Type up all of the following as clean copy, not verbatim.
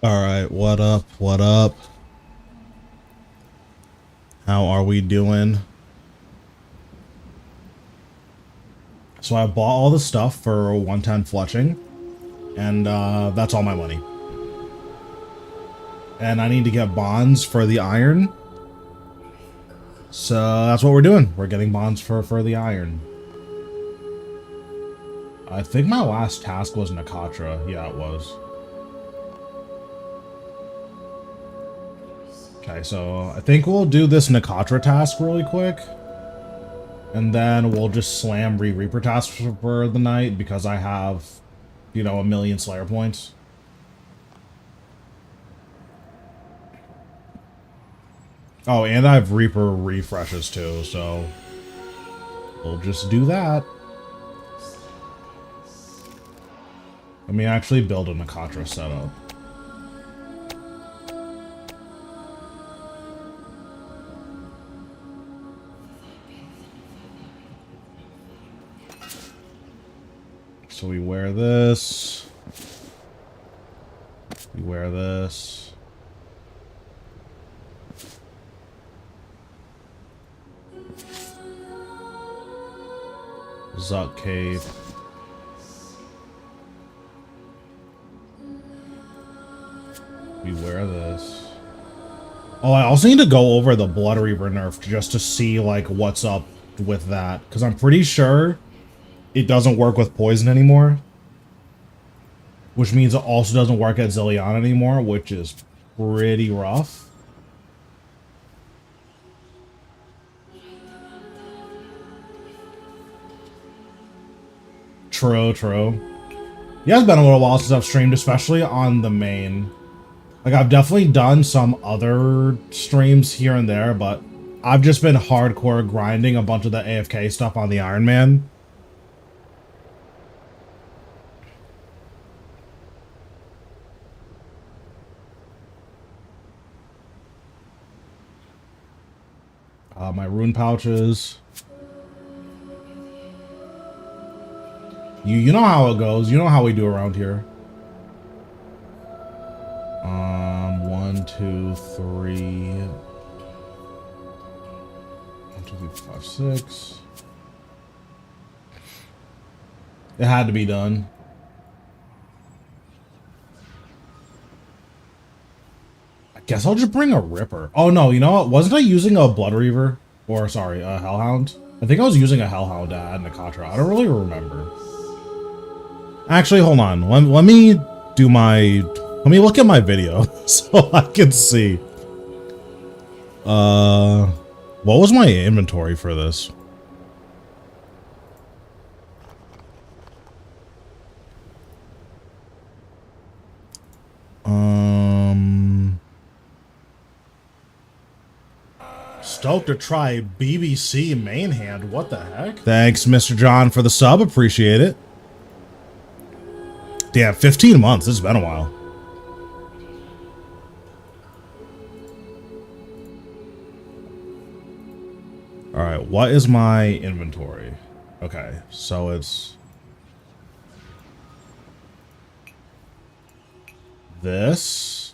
Alright, what up? What up? How are we doing? So I bought all the stuff for 110 fletching, and that's all my money. And I need to get bonds for the iron. So that's what we're doing. We're getting bonds for the iron. I think my last task was Nakatra. Yeah, it was. Okay, so I think we'll do this Nakatra task really quick. And then we'll just slam reaper tasks for the night because I have, you know, 1,000,000 Slayer points. Oh, and I have Reaper refreshes too, so we'll just do that. Let me actually build a Nakatra setup. So we wear this. We wear this. Zuck cape. We wear this. Oh, I also need to go over the Blood Reaver nerf just to see like what's up with that, because I'm pretty sure it doesn't work with poison anymore, which means it also doesn't work at Zillion anymore, which is pretty rough. True, true. Yeah, it's been a little while since I've streamed, especially on the main. Like, I've definitely done some other streams here and there, but I've just been hardcore grinding a bunch of the AFK stuff on the Ironman. My rune pouches. You know how it goes. You know how we do around here. 1, 2, 3. 1, 2, 3, 4, 5, 6. It had to be done. I guess I'll just bring a Ripper. Oh no, you know what? Wasn't I using a Blood Reaver? Or sorry, a Hellhound? I think I was using a Hellhound at Nakatra. I don't really remember. Actually, hold on. Let me do my... Let me look at my video so I can see. What was my inventory for this? Stoked to try BBC main hand. What the heck? Thanks, Mr. John, for the sub. Appreciate it. Damn, 15 months. It's been a while. Alright, what is my inventory? Okay, so it's... this.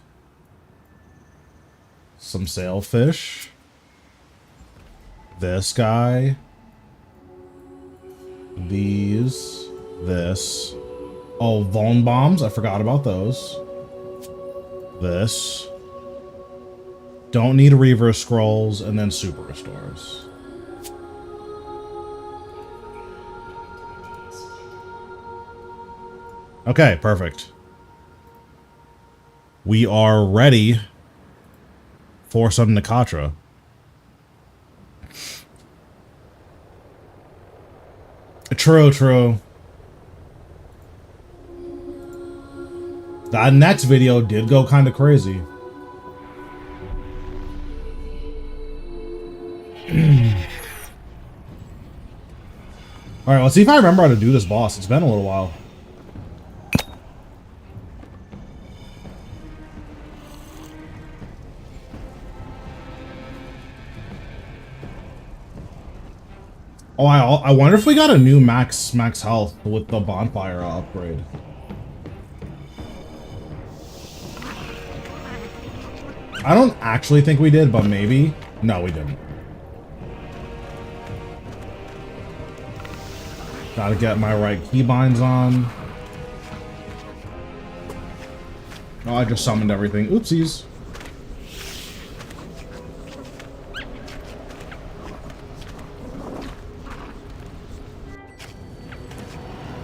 Some sailfish. This guy. These. This. Oh, Vuln bombs. I forgot about those. This. Don't need Reaver scrolls, and then super restores. Okay, perfect. We are ready for some Nakatra. True, true. That next video did go kind of crazy. Alright, let's see if I remember how to do this boss. It's been a little while. Oh, I wonder if we got a new max health with the bonfire upgrade. I don't actually think we did, but maybe. No, we didn't. Gotta get my right keybinds on. Oh, I just summoned everything. Oopsies.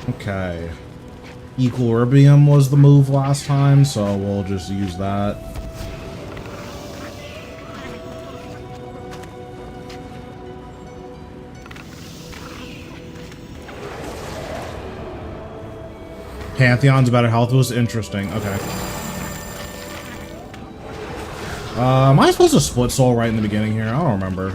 Okay. Equilibrium was the move last time, so we'll just use that. Pantheon's better health was interesting. Okay. Am I supposed to split soul right in the beginning here? I don't remember.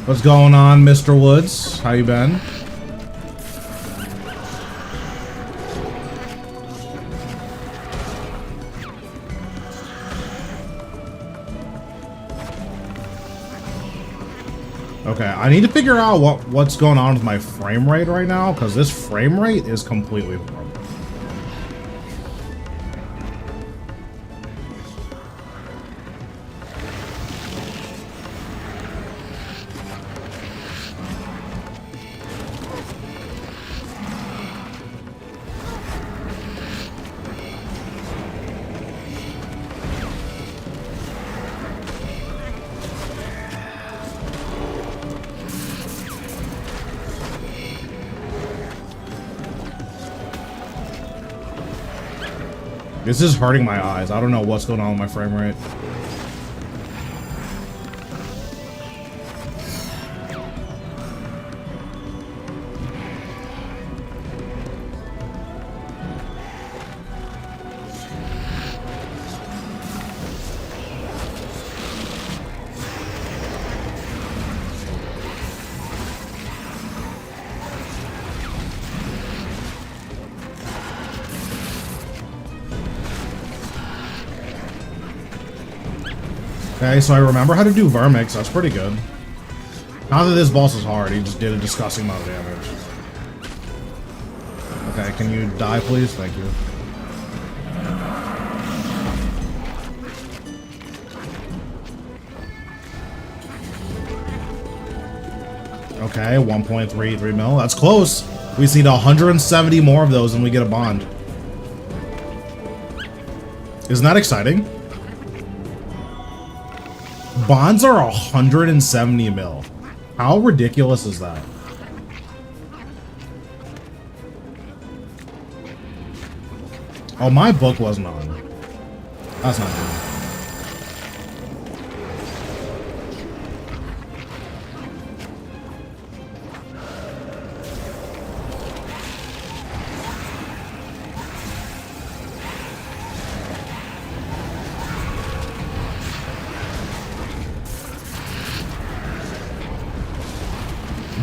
What's going on, Mr. Woods? How you been? Okay, I need to figure out what's going on with my frame rate right now, because this frame rate is completely horrible. This is hurting my eyes. I don't know what's going on with my frame rate. Okay, so I remember how to do Vermix. That's pretty good. Not that this boss is hard. He just did a disgusting amount of damage. Okay, can you die, please? Thank you. Okay, 1.33 mil. That's close. We just need 170 more of those and we get a bond. Isn't that exciting? Bonds are 170 mil. How ridiculous is that? Oh, my book wasn't on. That's not good.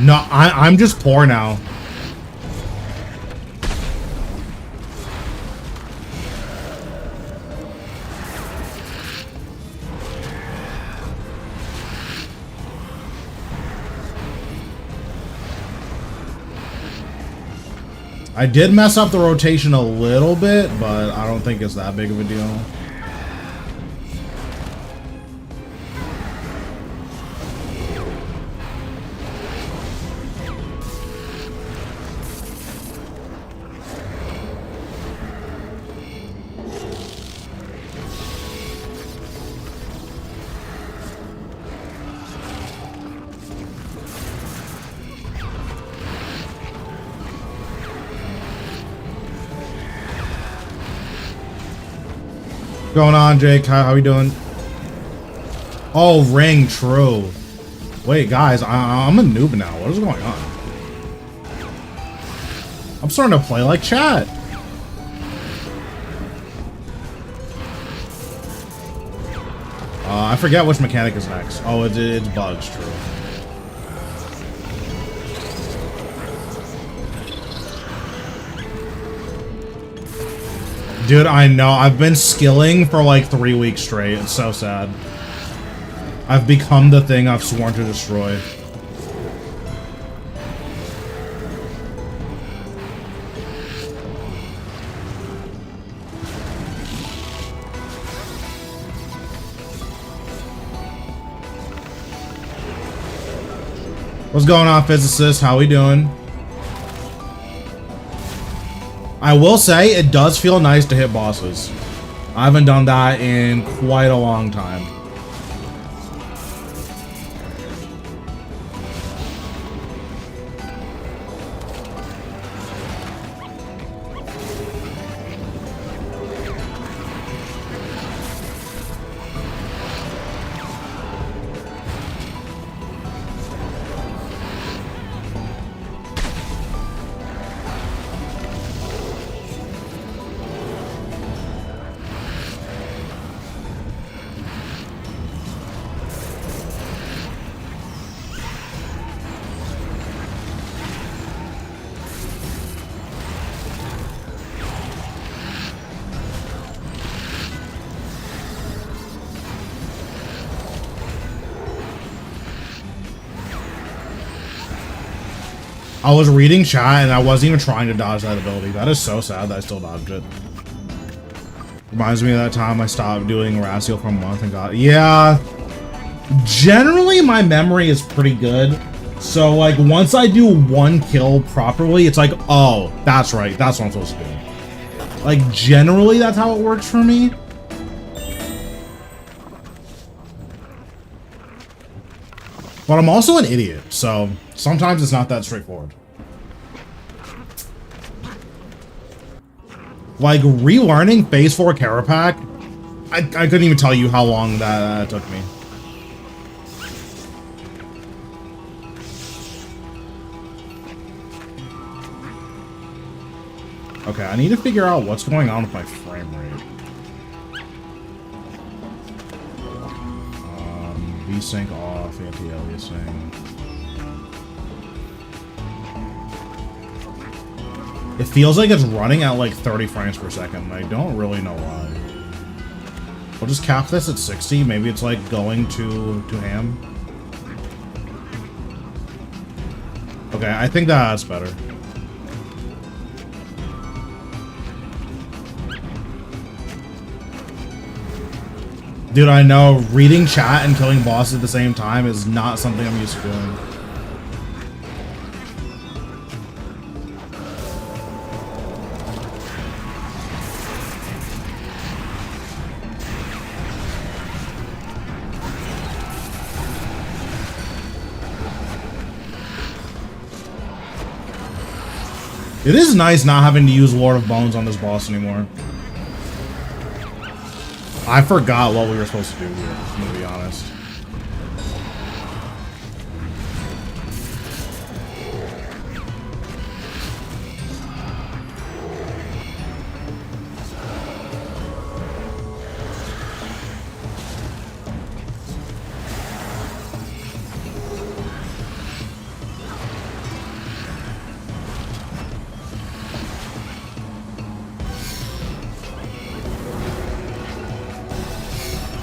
No, I'm just poor now. I did mess up the rotation a little bit, but I don't think it's that big of a deal. Going on, Jake? How you doing? Oh, ring, true. Wait, guys, I'm a noob now. What is going on? I'm starting to play like chat. I forget which mechanic is next. Oh, it's bugs, true. Dude, I know. I've been skilling for like 3 weeks straight. It's so sad. I've become the thing I've sworn to destroy. What's going on, physicist? How we doing? I will say, it does feel nice to hit bosses. I haven't done that in quite a long time. I was reading chat and I wasn't even trying to dodge that ability. That is so sad that I still dodged it. Reminds me of that time I stopped doing Ratio for a month and got... Yeah. Generally, my memory is pretty good. So, like, once I do one kill properly, it's like, oh, that's right. That's what I'm supposed to do. Like, generally, that's how it works for me. But I'm also an idiot, so sometimes it's not that straightforward. Like, relearning Phase 4 Carapac, I couldn't even tell you how long that took me. Okay, I need to figure out what's going on with my frame rate. V-Sync off, anti-aliasing. It feels like it's running at like 30 frames per second, and I don't really know why. We'll just cap this at 60. Maybe it's like going to ham. Okay, I think that's better. Dude, I know reading chat and killing bosses at the same time is not something I'm used to doing. It is nice not having to use Lord of Bones on this boss anymore. I forgot what we were supposed to do here, I'm gonna be honest.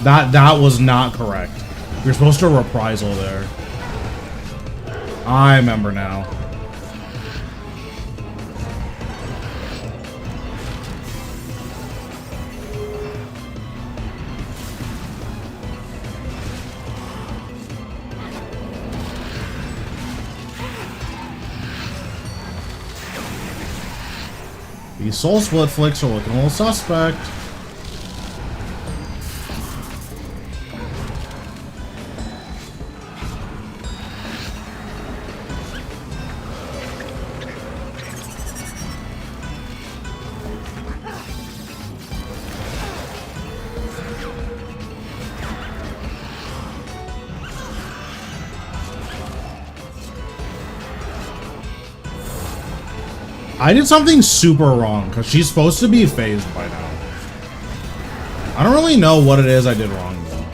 That was not correct. You're supposed to reprisal there. I remember now. These soul split flicks are looking a little suspect. I did something super wrong, because she's supposed to be phased by now. I don't really know what it is I did wrong, though.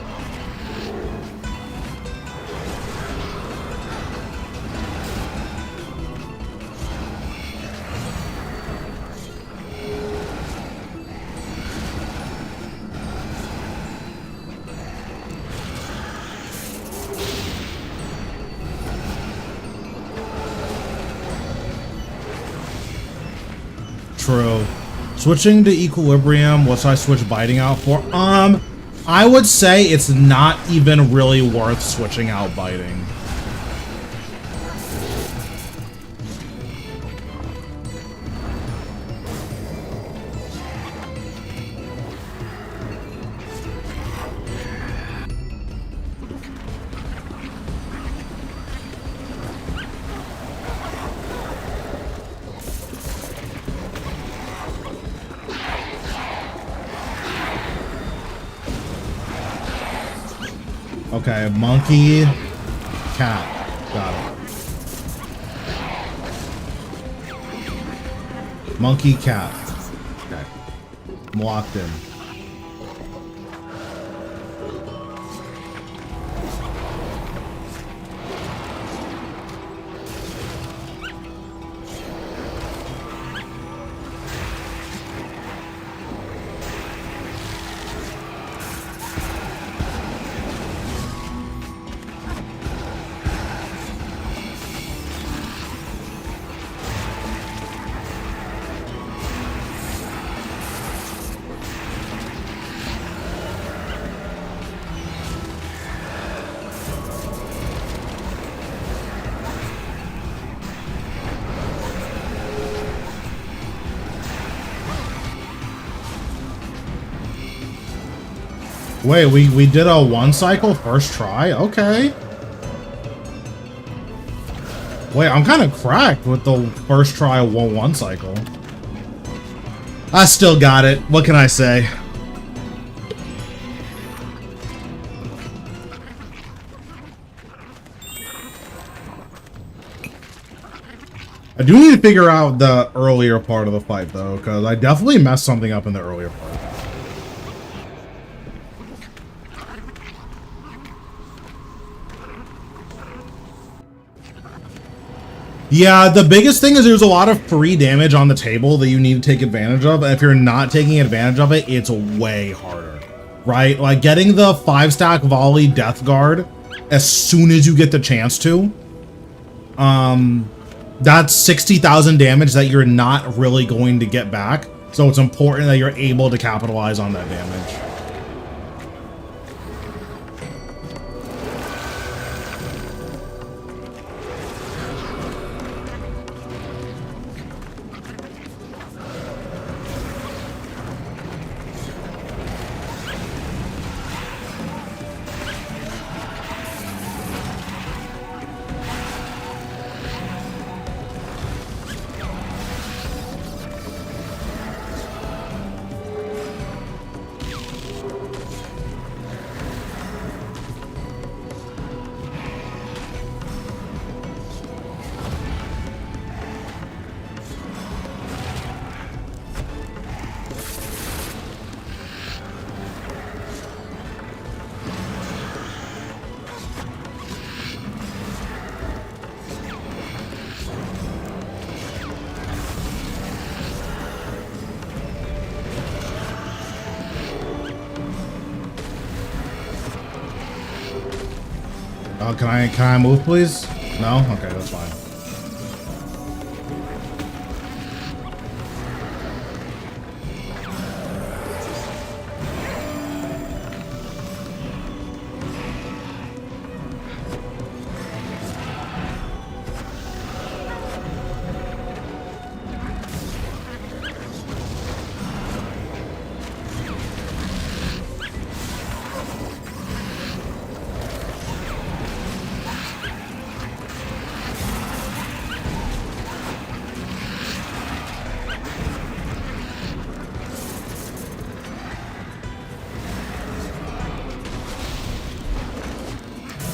True. Switching to equilibrium, what's I switch biting out for? I would say it's not even really worth switching out biting. Okay, monkey, cat. Got it. Monkey, cat. Okay. I'm locked in. Wait, we did a one cycle first try? Okay. Wait, I'm kind of cracked with the first try one cycle. I still got it. What can I say? I do need to figure out the earlier part of the fight, though, because I definitely messed something up in the earlier part. Yeah, the biggest thing is there's a lot of free damage on the table that you need to take advantage of. And if you're not taking advantage of it, it's way harder, right? Like getting the 5-stack volley death guard as soon as you get the chance to. That's 60,000 damage that you're not really going to get back. So it's important that you're able to capitalize on that damage. Can I move, please? No? Okay, that's fine.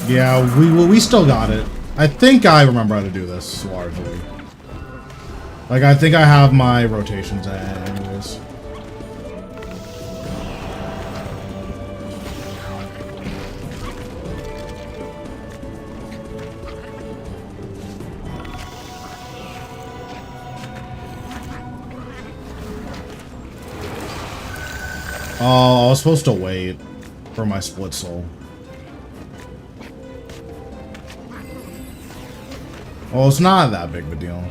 Yeah, we still got it. I think I remember how to do this, largely. Like, I think I have my rotations anyways. Oh, I was supposed to wait for my split soul. Well, it's not that big of a deal.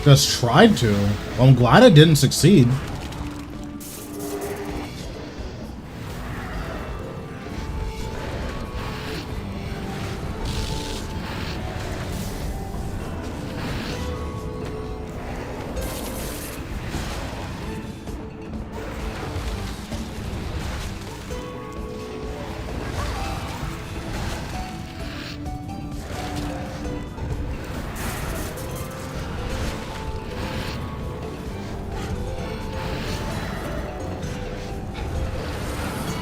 Just tried to. Well, I'm glad I didn't succeed.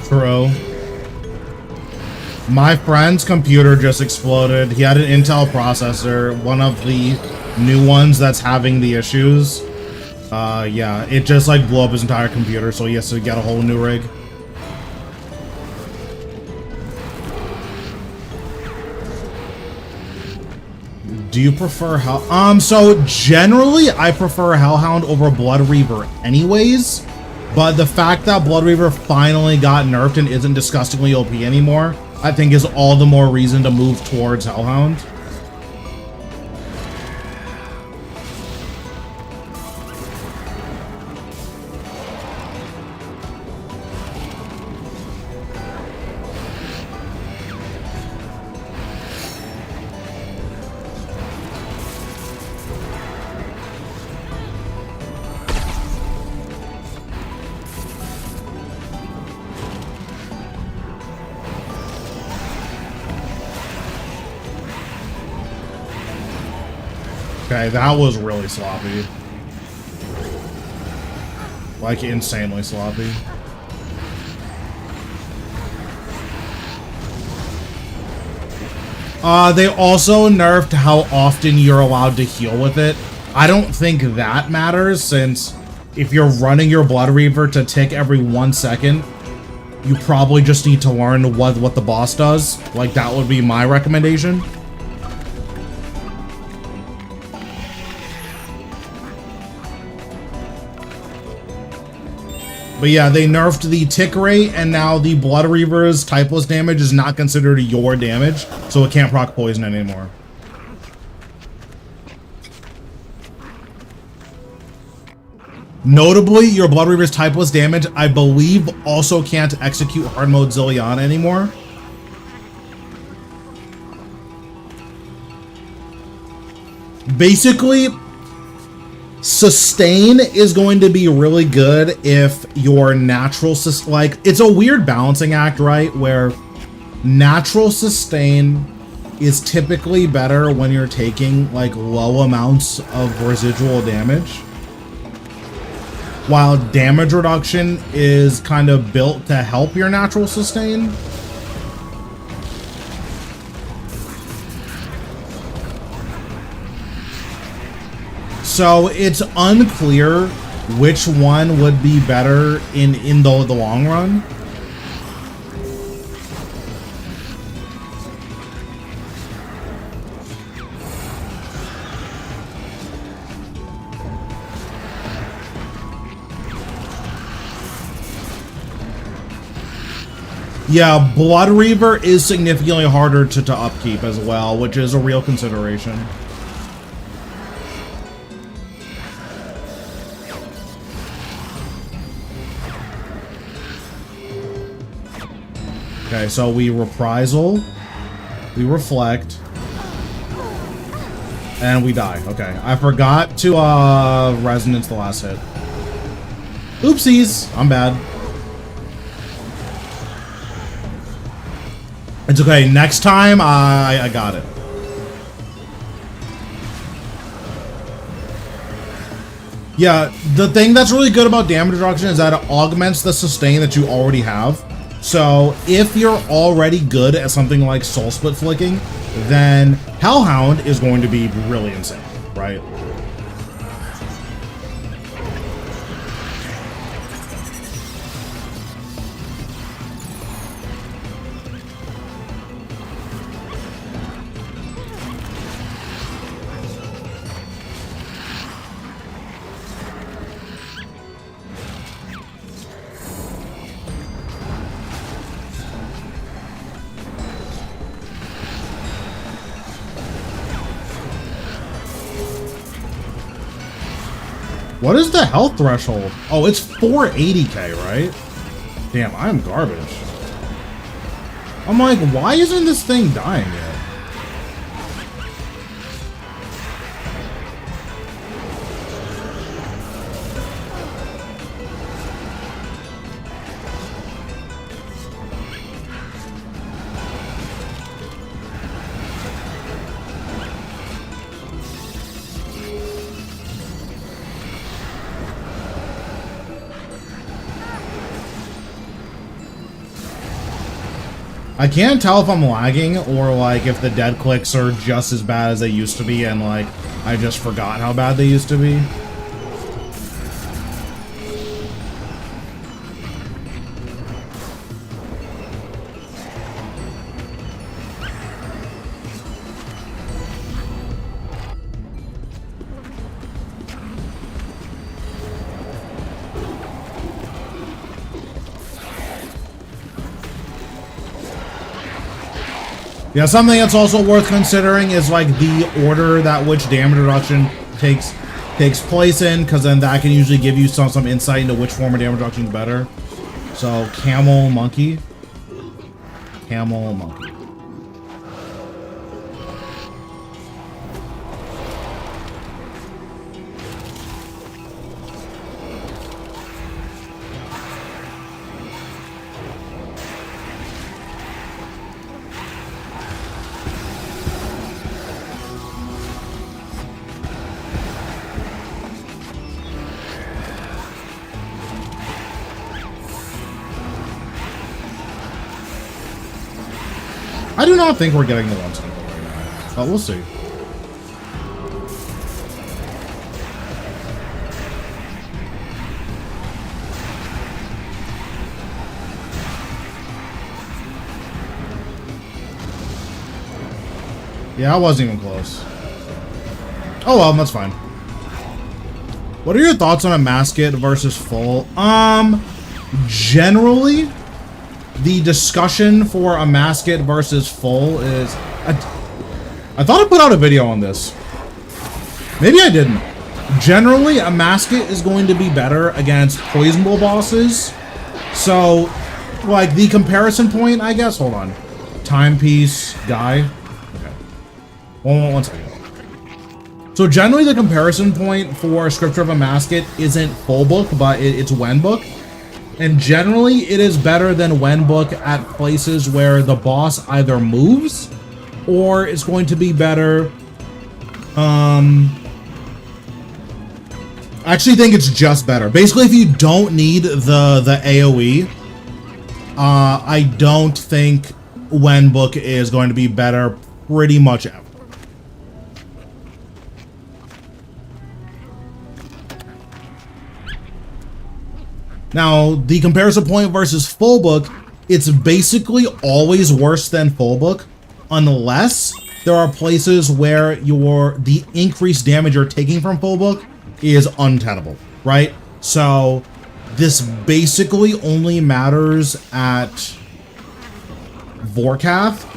True. My friend's computer just exploded. He had an Intel processor, one of the new ones that's having the issues. Yeah, it just like blew up his entire computer, so he has to get a whole new rig. Do you prefer Hell? So generally I prefer Hellhound over Blood Reaver anyways. But the fact that Blood Reaver finally got nerfed and isn't disgustingly OP anymore, I think is all the more reason to move towards Hellhound. Okay, that was really sloppy. Like, insanely sloppy. They also nerfed how often you're allowed to heal with it. I don't think that matters, since if you're running your Blood Reaver to tick every 1 second, you probably just need to learn what the boss does. Like, that would be my recommendation. But yeah, they nerfed the tick rate, and now the Blood Reaver's typeless damage is not considered your damage, so it can't proc poison anymore. Notably, your Blood Reaver's typeless damage, I believe, also can't execute hard mode Zillion anymore. Basically, sustain is going to be really good if your natural like, it's a weird balancing act, right? Where natural sustain is typically better when you're taking like low amounts of residual damage, while damage reduction is kind of built to help your natural sustain. So it's unclear which one would be better in the long run. Yeah, Blood Reaver is significantly harder to upkeep as well, which is a real consideration. Okay, so we reprisal, we reflect, and we die. Okay, I forgot to resonance the last hit. Oopsies, I'm bad. It's okay, next time I got it. Yeah, the thing that's really good about damage reduction is that it augments the sustain that you already have. So if you're already good at something like soul split flicking, then Hellhound is going to be really insane, right? What is the health threshold? Oh, it's 480k, right? Damn, I'm garbage. I'm like, why isn't this thing dying yet? I can't tell if I'm lagging or like if the dead clicks are just as bad as they used to be and like I just forgot how bad they used to be. Yeah, something that's also worth considering is like the order that which damage reduction takes place in, because then that can usually give you some insight into which form of damage reduction is better. So camel, monkey, camel, monkey. I do not think we're getting the one cycle right now, but we'll see. Yeah, I wasn't even close. Oh well, that's fine. What are your thoughts on a Masket versus full? Generally, the discussion for a Masket versus full is... I thought I put out a video on this. Maybe I didn't. Generally, a Masket is going to be better against poisonable bosses. So, like, the comparison point, I guess... Hold on. Timepiece, guy. Okay. One second. So, generally, the comparison point for Scripture of a Masket isn't full book, but it's Wen book. And generally, it is better than Wen book at places where the boss either moves or it's going to be better. I actually think it's just better. Basically, if you don't need the AoE, I don't think Wen book is going to be better pretty much ever. Now, the comparison point versus full book, it's basically always worse than full book, unless there are places where the increased damage you're taking from full book is untenable, right? So this basically only matters at Vorkath,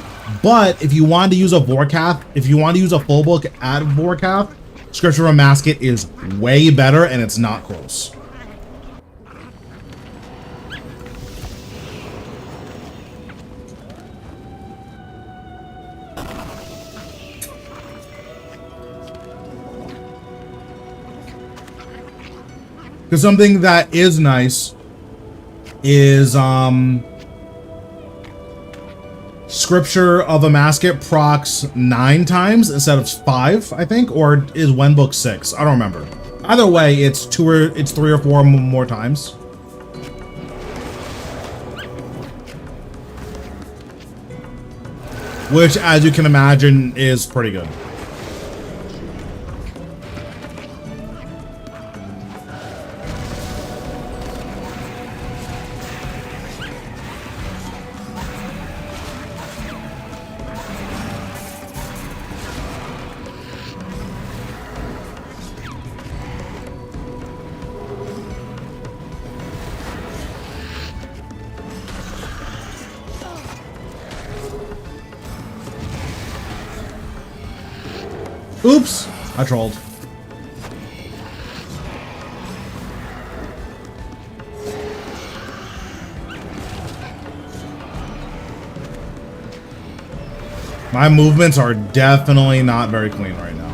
but if you want to use a Vorkath, if you want to use a full book at Vorkath, Scripture of a Masket is way better and it's not close. Because something that is nice is Scripture of a Masket procs 9 times instead of 5, I think, or is Wen book 6? I don't remember. Either way, it's 3 or 4 more times. Which, as you can imagine, is pretty good. Oops! I trolled. My movements are definitely not very clean right now.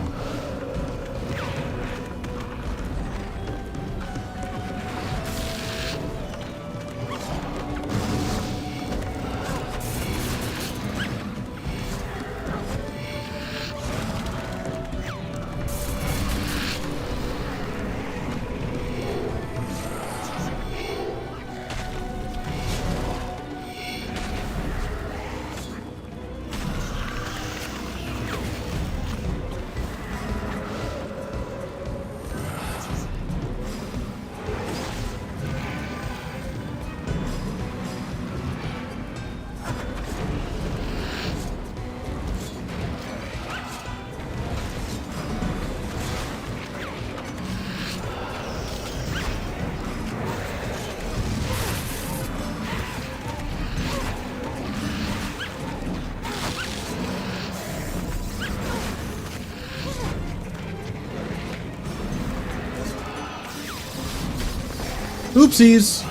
Oopsies.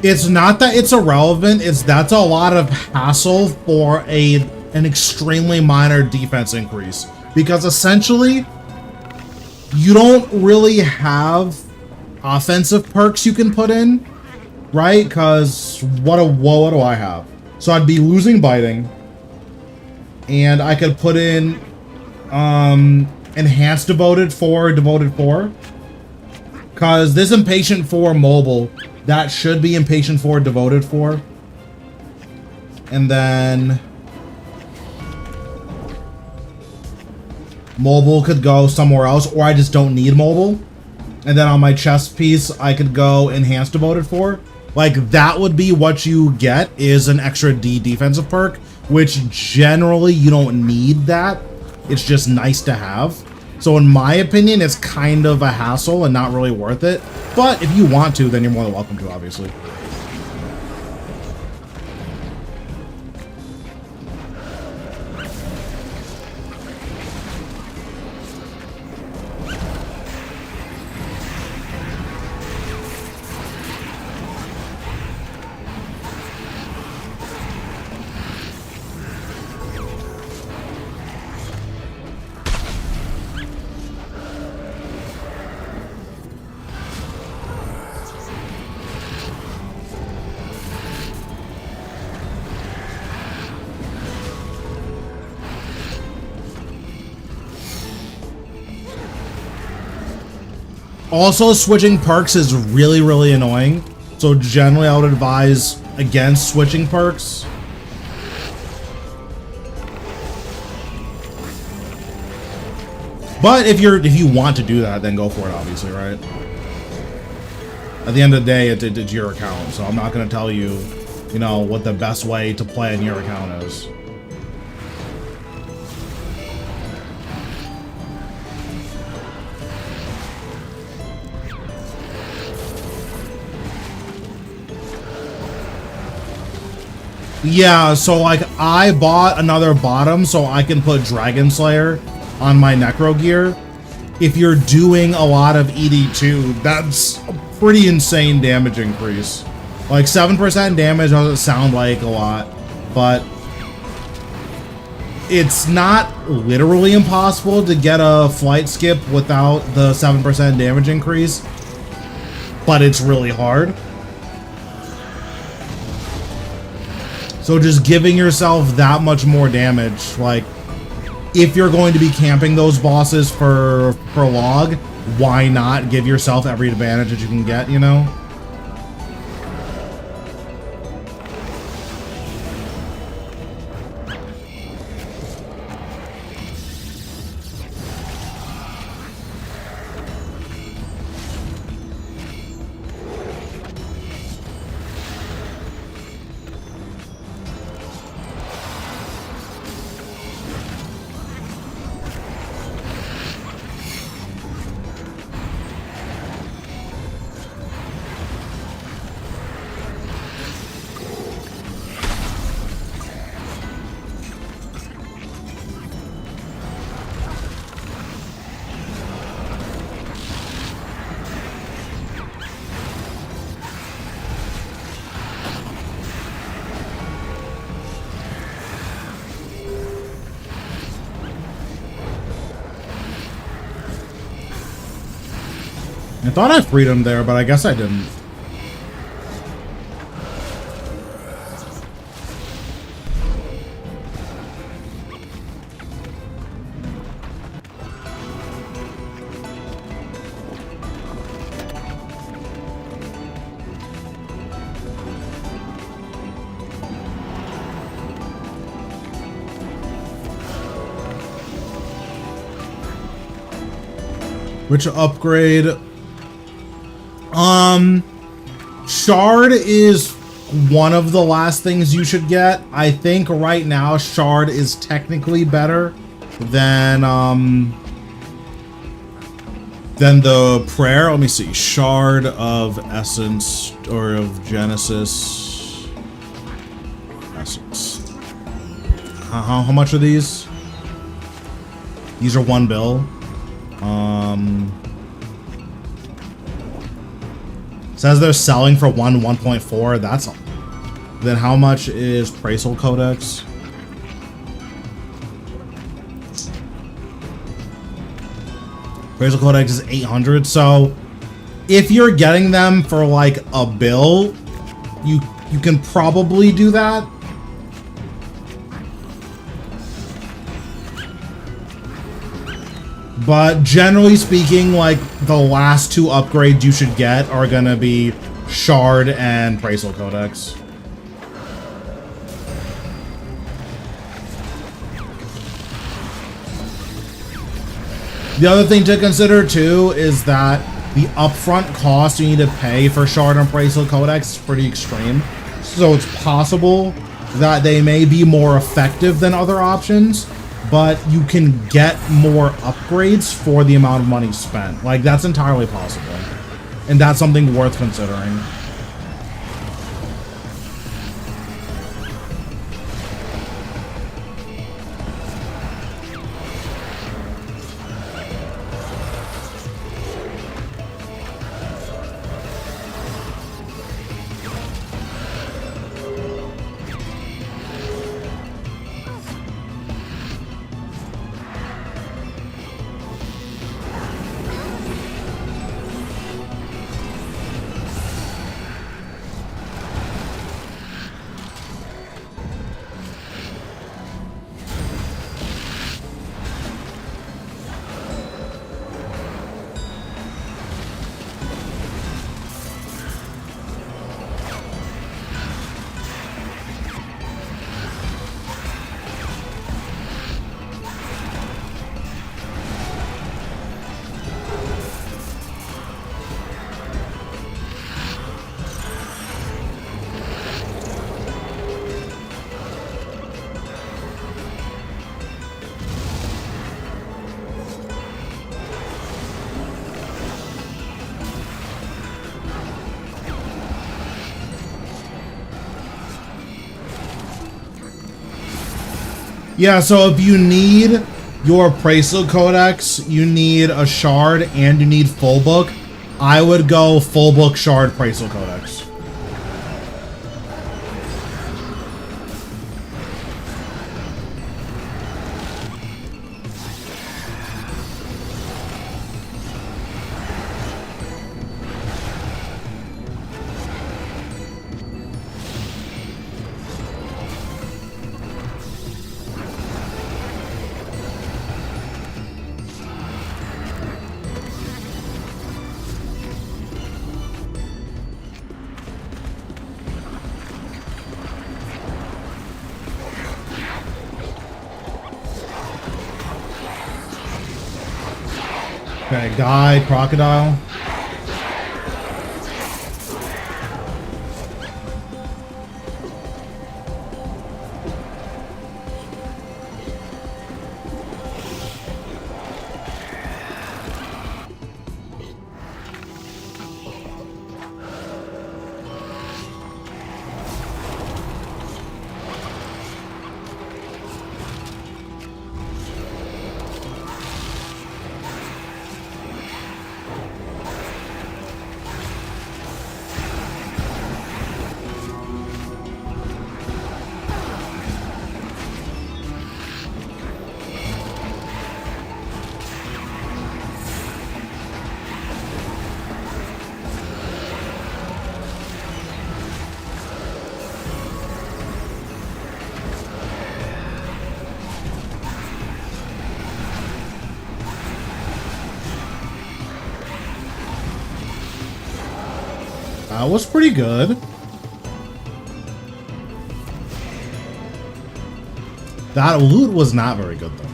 It's not that it's irrelevant, it's that's a lot of hassle for an extremely minor defense increase. Because essentially, you don't really have offensive perks you can put in, right? Because what do I have? So I'd be losing biting, and I could put in enhanced devoted 4, because this impatient 4 mobile, that should be impatient 4 devoted 4, and then mobile could go somewhere else, or I just don't need mobile. And then on my chest piece, I could go enhanced devoted 4. Like, that would be what you get, is an extra D defensive perk, which generally you don't need that. It's just nice to have. So in my opinion, it's kind of a hassle and not really worth it. But if you want to, then you're more than welcome to, obviously. Also, switching perks is really, really annoying. So generally, I would advise against switching perks. But if you want to do that, then go for it, obviously, right? At the end of the day, it's your account, so I'm not going to tell you, you know, what the best way to play in your account is. Yeah, so like I bought another bottom so I can put Dragon Slayer on my Necro gear. If you're doing a lot of ED2, that's a pretty insane damage increase. Like 7% damage doesn't sound like a lot, but it's not literally impossible to get a flight skip without the 7% damage increase, but it's really hard. So just giving yourself that much more damage, like, if you're going to be camping those bosses for log, why not give yourself every advantage that you can get, you know? I thought I freed him there, but I guess I didn't. Which upgrade? Shard is one of the last things you should get. I think right now Shard is technically better than the prayer. Let me see. Shard of Essence or of Genesis. Essence. How much are these? These are 1 bill. Says they're selling for 1.4. That's then how much is Praisal Codex? Praisal Codex is 800. So if you're getting them for like a bill, you can probably do that. But generally speaking, like, the last 2 upgrades you should get are gonna be Shard and Praisal Codex. The other thing to consider too is that the upfront cost you need to pay for Shard and Praisal Codex is pretty extreme. So it's possible that they may be more effective than other options, but you can get more upgrades for the amount of money spent. Like, that's entirely possible. And that's something worth considering. Yeah, so if you need your Praisal Codex, you need a Shard, and you need Full Book, I would go Full Book, Shard, Praisal Codex. Okay, guy, crocodile. That was pretty good. That loot was not very good, though.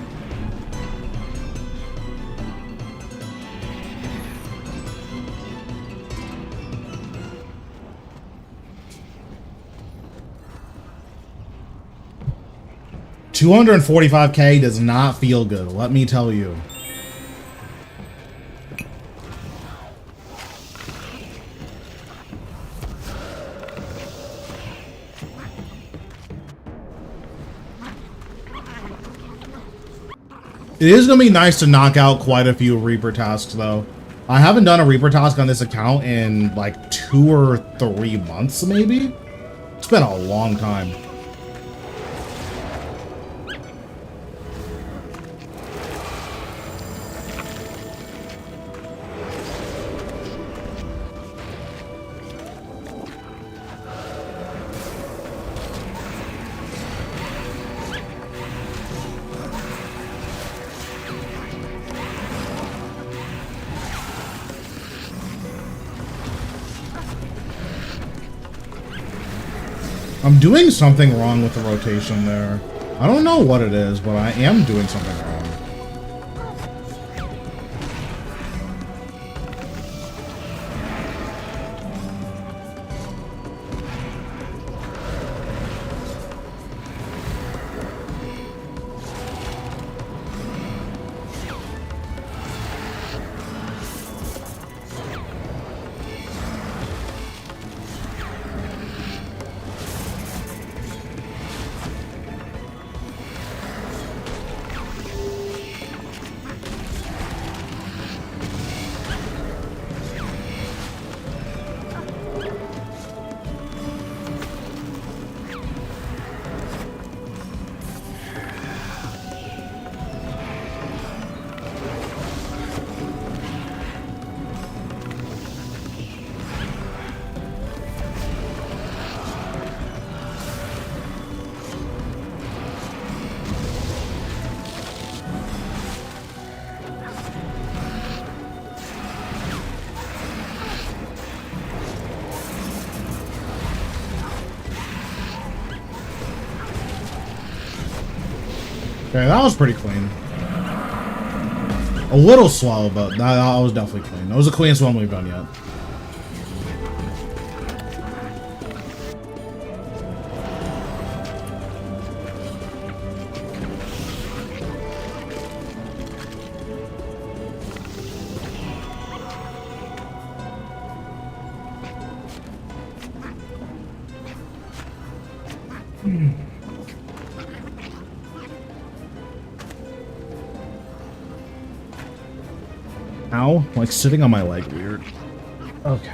$245K does not feel good, let me tell you. It is going to be nice to knock out quite a few Reaper tasks, though. I haven't done a Reaper task on this account in like 2 or 3 months, maybe? It's been a long time. I'm doing something wrong with the rotation there. I don't know what it is, but I am doing something wrong. Okay, that was pretty clean. A little slow, but that was definitely clean. That was the cleanest one we've done yet. Ow, like sitting on my leg weird. Okay.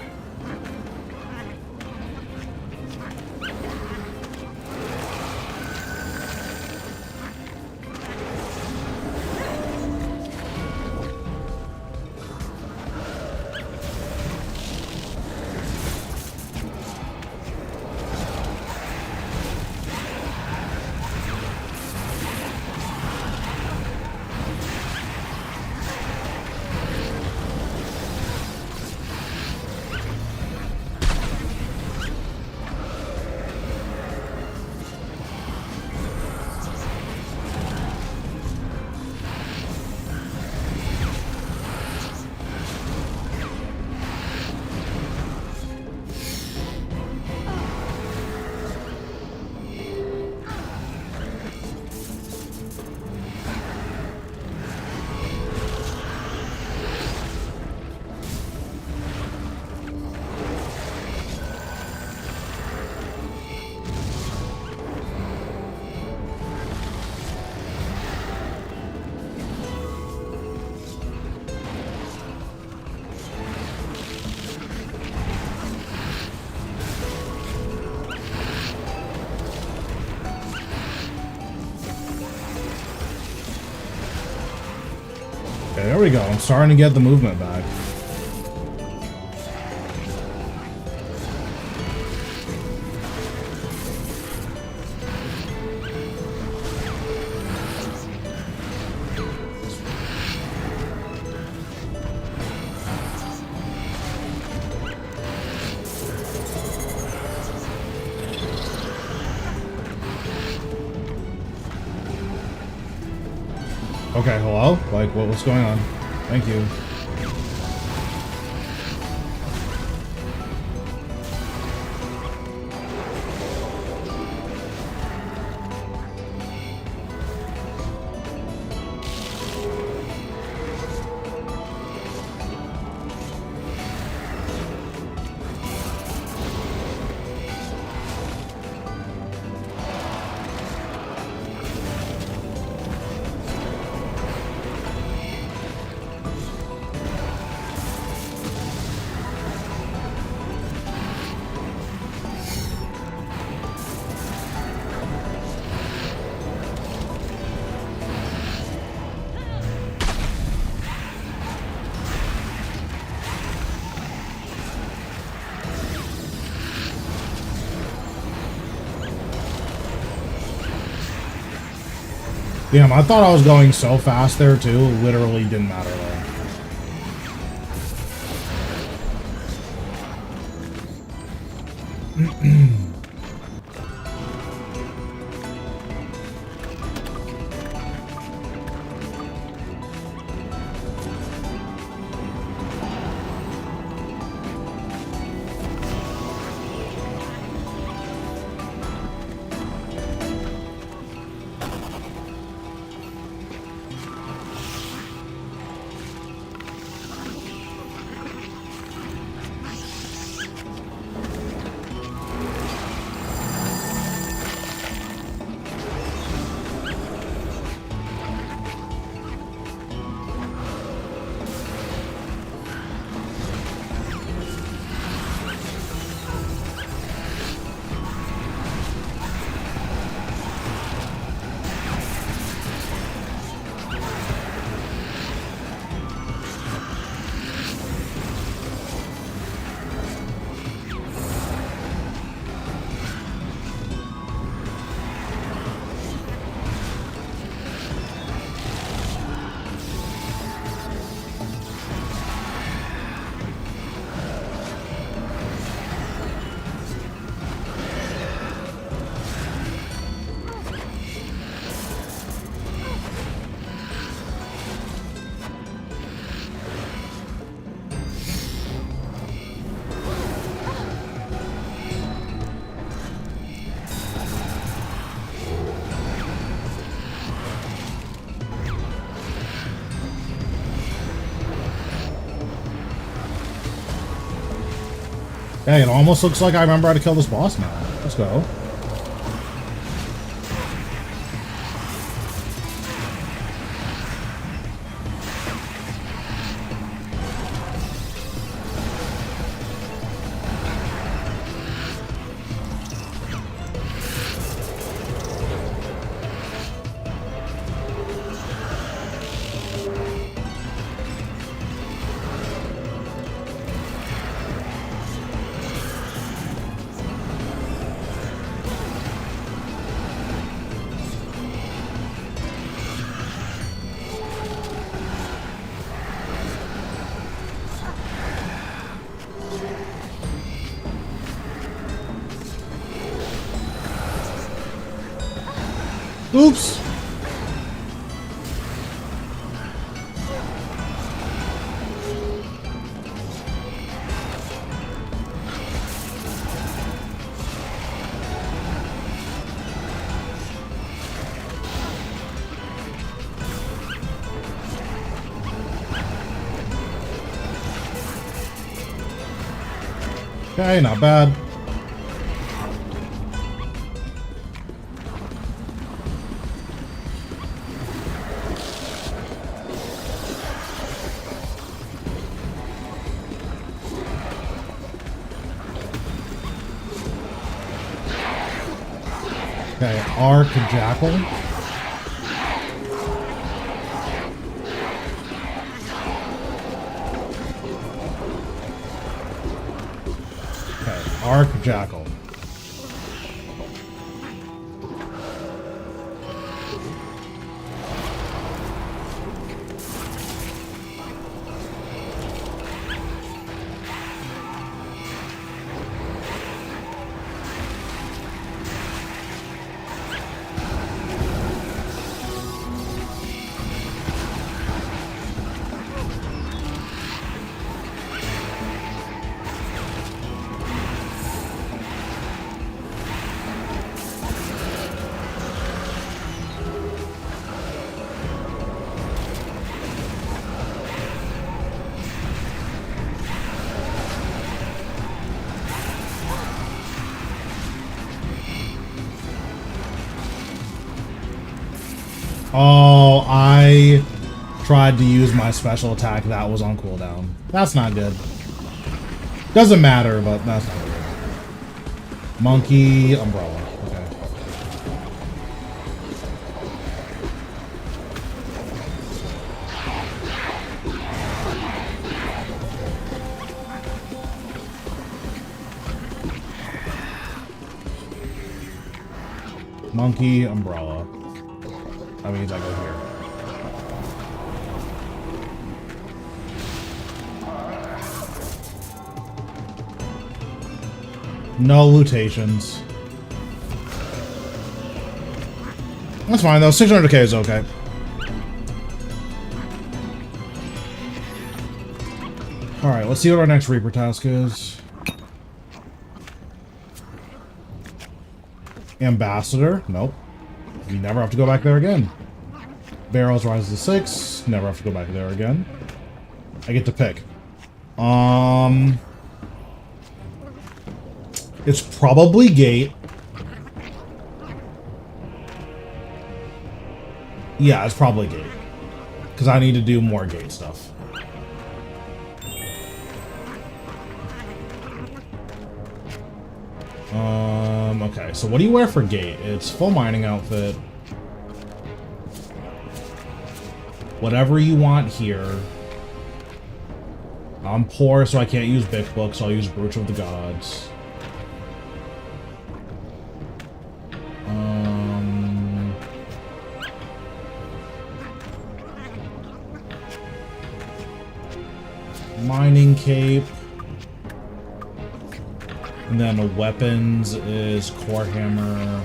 Okay, there we go. I'm starting to get the movement back. Okay, hello? Like, what's going on? Thank you. Damn, I thought I was going so fast there too. Literally didn't matter though. Hey, it almost looks like I remember how to kill this boss now. Let's go. Oops. Okay, not bad. Okay, Arc Jackal. Okay, Arc Jackal. Oh, I tried to use my special attack that was on cooldown. That's not good. Doesn't matter, but that's not good. Monkey, umbrella. Okay. Monkey, umbrella. That means I go here. No lutations. That's fine though. 600k is okay. Alright, let's see what our next Reaper task is. Ambassador. Nope. You never have to go back there again. Barrels rises to 6. Never have to go back there again. I get to pick. It's probably gate. Yeah, it's probably gate. Because I need to do more gate stuff. Okay, so what do you wear for gate? It's full mining outfit. Whatever you want here. I'm poor, so I can't use Big Book, so I'll use Brooch of the Gods. Mining cape. And then the weapons is core hammer,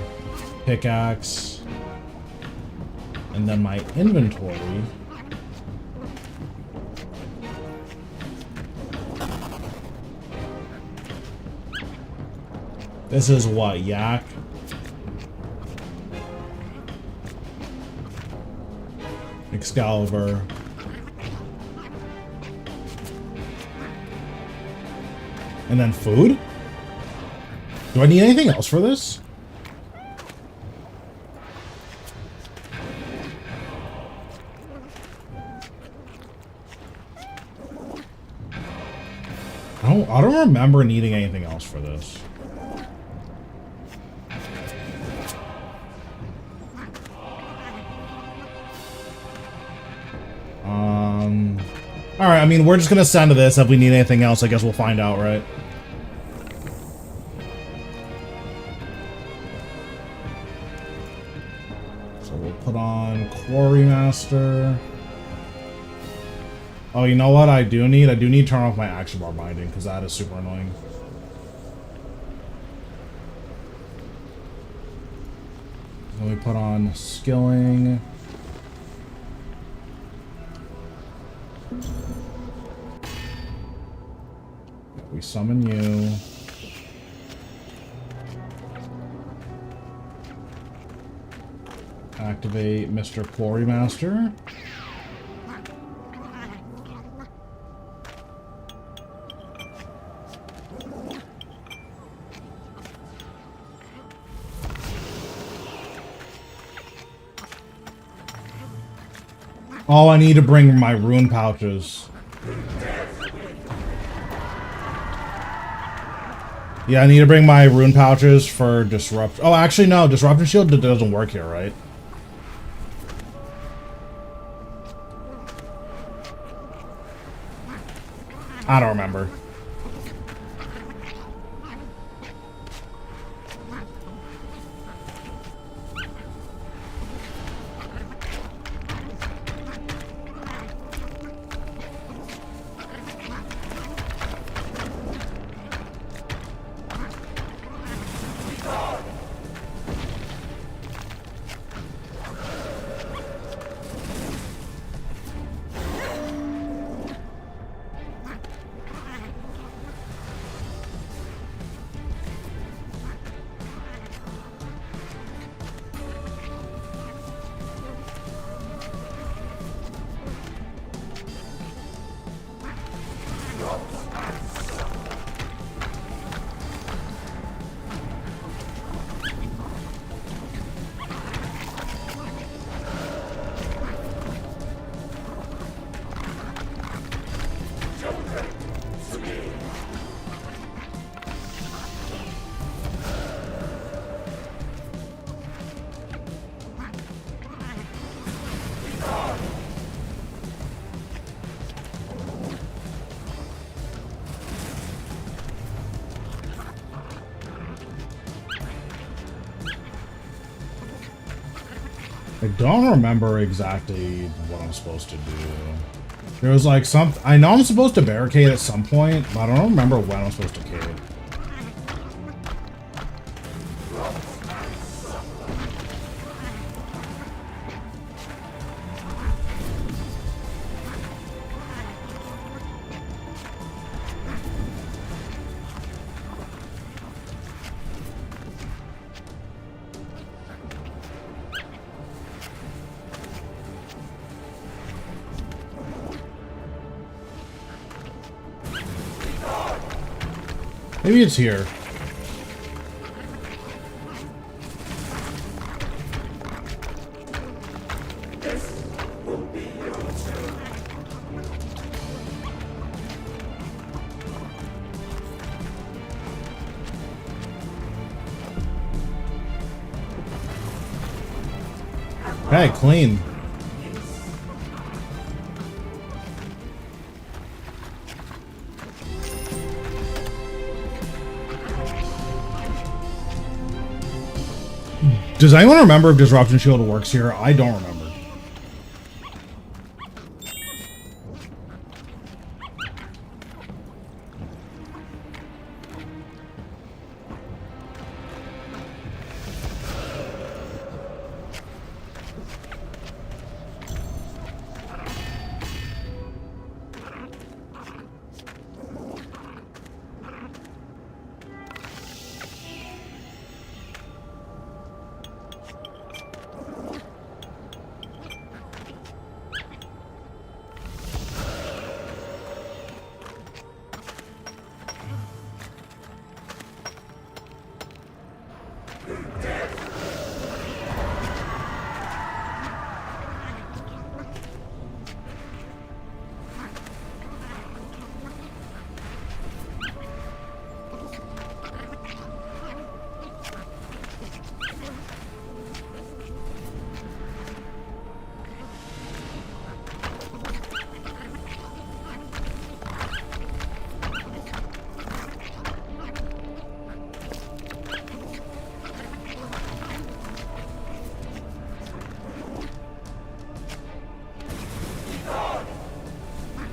pickaxe. And then my inventory. This is what, yak? Excalibur. And then food? Do I need anything else for this? I don't remember needing anything else for this. Alright, I mean, we're just gonna send to this. If we need anything else, I guess we'll find out, right? So we'll put on Quarry Master. Oh, you know what I do need? I do need to turn off my action bar binding, because that is super annoying. Then we put on Skilling. We summon you. Activate Mr. Quarry Master. Oh, I need to bring my rune pouches. Yeah, I need to bring my rune pouches for disrupt. Oh, actually, no. Disruption shield doesn't work here, right? I don't remember. I don't remember exactly what I'm supposed to do. There was like some... I know I'm supposed to barricade at some point, but I don't remember when I'm supposed to cave. Maybe it's here. Hey, clean. Does anyone remember if Disruption Shield works here? I don't remember.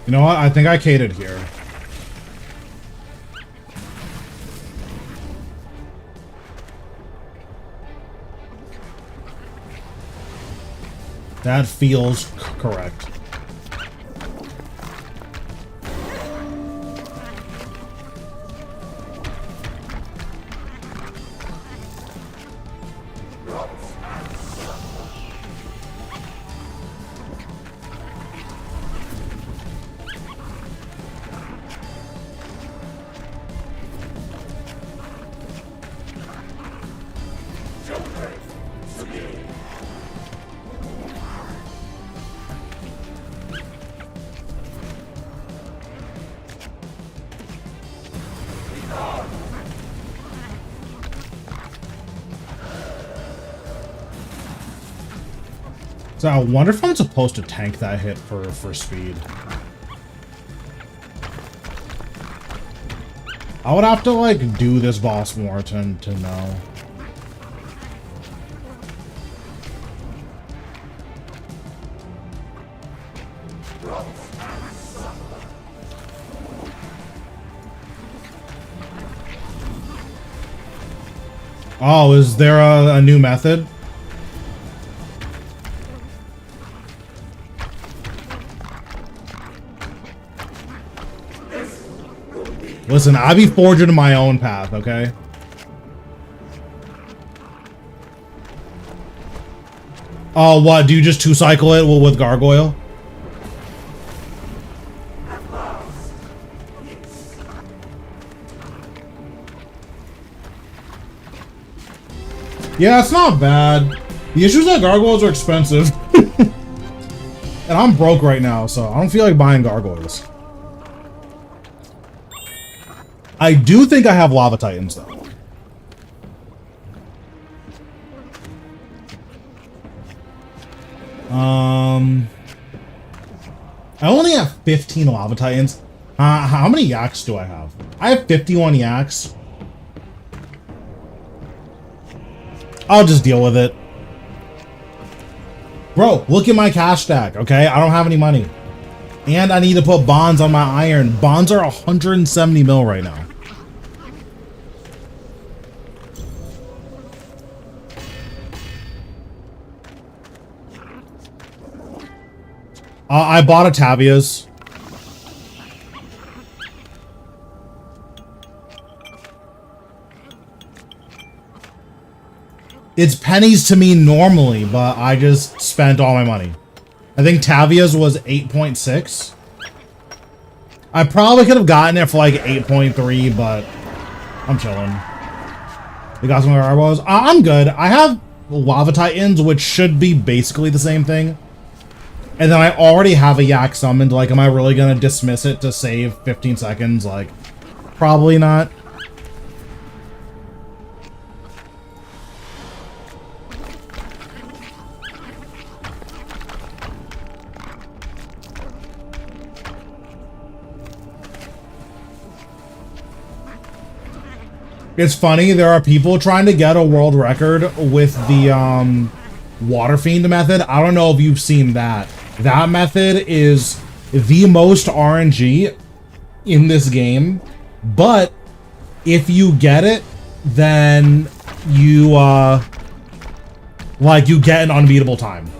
You know what? I think I cated here. That feels correct. So I wonder if I'm supposed to tank that hit for speed. I would have to like do this boss more to know. Oh, is there a new method? Listen, I be forging my own path, okay? Oh, what? Do you just two-cycle it with Gargoyle? Yeah, it's not bad. The issue is that Gargoyles are expensive. And I'm broke right now, so I don't feel like buying Gargoyles. I do think I have Lava Titans, though. I only have 15 Lava Titans. How many yaks do I have? I have 51 yaks. I'll just deal with it. Bro, look at my cash stack, okay? I don't have any money. And I need to put bonds on my iron. Bonds are 170 mil right now. I bought a Tavia's. It's pennies to me normally, but I just spent all my money. I think Tavia's was 8.6. I probably could have gotten it for like 8.3, but I'm chilling. We got some Garbos. I'm good. I have Lava Titans, which should be basically the same thing. And then I already have a Yak summoned. Like, am I really going to dismiss it to save 15 seconds? Like, probably not. It's funny, there are people trying to get a world record with the Water Fiend method. I don't know if you've seen that. That method is the most RNG in this game, but if you get it, then you like you get an unbeatable time.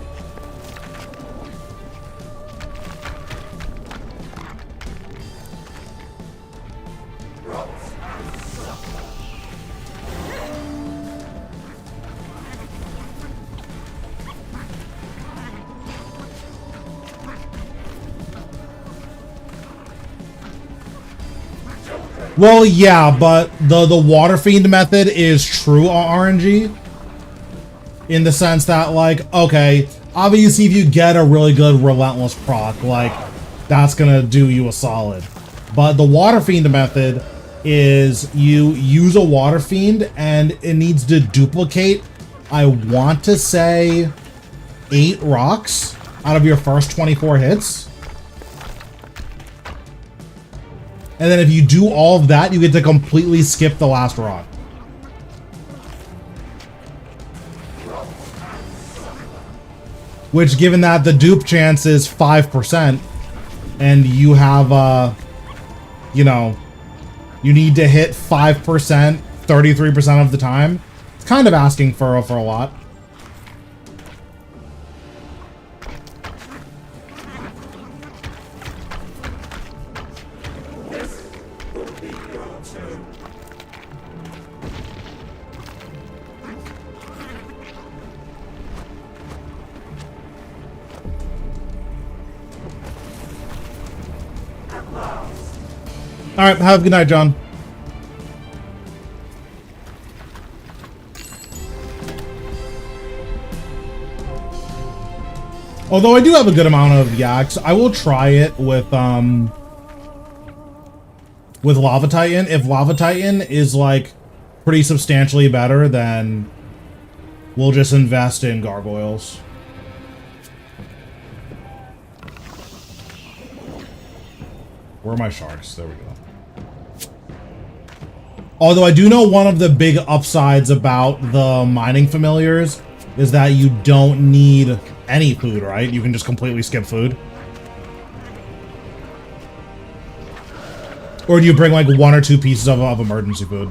Well, yeah, but the Water Fiend method is true RNG. In the sense that, like, okay, obviously if you get a really good Relentless proc, like, that's gonna do you a solid. But the Water Fiend method is you use a Water Fiend and it needs to duplicate, I want to say, 8 rocks out of your first 24 hits. And then if you do all of that, you get to completely skip the last rock. Which, given that the dupe chance is 5%, and you have, you know, you need to hit 5% 33% of the time, it's kind of asking for a lot. Alright, have a good night, John. Although I do have a good amount of yaks, I will try it with Lava Titan. If Lava Titan is like pretty substantially better, then we'll just invest in gargoyles. Where are my sharks? There we go. Although I do know one of the big upsides about the mining familiars is that you don't need any food, right? You can just completely skip food. Or do you bring like 1 or 2 pieces of emergency food?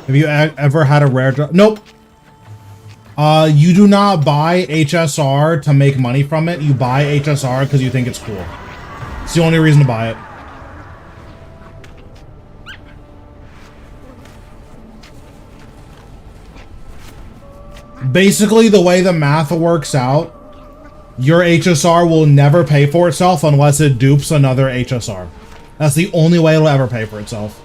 Have you ever had a rare drop? Nope. You do not buy HSR to make money from it. You buy HSR because you think it's cool. It's the only reason to buy it. Basically, the way the math works out, your HSR will never pay for itself unless it dupes another HSR. That's the only way it'll ever pay for itself.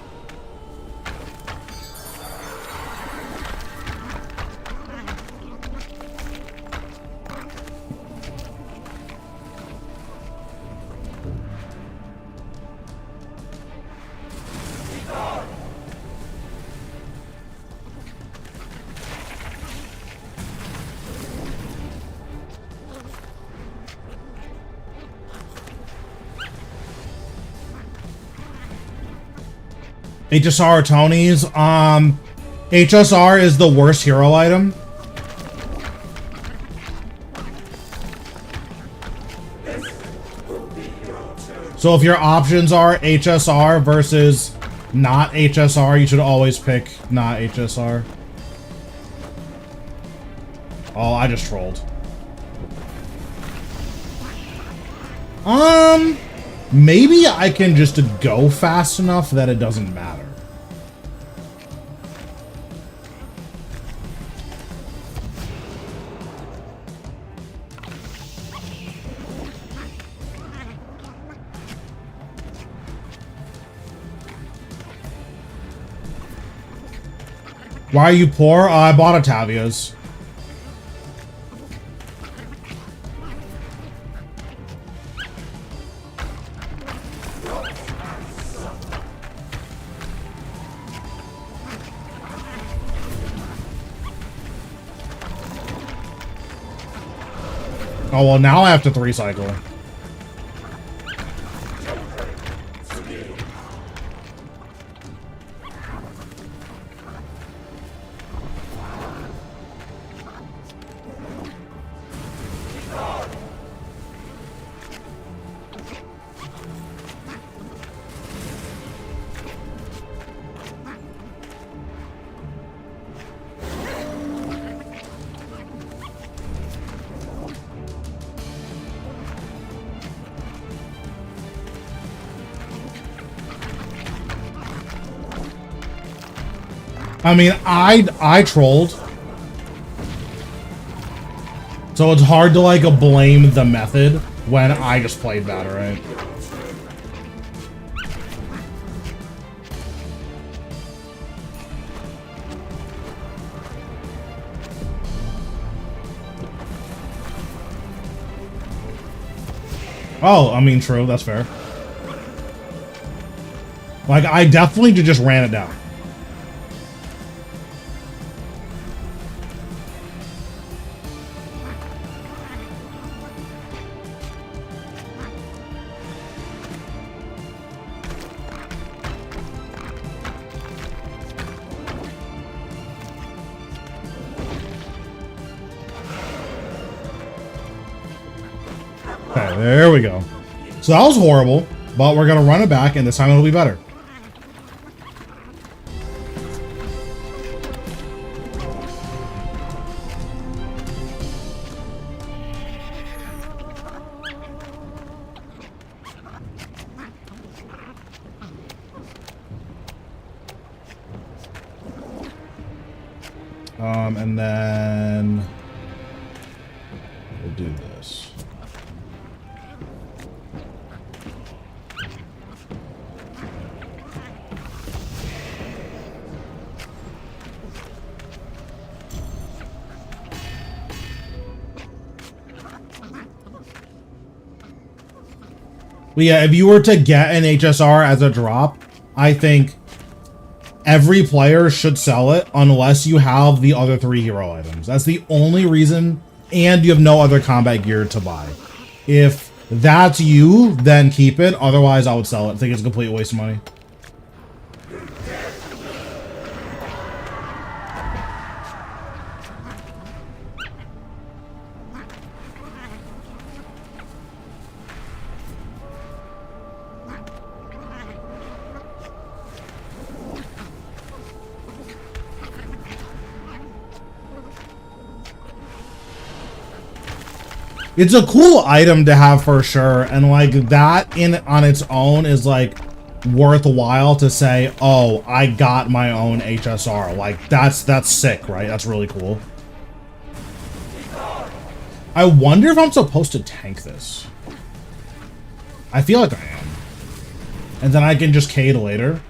HSR or Tony's? HSR is the worst hero item. So if your options are HSR versus not HSR, you should always pick not HSR. Oh, I just trolled. Maybe I can just go fast enough that it doesn't matter. Why are you poor? I bought Atavia's. Oh, well, now I have to 3-cycle. I mean, I trolled. So it's hard to, like, blame the method when I just played better, right? Oh, I mean, true. That's fair. Like, I definitely just ran it down. Okay, there we go. So that was horrible, but we're gonna run it back, and this time it'll be better. And then we'll do this. But yeah, if you were to get an HSR as a drop, I think every player should sell it unless you have the other 3 hero items. That's the only reason, and you have no other combat gear to buy. If that's you, then keep it. Otherwise, I would sell it. I think it's a complete waste of money. It's a cool item to have for sure, and like that in on its own is like worthwhile to say, oh, I got my own HSR. Like that's sick, right? That's really cool. I wonder if I'm supposed to tank this. I feel like I am. And then I can just K'd later.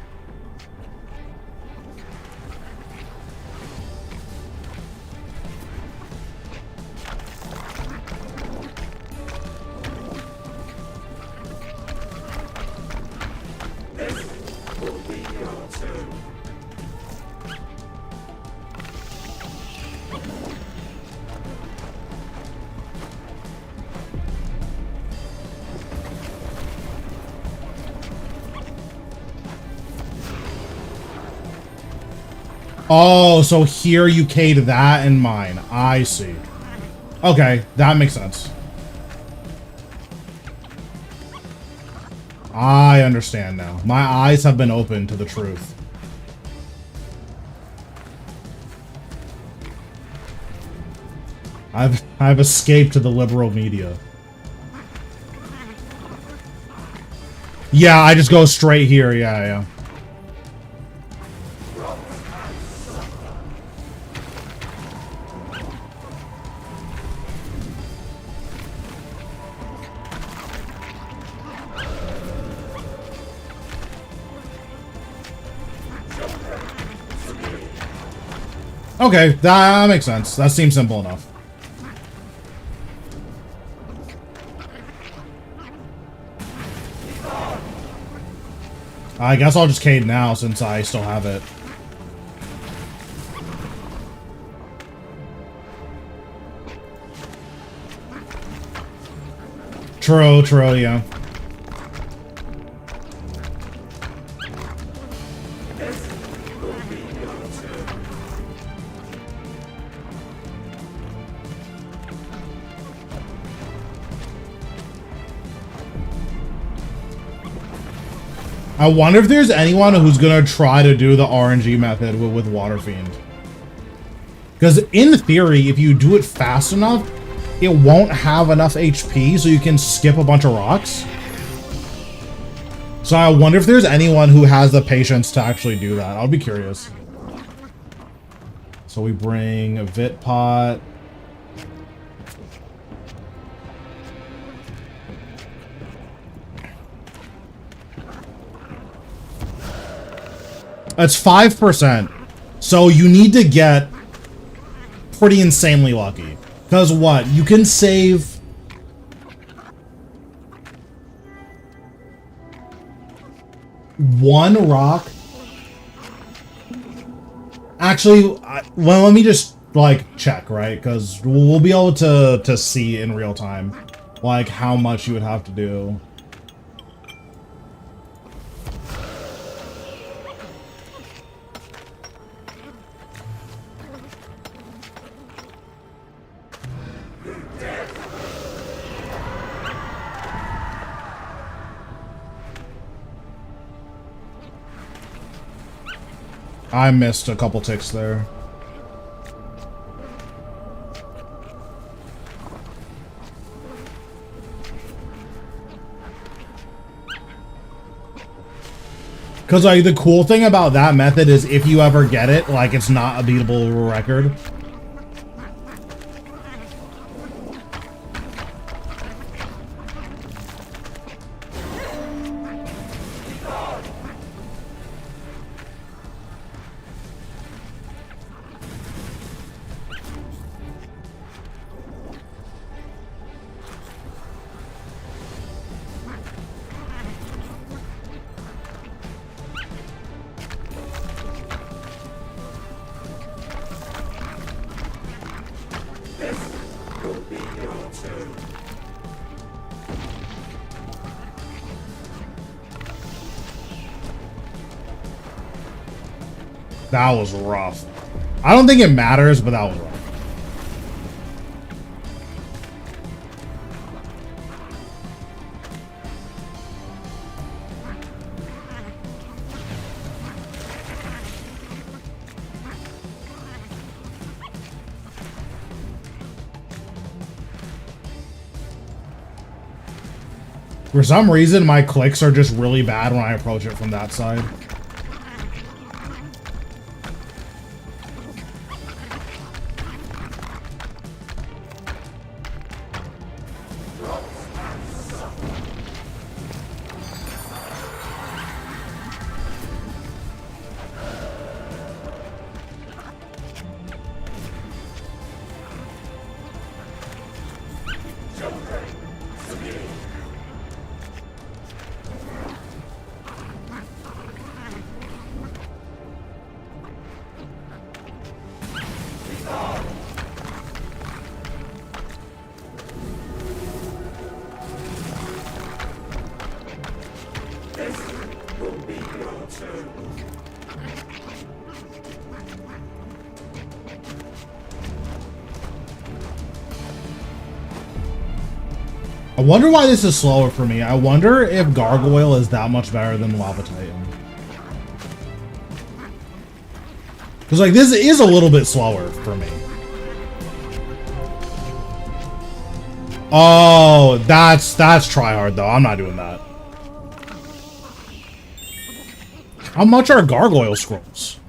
Oh, so here you K'd that in mine. I see. Okay, that makes sense. I understand now. My eyes have been opened to the truth. I've escaped to the liberal media. Yeah, I just go straight here. Yeah. Okay, that makes sense. That seems simple enough. I guess I'll just Cade now since I still have it. True, yeah. I wonder if there's anyone who's gonna try to do the RNG method with Water Fiend. Because in theory, if you do it fast enough, it won't have enough HP so you can skip a bunch of rocks. So I wonder if there's anyone who has the patience to actually do that. I'll be curious. So we bring a Vit Pot. That's 5%. So you need to get pretty insanely lucky. Because what? You can save... one rock? Actually, well, let me just, like, check, right? Because we'll be able to see in real time, like, how much you would have to do. I missed a couple ticks there. Because, like, the cool thing about that method is if you ever get it, like, it's not a beatable record. That was rough. I don't think it matters, but that was rough. For some reason, my clicks are just really bad when I approach it from that side. I wonder why this is slower for me. I wonder if Gargoyle is that much better than Lava Titan. Because, like, this is a little bit slower for me. Oh, that's tryhard, though. I'm not doing that. How much are Gargoyle Scrolls?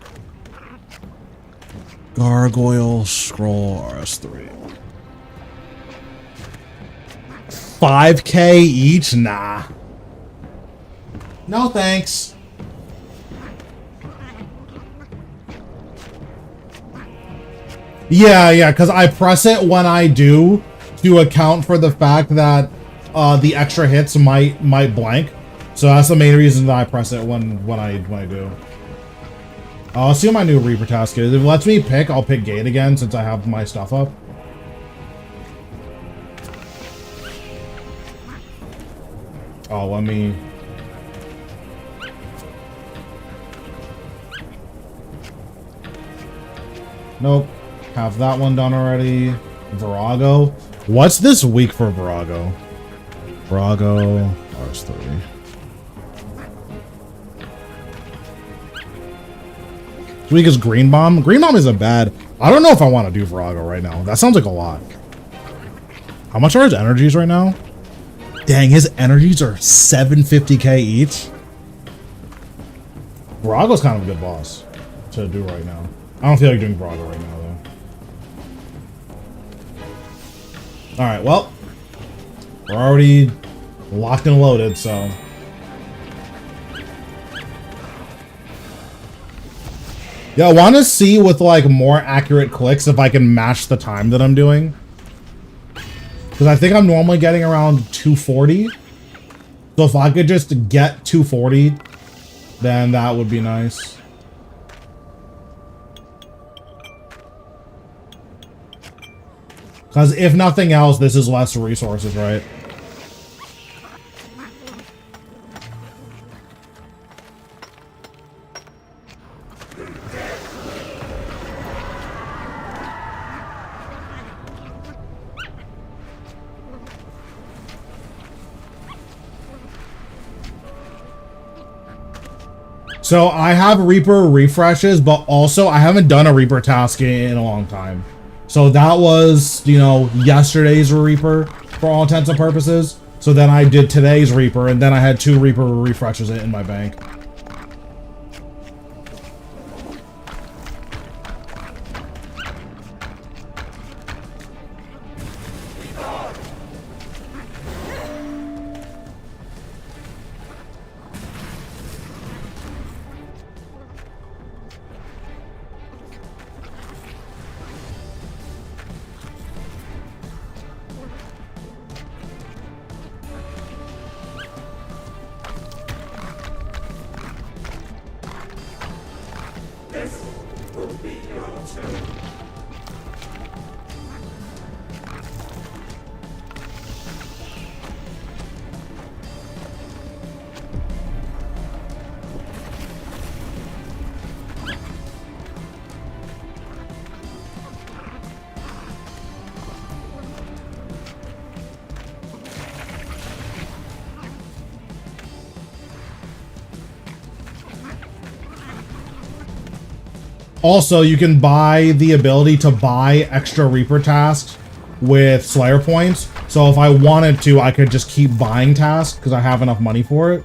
Gargoyle Scroll RS3. 5K each? Nah. No thanks. Yeah, because I press it when I do to account for the fact that the extra hits might blank. So that's the main reason that I press it when I do. I'll see what my new Reaper task is. If it lets me pick, I'll pick Gate again since I have my stuff up. Oh, let me... Nope. Have that one done already. Virago. What's this week for Virago? Virago RS3. This week is Green Bomb. Green Bomb isn't bad. I don't know if I want to do Virago right now. That sounds like a lot. How much are his energies right now? Dang, his energies are 750k each. Virago's kind of a good boss to do right now. I don't feel like doing Virago right now, though. Alright, well. We're already locked and loaded, so... Yeah, I want to see with, like, more accurate clicks if I can match the time that I'm doing. Because I think I'm normally getting around 240. So if I could just get 240, then that would be nice. Because if nothing else, this is less resources, right? So I have Reaper refreshes, but also I haven't done a Reaper task in a long time. So that was, you know, yesterday's Reaper for all intents and purposes. So then I did today's Reaper, and then I had 2 Reaper refreshes in my bank. Also, you can buy the ability to buy extra Reaper tasks with Slayer points. So if I wanted to, I could just keep buying tasks because I have enough money for it.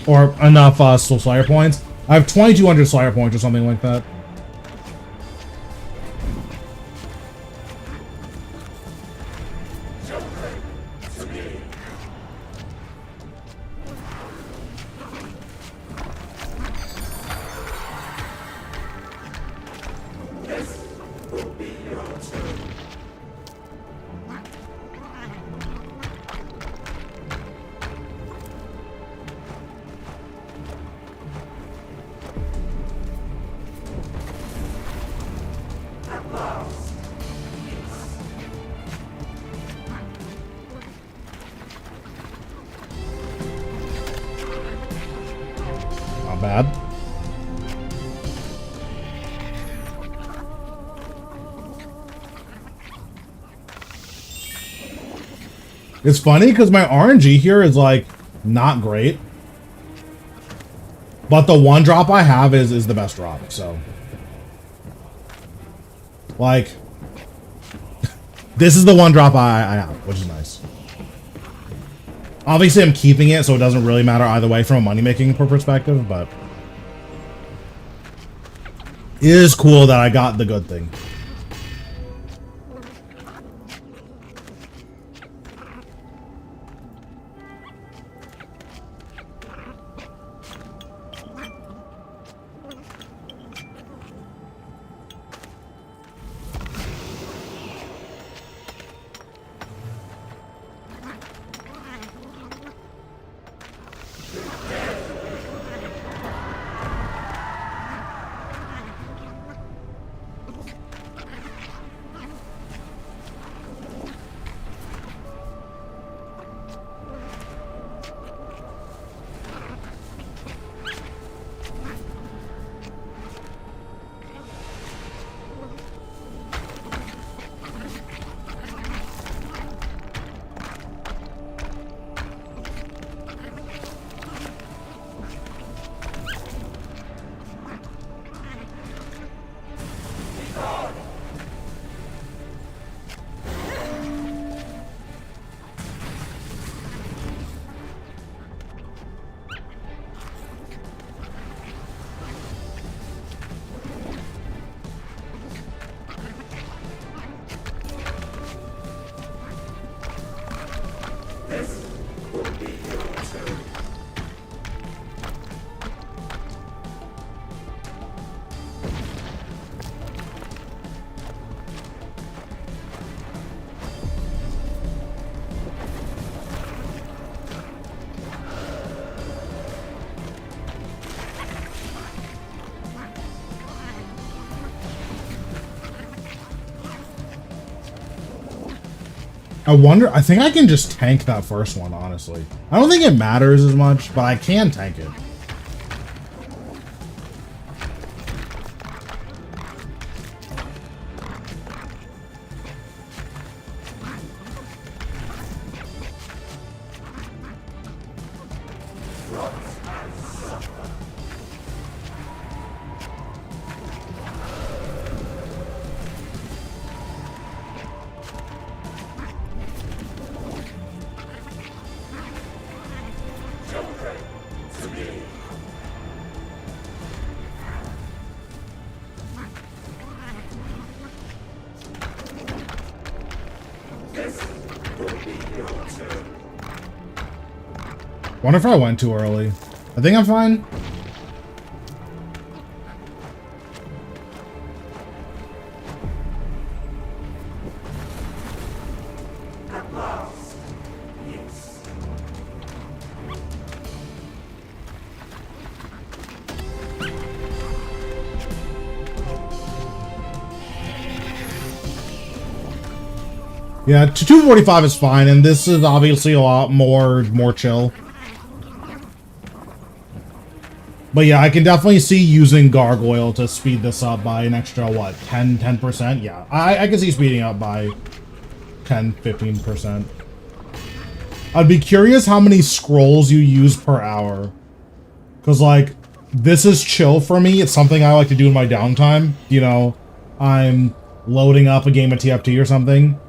Or enough Slayer points. I have 2,200 Slayer points or something like that. bad. It's funny because my RNG here is like not great, but the one drop I have is the best drop. So, like, this is the one drop I have, which is nice. Obviously, I'm keeping it, so it doesn't really matter either way from a money-making perspective, but it is cool that I got the good thing. I wonder, I think I can just tank that first one, honestly. I don't think it matters as much, but I can tank it. Wonder if I went too early. I think I'm fine. Yeah, 245 is fine, and this is obviously a lot more chill. But yeah, I can definitely see using Gargoyle to speed this up by an extra, what, 10%? Yeah, I can see speeding up by 10-15%. I'd be curious how many scrolls you use per hour. Because, like, this is chill for me. It's something I like to do in my downtime. You know, I'm loading up a game of TFT or something.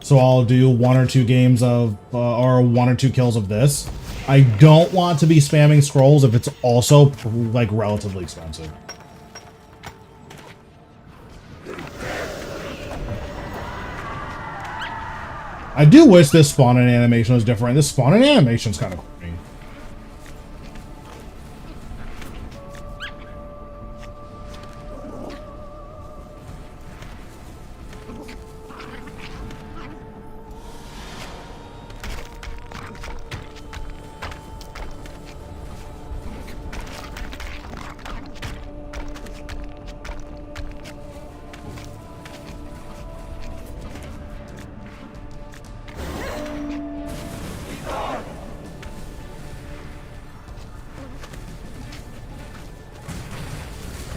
So I'll do 1 or 2 games of, or 1 or 2 kills of this. I don't want to be spamming scrolls if it's also, like, relatively expensive. I do wish this spawning animation was different. This spawning animation is kind of creepy.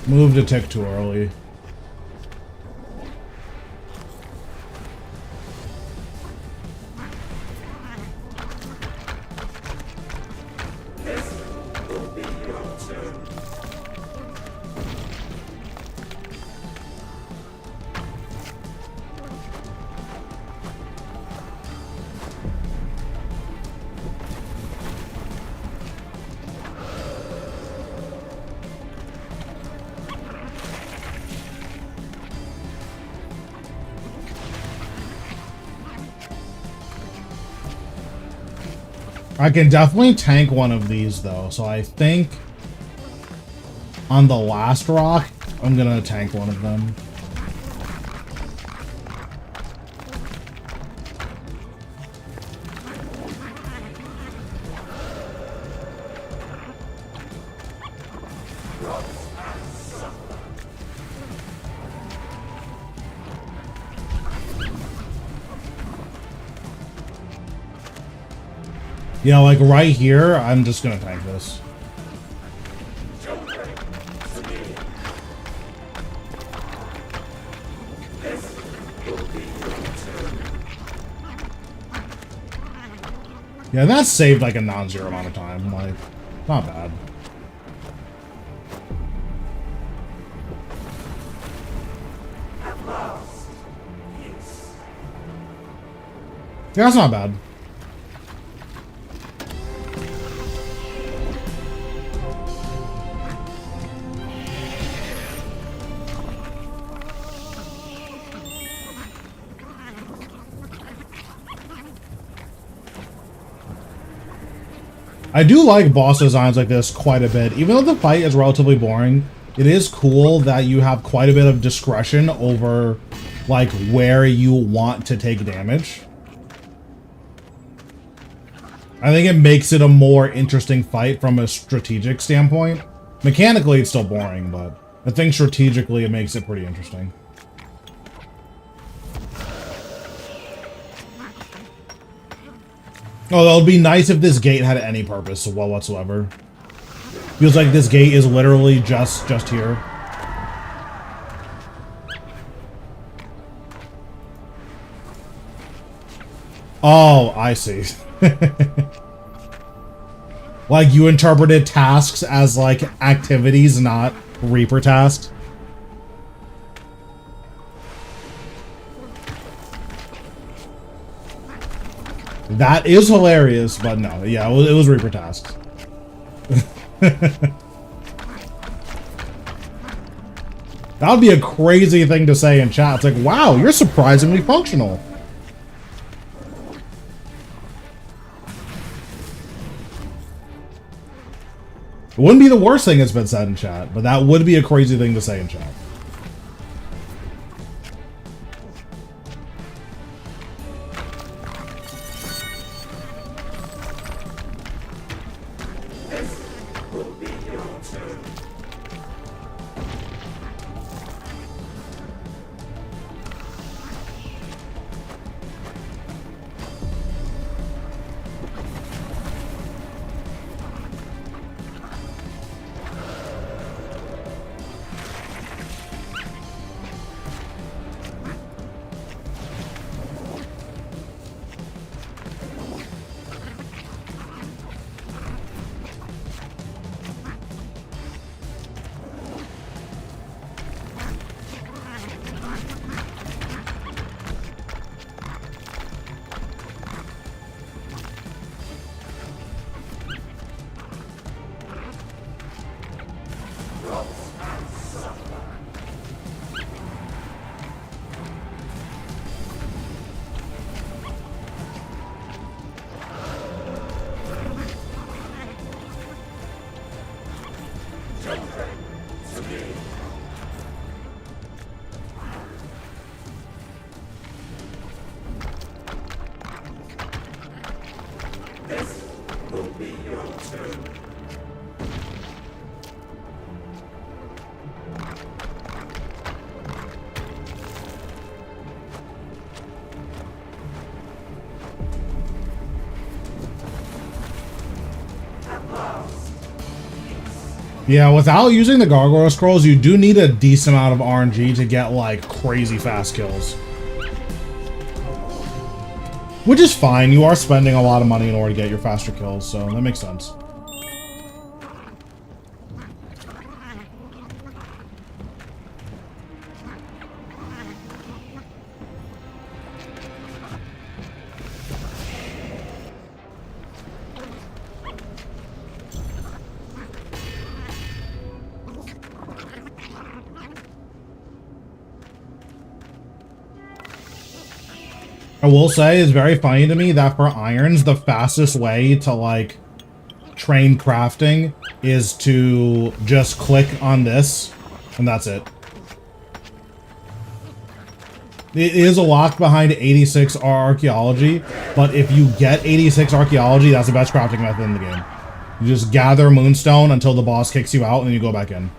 Moved a tick too early. I can definitely tank one of these though, so I think on the last rock, I'm gonna tank one of them. You know, like right here, I'm just gonna tank this. Yeah, that saved like a non-zero amount of time. Like, not bad. Yeah, that's not bad. I do like boss designs like this quite a bit. Even though the fight is relatively boring, it is cool that you have quite a bit of discretion over like where you want to take damage. I think it makes it a more interesting fight from a strategic standpoint. Mechanically, it's still boring, but I think strategically it makes it pretty interesting. Oh, that would be nice if this gate had any purpose whatsoever. Feels like this gate is literally just here. Oh, I see. Like you interpreted tasks as like activities, not Reaper tasks. That is hilarious, but no, yeah, it was Reaper tasks. That would be a crazy thing to say in chat. It's like, wow, you're surprisingly functional. It wouldn't be the worst thing that's been said in chat, but that would be a crazy thing to say in chat. Yeah, without using the gargoyle scrolls, you do need a decent amount of RNG to get like crazy fast kills. Which is fine, you are spending a lot of money in order to get your faster kills, so that makes sense. I will say, it's very funny to me that for irons, the fastest way to, like, train crafting is to just click on this, and that's it. It is a lock behind 86 archaeology, but if you get 86 archaeology, that's the best crafting method in the game. You just gather moonstone until the boss kicks you out, and then you go back in.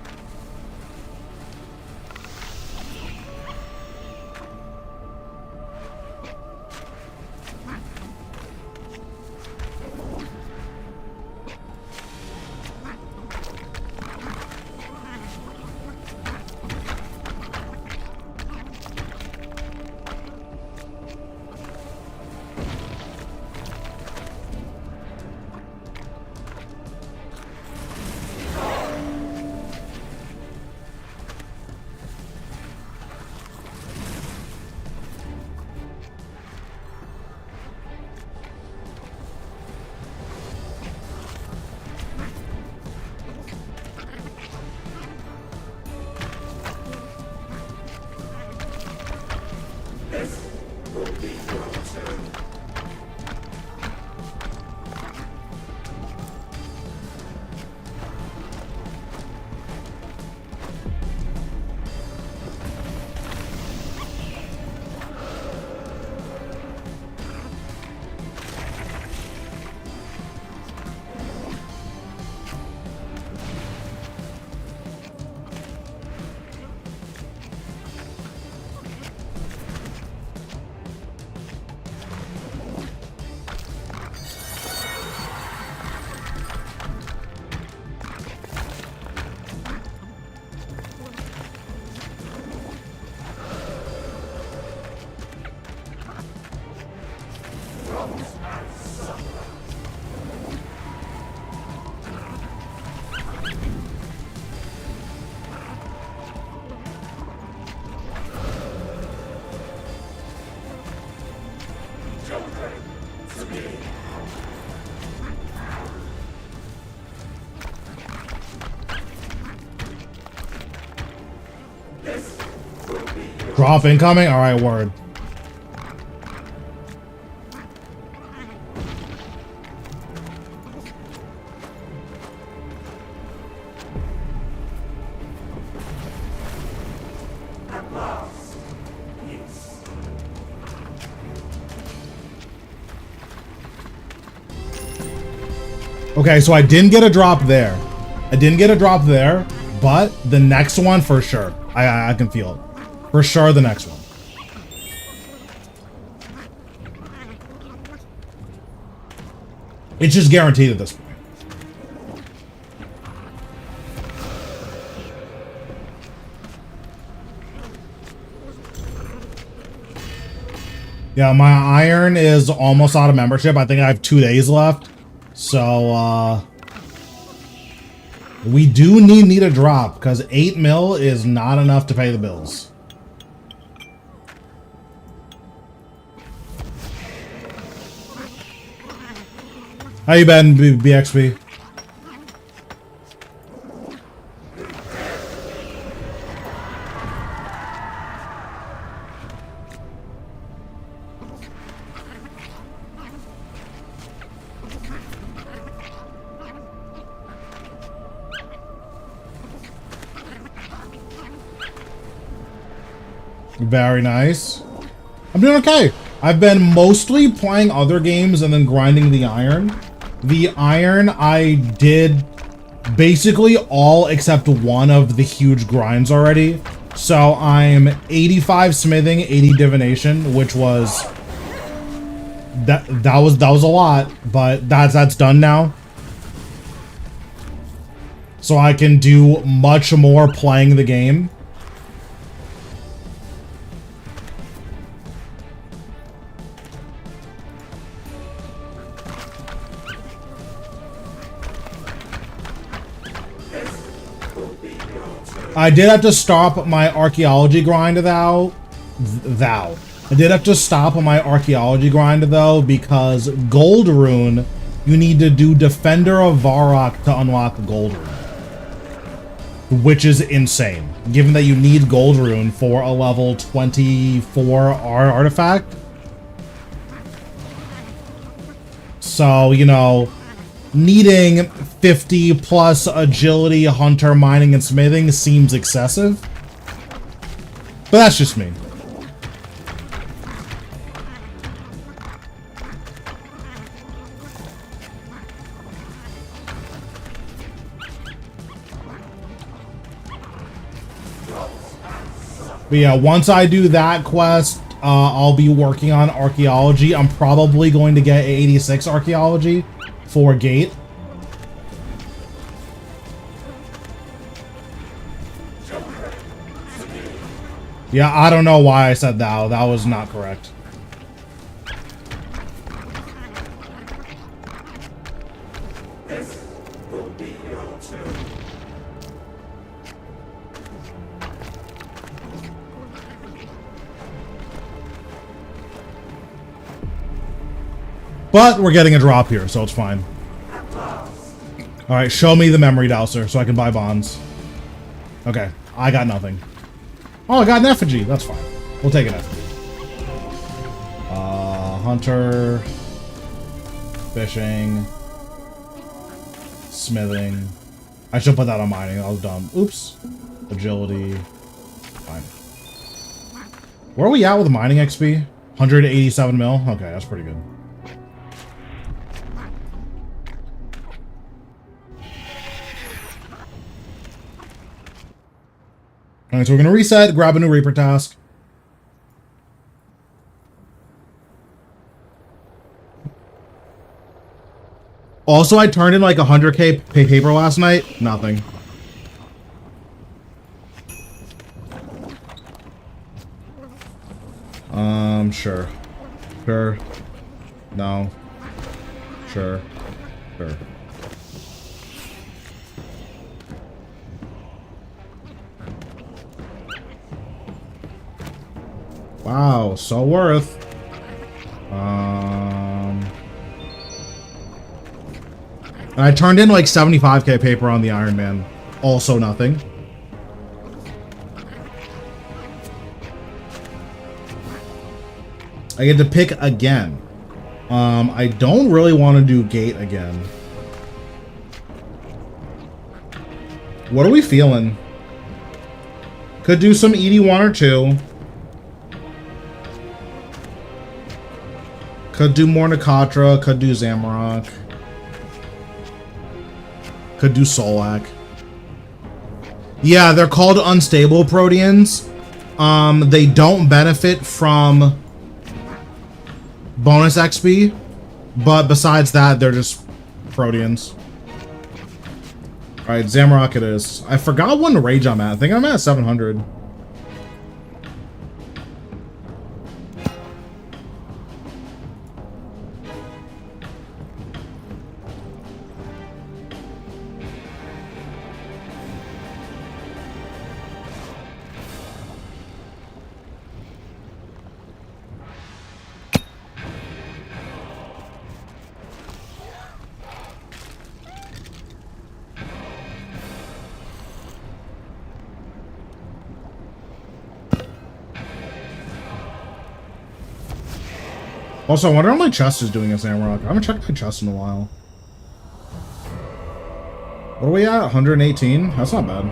Drop incoming? Alright, word. Okay, so I didn't get a drop there. I didn't get a drop there, but the next one for sure. I can feel it. For sure, the next one. It's just guaranteed at this point. Yeah, my iron is almost out of membership. I think I have 2 days left. So, we do need a drop, because 8 mil is not enough to pay the bills. How you been, BXB? Very nice. I'm doing okay. I've been mostly playing other games and then grinding the iron. The iron, I did basically all except one of the huge grinds already. So I'm 85 smithing, 80 divination, which was that was a lot, but that's done now. so I can do much more playing the game. I did have to stop my archaeology grind though. I did have to stop on my archaeology grind though, because Gold Rune, you need to do Defender of Varrock to unlock Gold Rune. Which is insane, given that you need Gold Rune for a level 24 artifact. So, you know, needing 50 plus agility, hunter, mining, and smithing seems excessive. But that's just me. But yeah, once I do that quest, I'll be working on archaeology. I'm probably going to get 86 archaeology for Gate. Yeah, I don't know why I said that. That was not correct. This will be your turn. But we're getting a drop here, so it's fine. Alright, show me the memory dowser so I can buy bonds. Okay, I got nothing. Oh, I got an effigy. That's fine. We'll take an effigy. Hunter. Fishing. Smithing. I should put that on mining. That was dumb. Oops. Agility. Fine. Where are we at with mining XP? 187 mil? Okay, that's pretty good. Alright, so we're gonna reset, grab a new Reaper task. Also, I turned in like 100k paper last night. Nothing. Sure. Sure. No. Sure. Sure. Wow, so worth. And I turned in like 75k paper on the Ironman. Also nothing. I get to pick again. I don't really want to do Gate again. What are we feeling? Could do some ED1 or 2. Could do more Nakatra, could do Zamorak. Could do Solak. Yeah, they're called unstable proteans. They don't benefit from bonus XP, but besides that, they're just proteans. Alright, Zamorak it is. I forgot what rage I'm at. I think I'm at 700. Also, I wonder how my chest is doing as Zamorak. I haven't checked my chest in a while. What are we at? 118? That's not bad.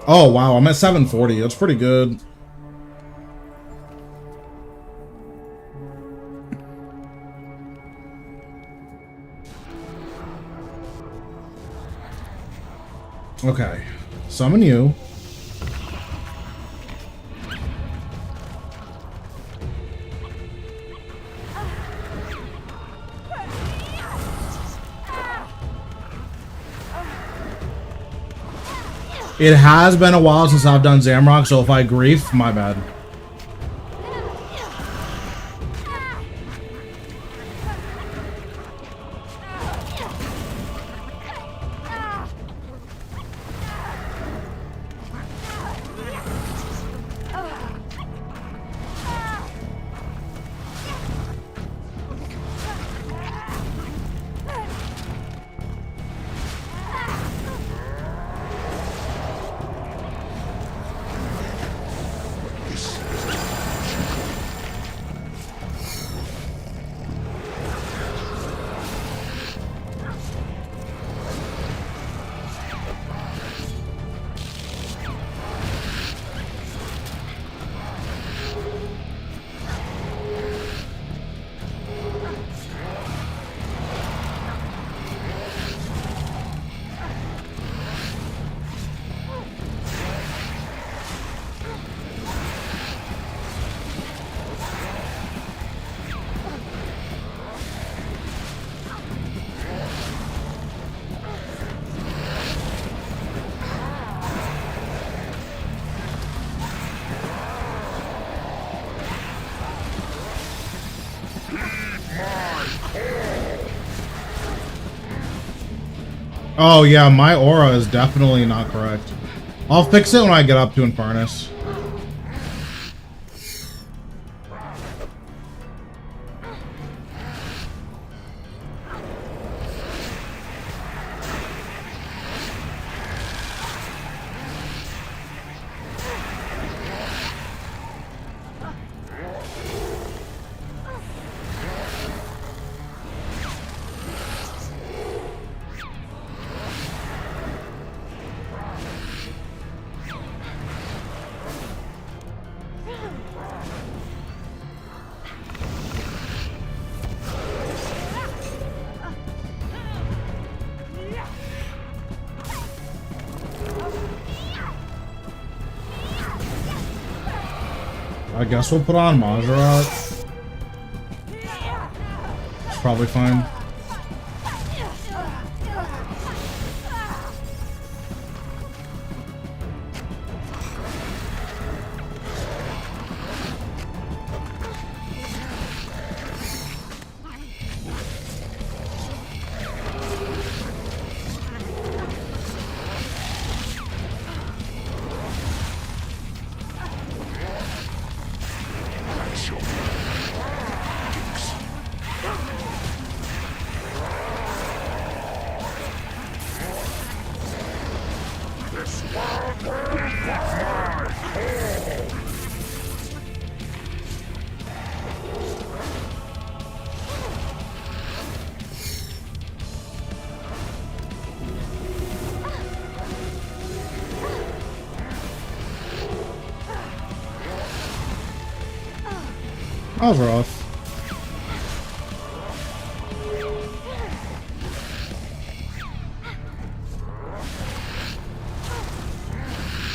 Oh, wow. I'm at 740. That's pretty good. Okay, summon you. It has been a while since I've done Zamorak, so if I grief, my bad. Oh yeah, my aura is definitely not correct. I'll fix it when I get up to Infernus. I guess we'll put on Majorat. It's probably fine. That was rough.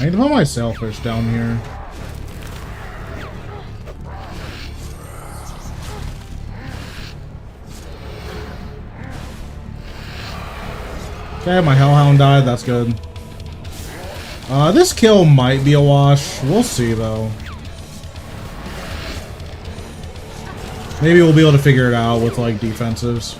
I need to put my sailfish down here. Okay, my Hellhound died. That's good. This kill might be a wash. We'll see, though. Maybe we'll be able to figure it out with, like, defensives.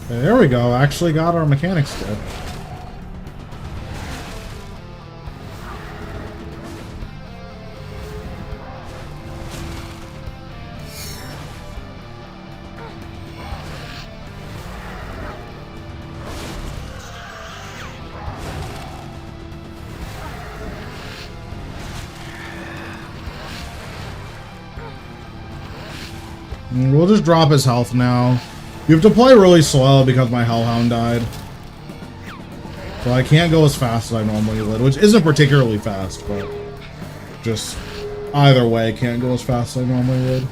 There we go. Actually got our mechanics good. We'll just drop his health now. You have to play really slow because my Hellhound died. So I can't go as fast as I normally would, which isn't particularly fast, but just either way, can't go as fast as I normally would.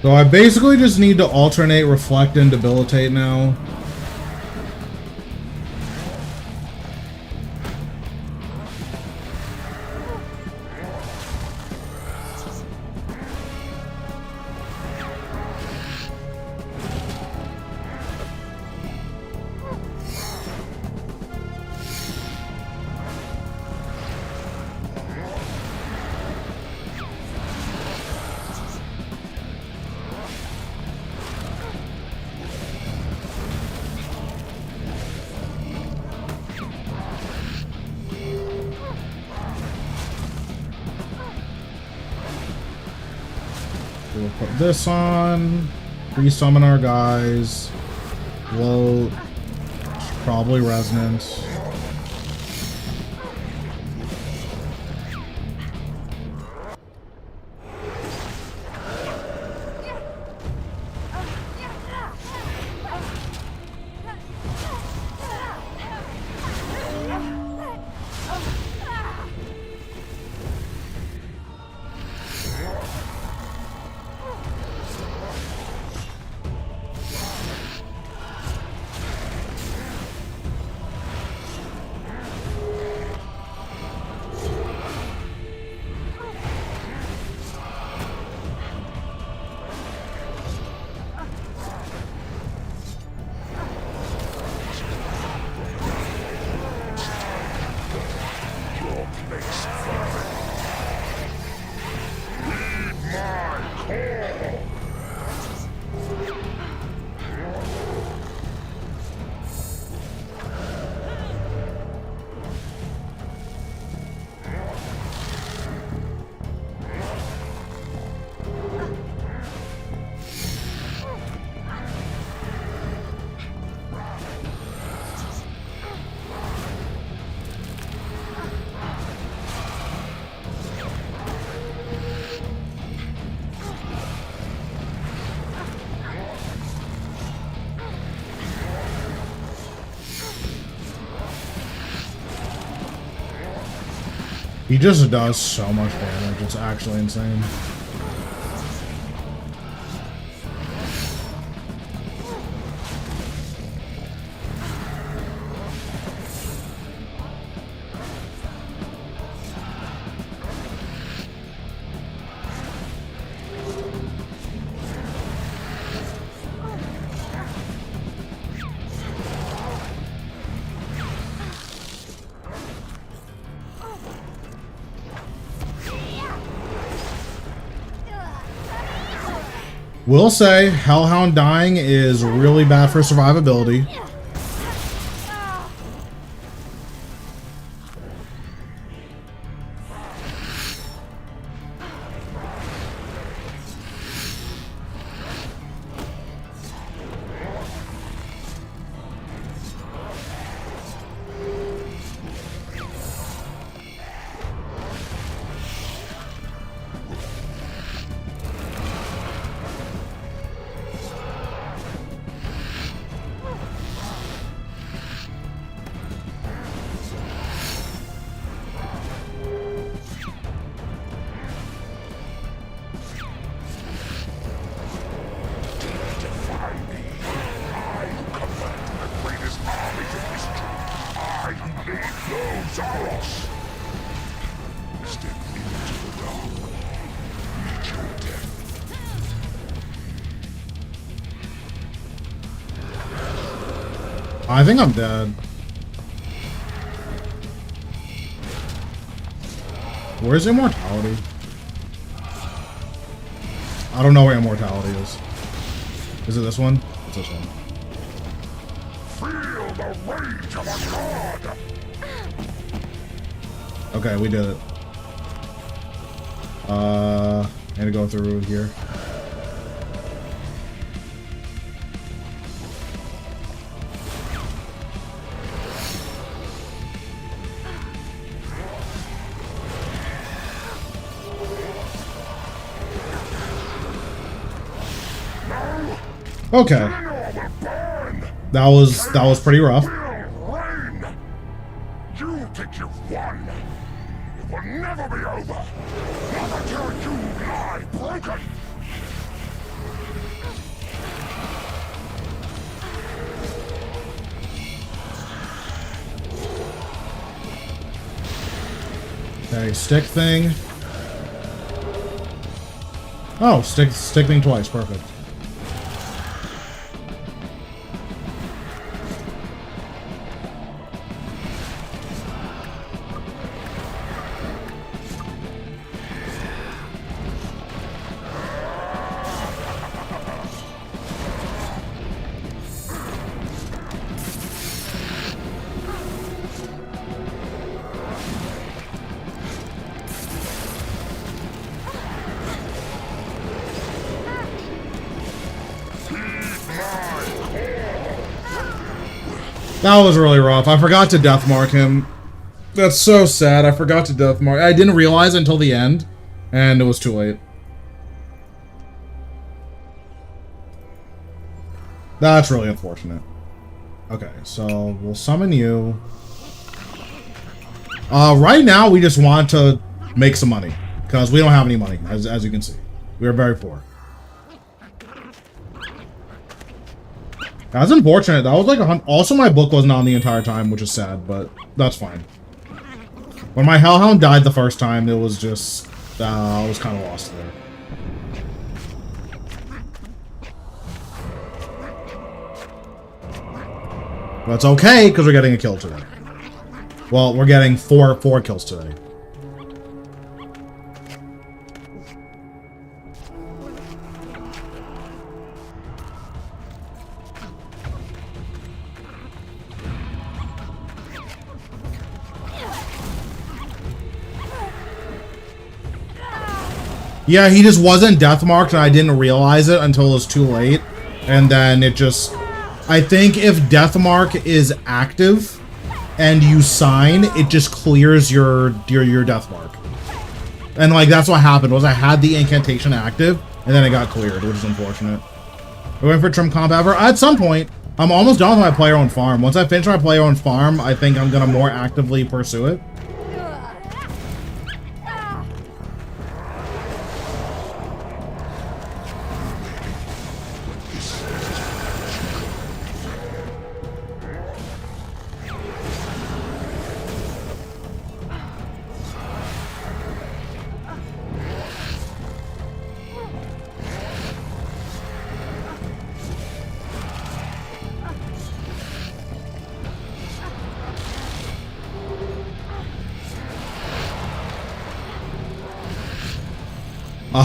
So I basically just need to alternate Reflect and Debilitate now. We'll put this on, re-summon our guys, float, probably Resonance. He just does so much damage, it's actually insane. Will say, Hellhound dying is really bad for survivability. I think I'm dead. Where's immortality? I don't know where immortality is. Is it this one? It's this one. Feel the rage of a god. Okay, we did it. I need to go through here. Okay. That was pretty rough. You think you've won. It will never be over. Not until you lie broken. Okay, stick thing. Oh, stick thing twice, perfect. That was really rough. I forgot to death mark him. That's so sad. I forgot to death mark. I didn't realize until the end, and it was too late. That's really unfortunate. Okay, so we'll summon you. Right now, we just want to make some money, because we don't have any money, as you can see. We are very poor. That's unfortunate. That was like also, my book wasn't on the entire time, which is sad, but that's fine. When my Hellhound died the first time, it was just... I was kind of lost there. But it's okay, because we're getting a kill today. Well, we're getting four kills today. Yeah, he just wasn't death marked, and I didn't realize it until it was too late. And then it just... I think if death mark is active and you sign, it just clears your death mark. And like that's what happened, was I had the incantation active, and then it got cleared, which is unfortunate. We're going for trim comp ever. At some point, I'm almost done with my player-owned farm. Once I finish my player-owned farm, I think I'm gonna more actively pursue it.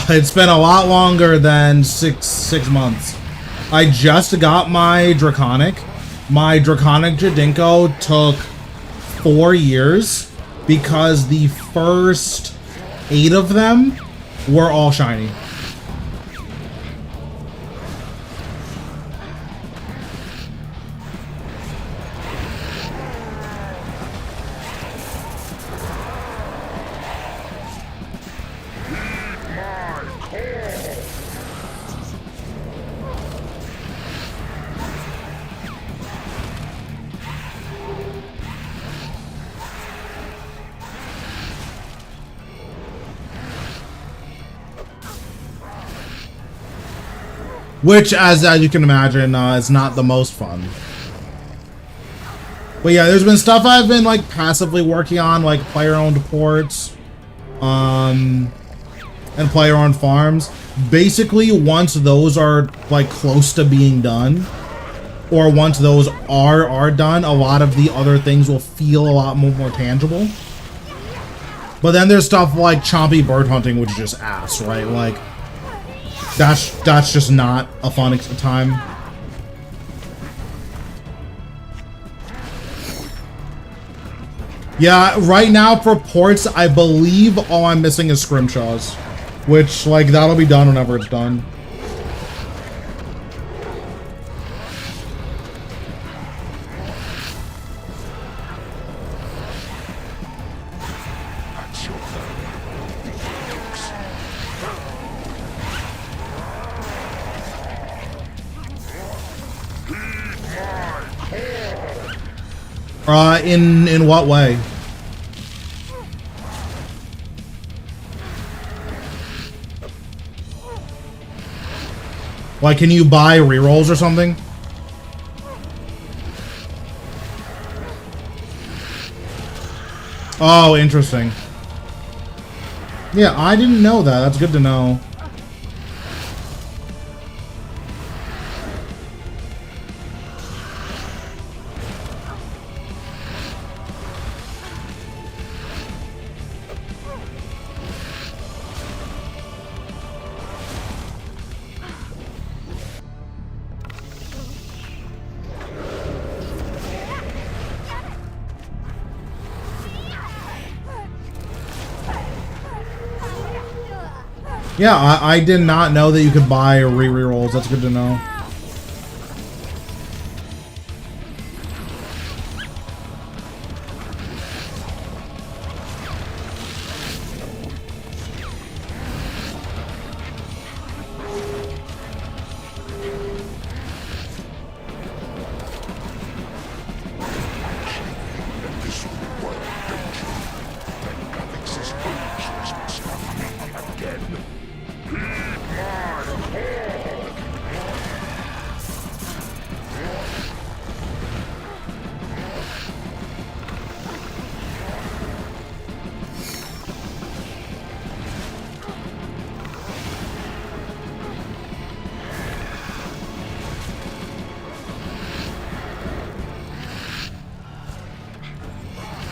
It's been a lot longer than six months. I just got my Draconic. My Draconic Jadinko took 4 years because the first 8 of them were all shiny. Which, as you can imagine, is not the most fun. But yeah, there's been stuff I've been like passively working on, like player-owned ports, and player-owned farms. Basically, once those are like close to being done, or once those are done, a lot of the other things will feel a lot more tangible. But then there's stuff like chompy bird hunting, which is just ass, right? Like, that's just not a fun time. Yeah, right now for ports, I believe all I'm missing is scrimshaws, which, like, that'll be done whenever it's done. In what way? Like, can you buy rerolls or something? Oh, interesting. Yeah, I didn't know that. That's good to know. Yeah, I did not know that you could buy rerolls. That's good to know.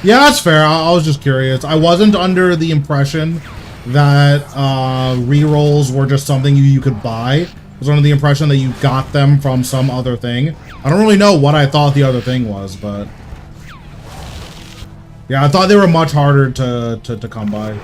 Yeah, that's fair. I was just curious. I wasn't under the impression that rerolls were just something you could buy. I was under the impression that you got them from some other thing. I don't really know what I thought the other thing was, but yeah, I thought they were much harder to come by.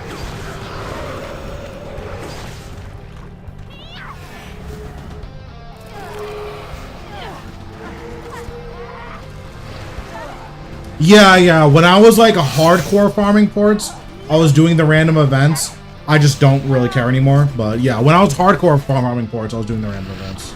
Yeah. When I was like a hardcore farming ports, I was doing the random events. I just don't really care anymore. But yeah, when I was hardcore farming ports, I was doing the random events.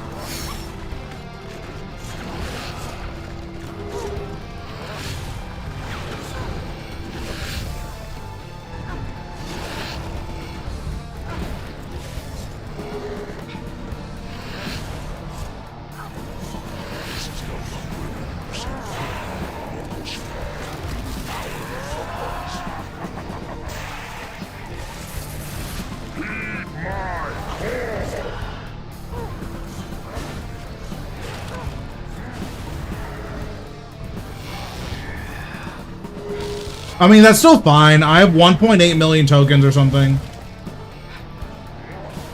I mean, that's still fine. I have 1.8 million tokens or something.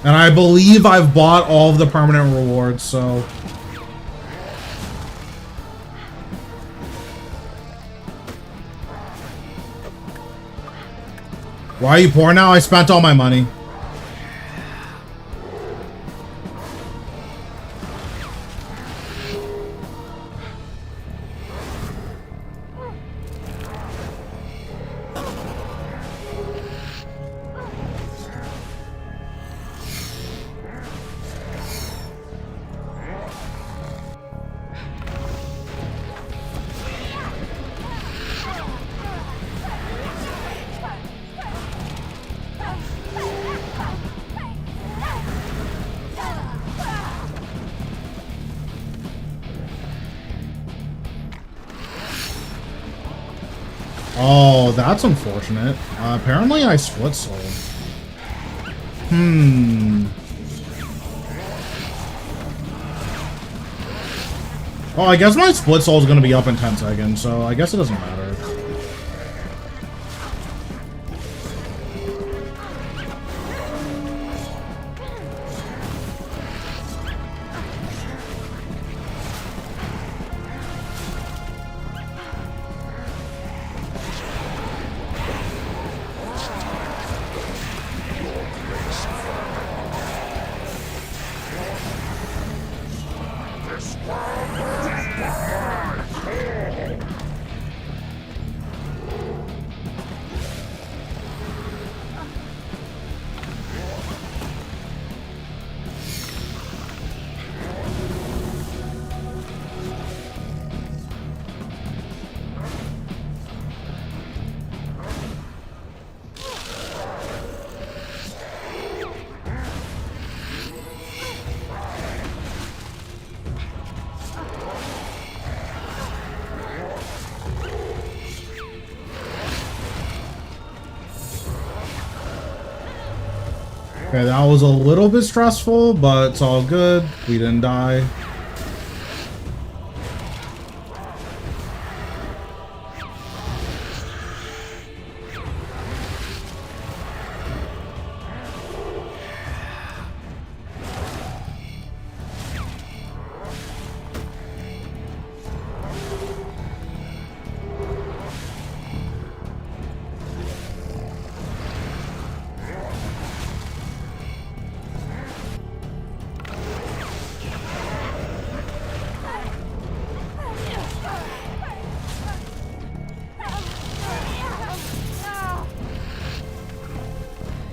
And I believe I've bought all of the permanent rewards, so... Why are you poor now? I spent all my money. Oh, that's unfortunate. Apparently I split sold. Oh, I guess my split soul is going to be up in 10 seconds, so I guess it doesn't matter. Okay, that was a little bit stressful, but it's all good. We didn't die.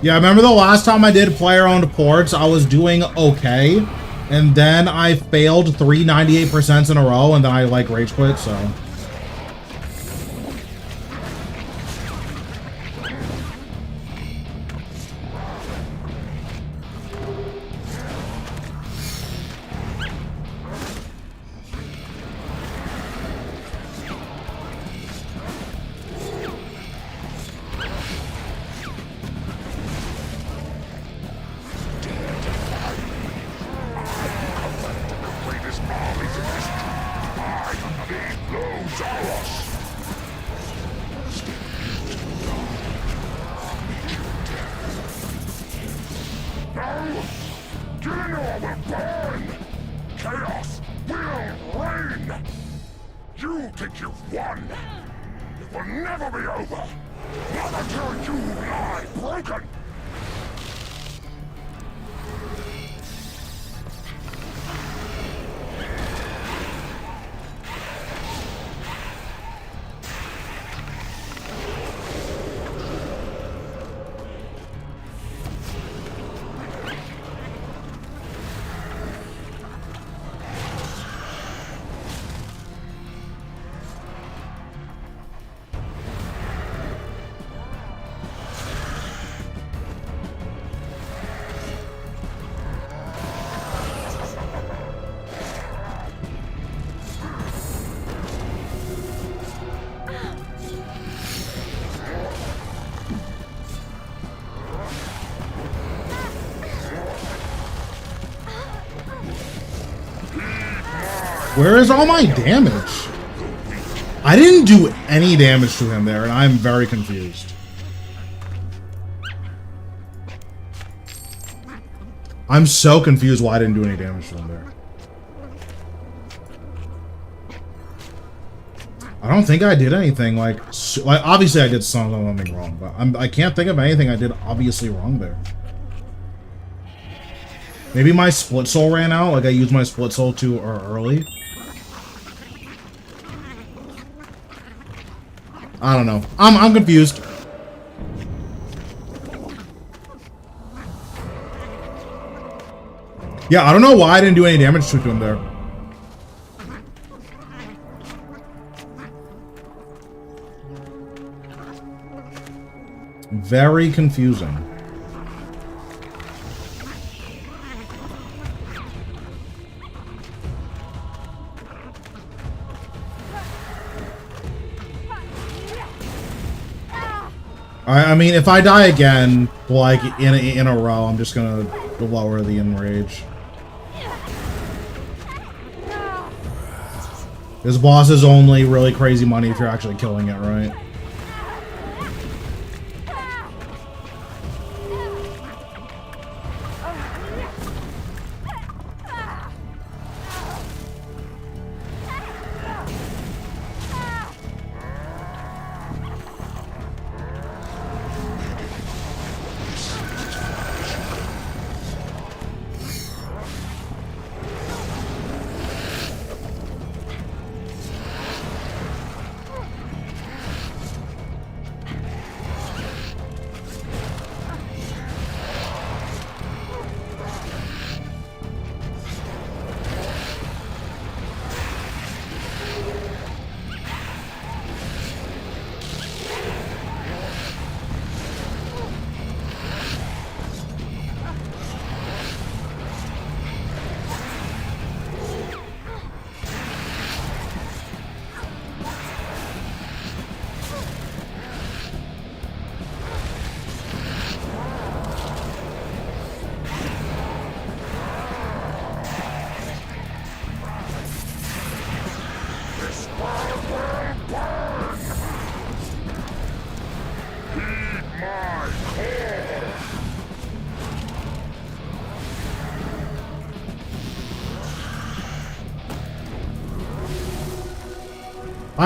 Yeah, I remember the last time I did player-owned ports, I was doing okay, and then I failed 3 98% in a row, and then I, like, rage quit, so... You think you've won? It will never be over! Not until you lie broken! Where is all my damage? I didn't do any damage to him there, and I'm very confused. I'm so confused why I didn't do any damage to him there. I don't think I did anything, like obviously I did something wrong, but I can't think of anything I did obviously wrong there. Maybe my split soul ran out, like I used my split soul too early. I don't know. I'm confused. Yeah, I don't know why I didn't do any damage to him there. Very confusing. I mean, if I die again, like, in a row, I'm just gonna lower the enrage. This boss is only really crazy money if you're actually killing it, right?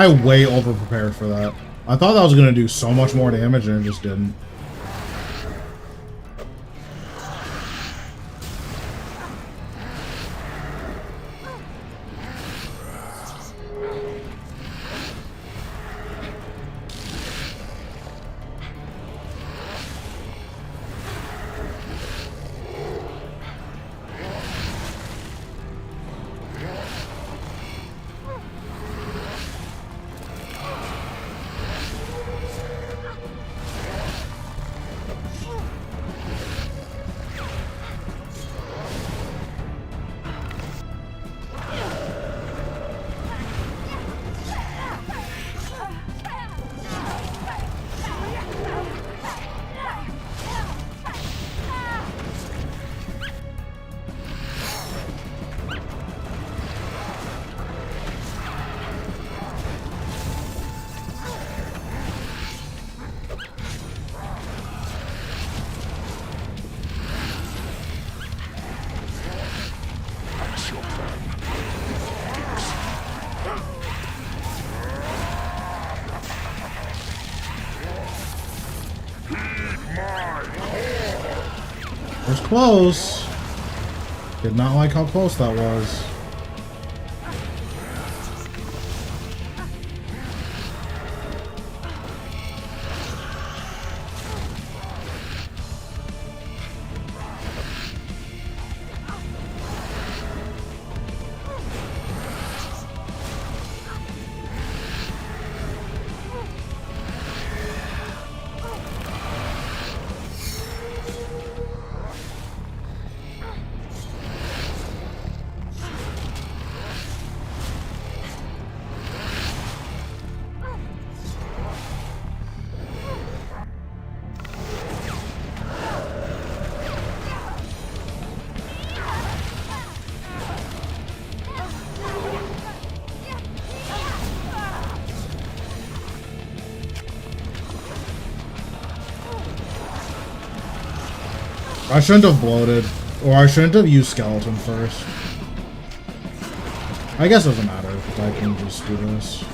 I way over prepared for that. I thought that was gonna do so much more damage and it just didn't. was close. Did not like how close that was. I shouldn't have bloated, or I shouldn't have used skeleton first. I guess it doesn't matter, because I can just do this.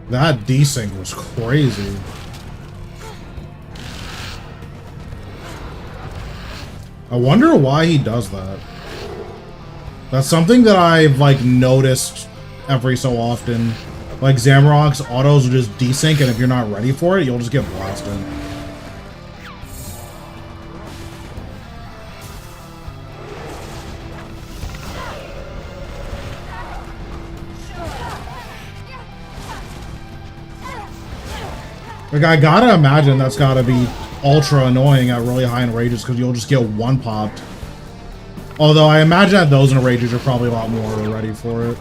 That desync was crazy. I wonder why he does that. That's something that I've like noticed every so often Like, Zamorak's autos will just desync, and if you're not ready for it, you'll just get blasted. Like, I gotta imagine that's gotta be ultra annoying at really high enrages, because you'll just get one popped. Although, I imagine that those enrages are probably a lot more ready for it.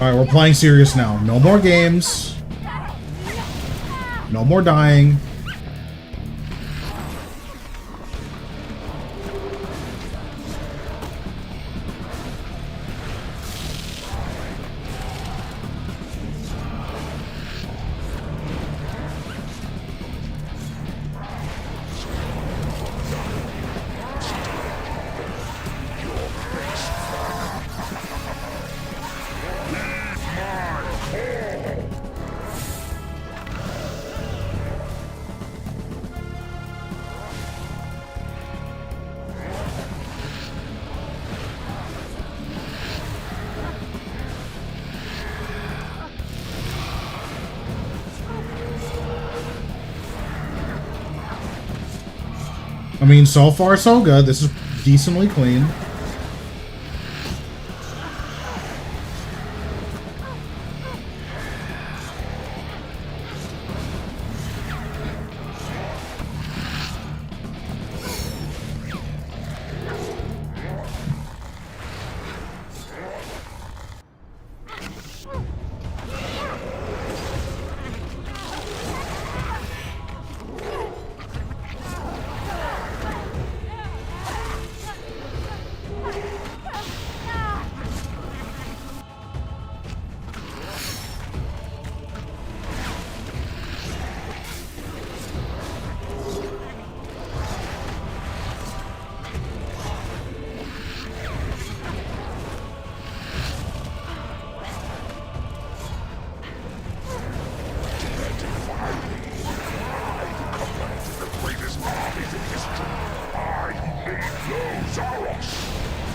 Alright, we're playing serious now. No more games. No more dying. I mean, so far so good. This is decently clean.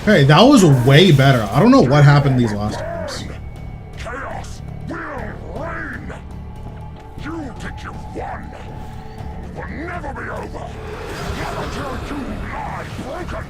Hey, that was way better. I don't know what happened these last times. Chaos will reign. You think you've won. It will never be over. Not until you lie broken.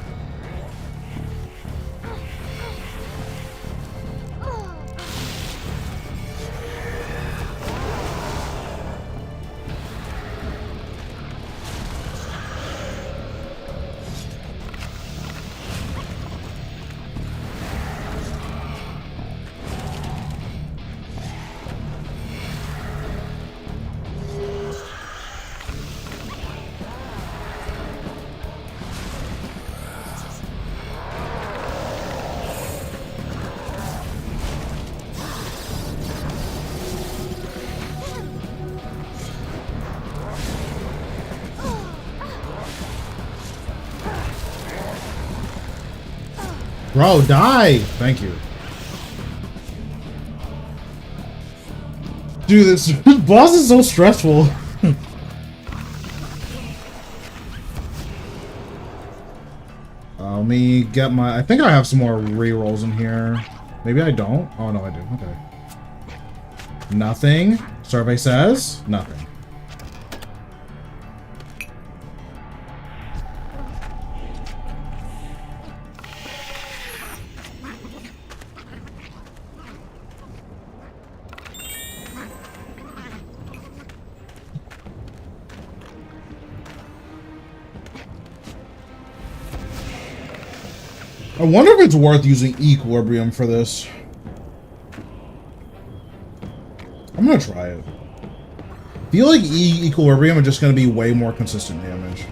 Bro, die! Thank you. Dude, this boss is so stressful. Let me get my... I think I have some more rerolls in here. Maybe I don't? Oh, no, I do. Okay. Nothing. Survey says nothing. I wonder if it's worth using Equilibrium for this. I'm gonna try it. I feel like Equilibrium is just gonna be way more consistent damage.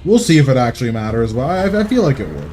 We'll see if it actually matters, but I feel like it would.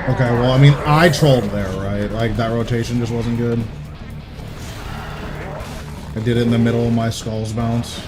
Okay, well, I mean, I trolled there, right? Like, that rotation just wasn't good. I did it in the middle of my skull's bounce.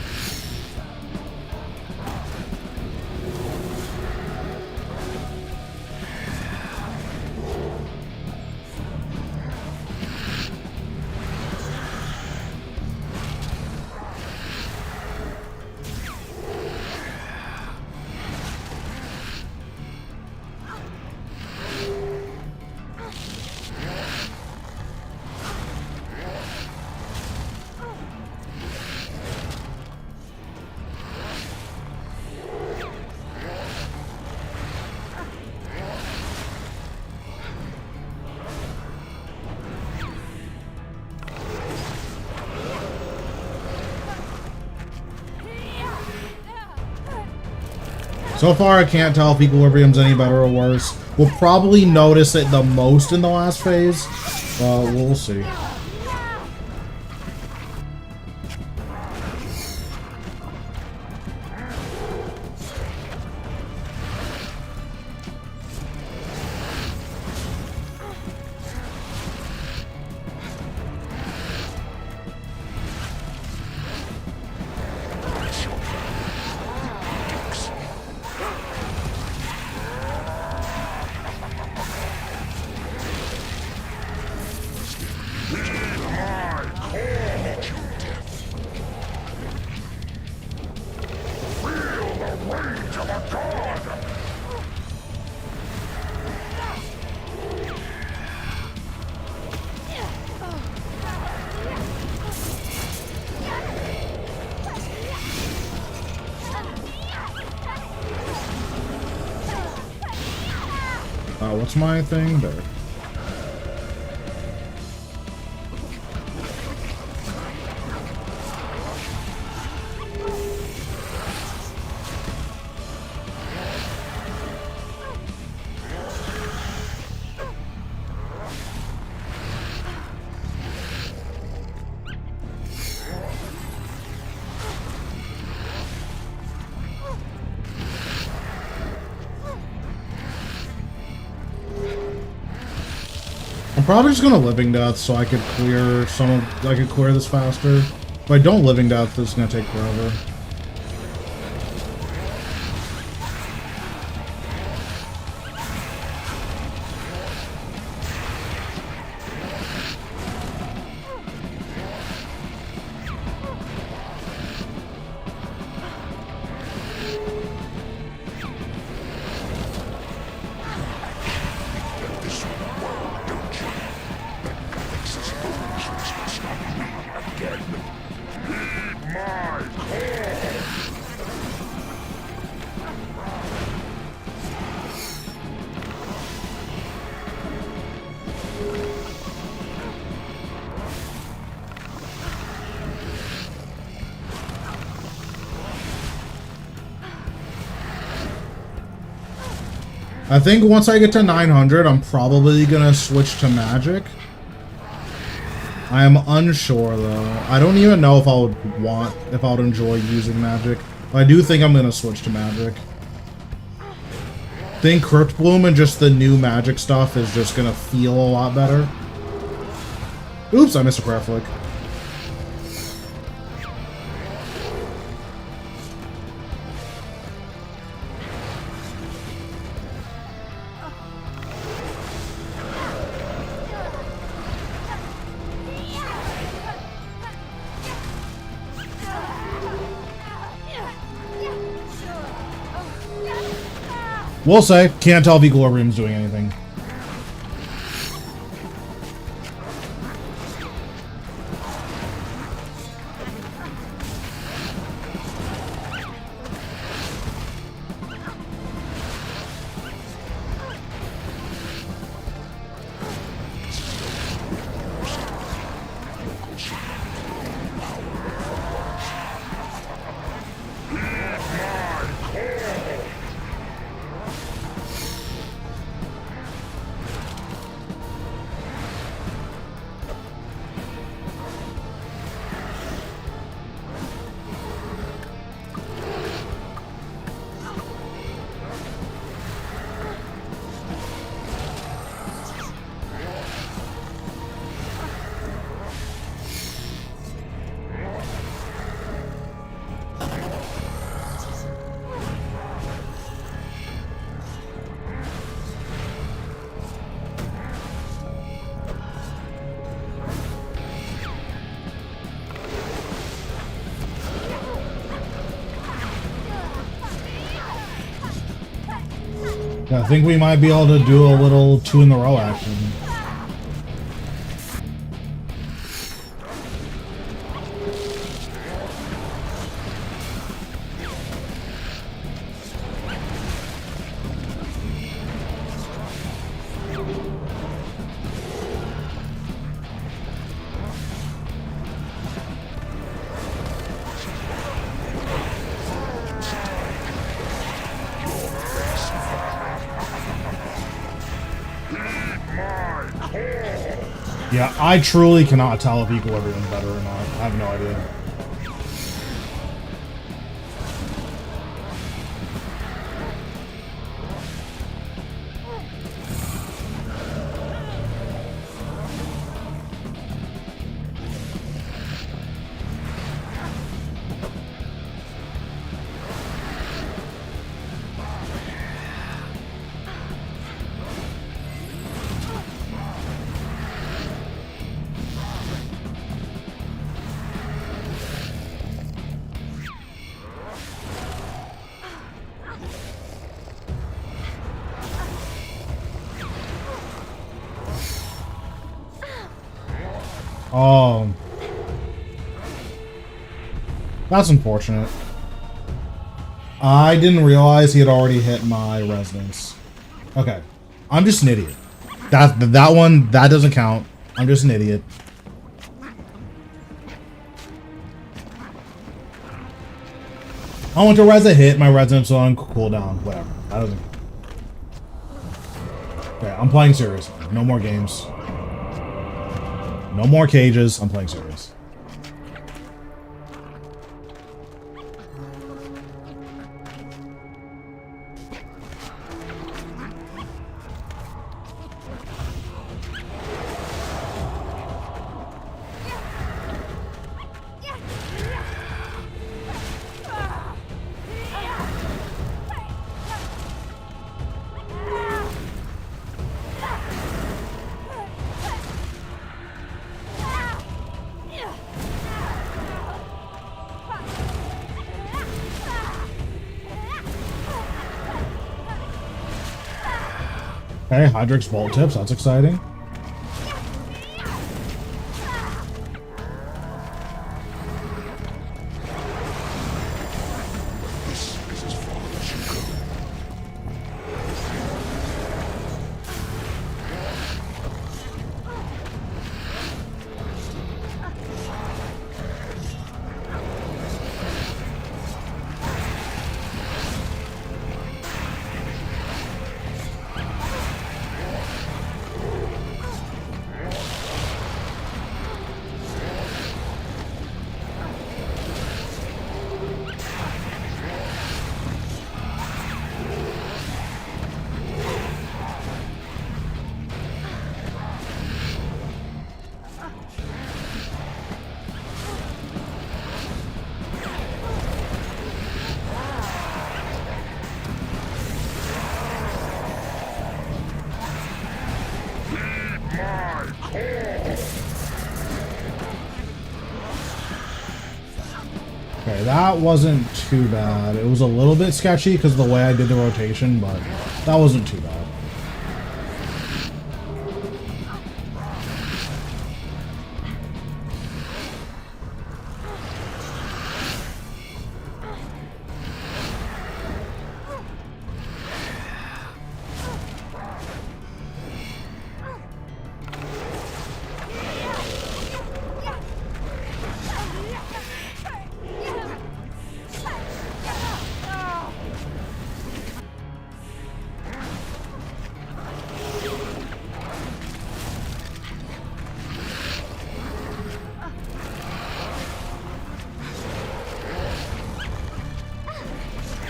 So far, I can't tell if Equilibrium's any better or worse. We'll probably notice it the most in the last phase. We'll see. What's my thing? There. I'm probably just gonna Living Death so I could clear I could clear this faster. If I don't Living Death, this is gonna take forever. I think once I get to 900, I'm probably gonna switch to magic. I am unsure though. I don't even know if I would enjoy using magic. But I do think I'm gonna switch to magic. I think Crypt Bloom and just the new magic stuff is just gonna feel a lot better. Oops, I missed a prayer flick. We'll say, can't tell if Equilibrium's doing anything. I think we might be able to do a little 2 in a row action. Yeah, I truly cannot tell if Equilibrium's better or not. I have no idea. Oh. That's unfortunate. I didn't realize he had already hit my resonance. Okay. I'm just an idiot. That one, that doesn't count. I'm just an idiot. I want to res a hit, my resonance on cooldown, whatever. That doesn't count. Okay, I'm playing serious. No more games. No more cages. I'm playing serious. Okay, Hydrix Bolt Tips, that's exciting. Okay, that wasn't too bad. It was a little bit sketchy because of the way I did the rotation, but that wasn't too bad.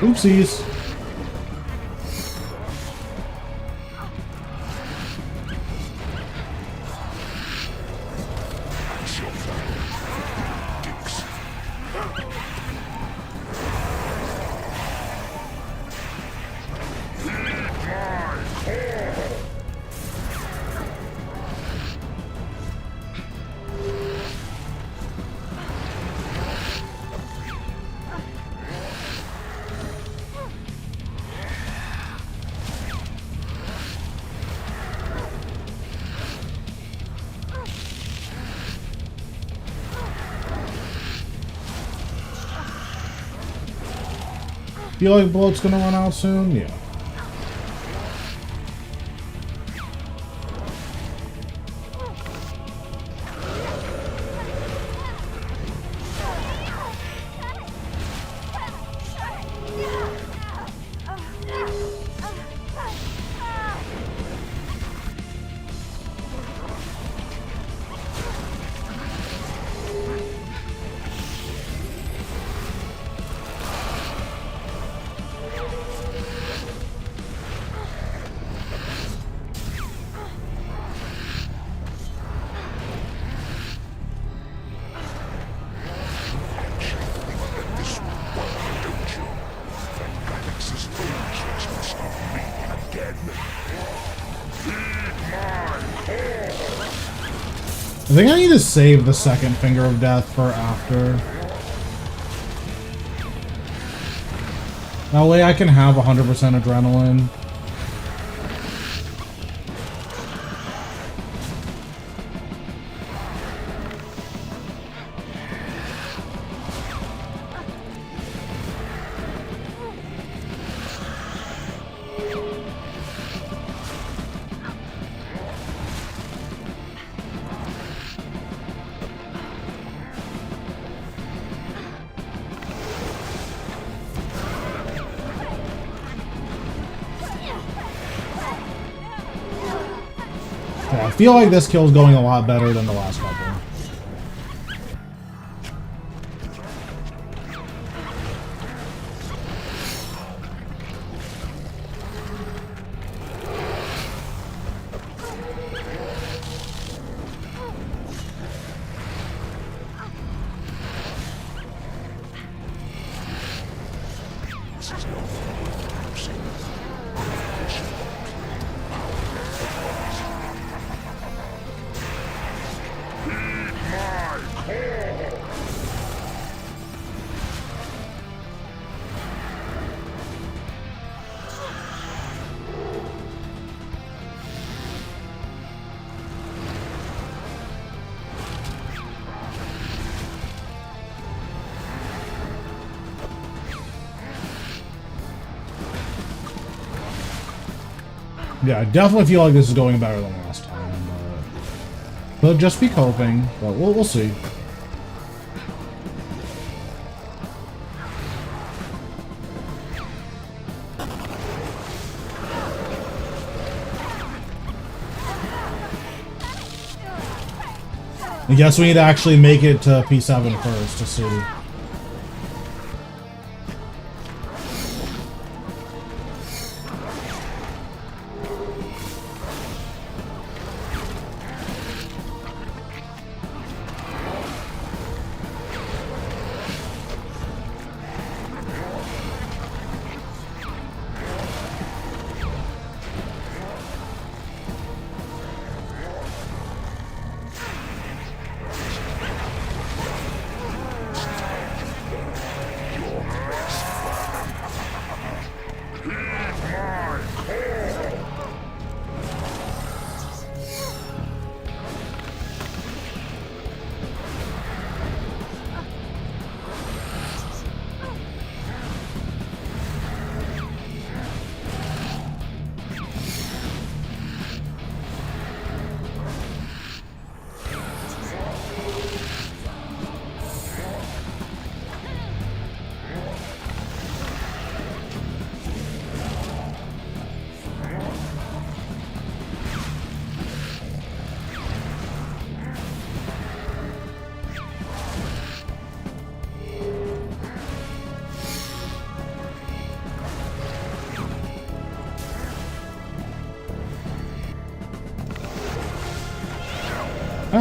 Oopsies. Feel like bullet's gonna run out soon? Yeah. I think I need to save the second Finger of Death for after. That way I can have 100% adrenaline. Yeah, I feel like this kill's going a lot better than the last couple. Yeah, I definitely feel like this is going better than last time. Could just be coping, but we'll see. I guess we need to actually make it to P7 first to see.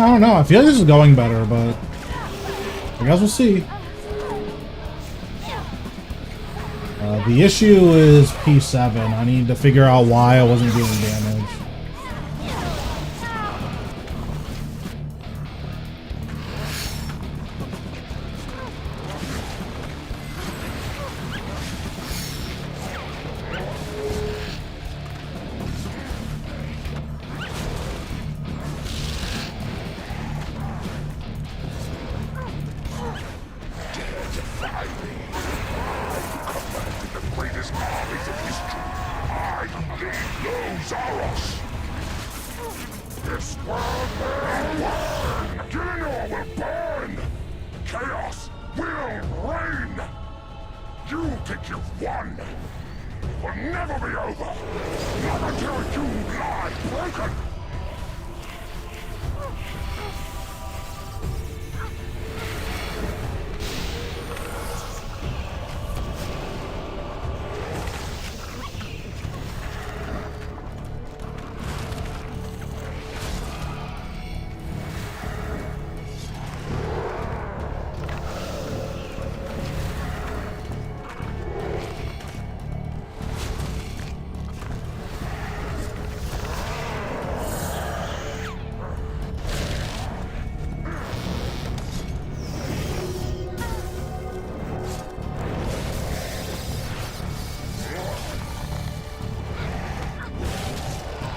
I don't know. I feel like this is going better, but I guess we'll see. The issue is P7. I need to figure out why I wasn't doing damage.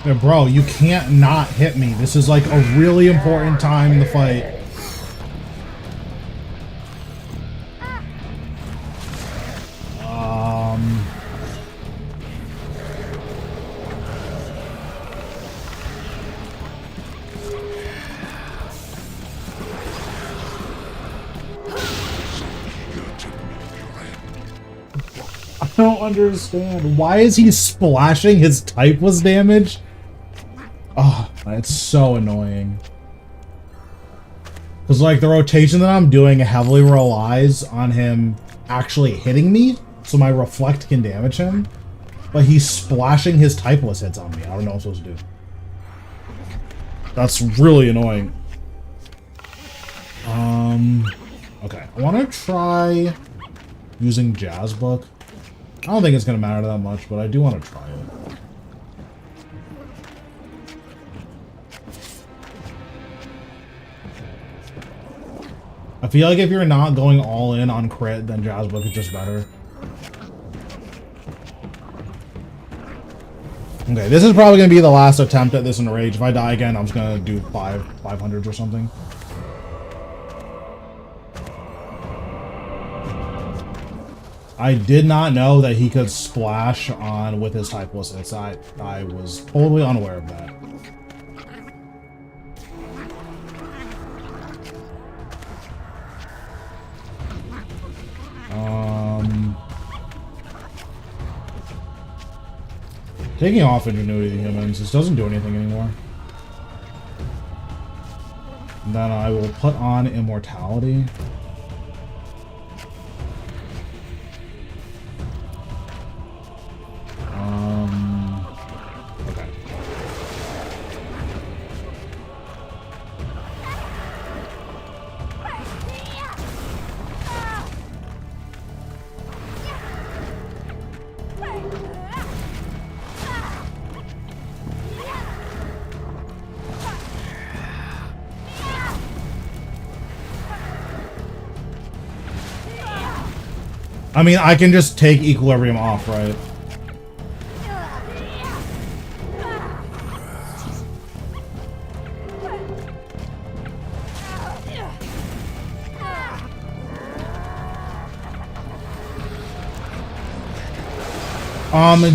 Yeah, bro, you can't not hit me. This is like a really important time in the fight. I don't understand. Why is he splashing his typeless damage? Oh, it's so annoying. Because, like, the rotation that I'm doing heavily relies on him actually hitting me, so my reflect can damage him. But he's splashing his typeless hits on me. I don't know what I'm supposed to do. That's really annoying. Okay. I want to try using Jazz Book. I don't think it's going to matter that much, but I do want to try it. I feel like if you're not going all in on crit, then Jazz Book is just better. Okay, this is probably going to be the last attempt at this in Rage. If I die again, I'm just going to do 500s or something. I did not know that he could splash on with his typeless hits. I was totally unaware of that. Taking off Ingenuity of the Humans. This doesn't do anything anymore. And then I will put on Immortality. Okay. I mean, I can just take Equilibrium off, right?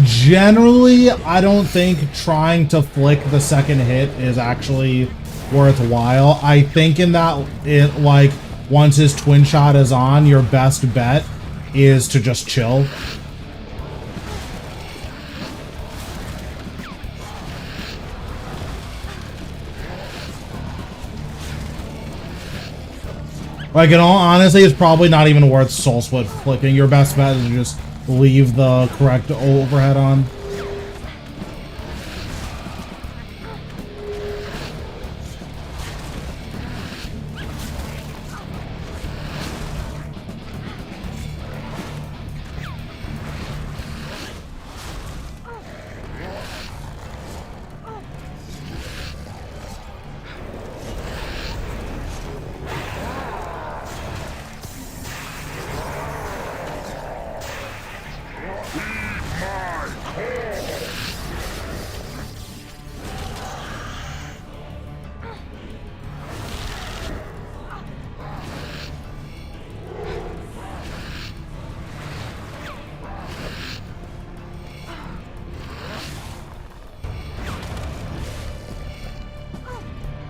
Generally, I don't think trying to flick the second hit is actually worthwhile. I think in that, like, once his twin shot is on, your best bet is to just chill. Like, in all honesty, it's probably not even worth soul split flicking. Your best bet is to just leave the correct overhead on.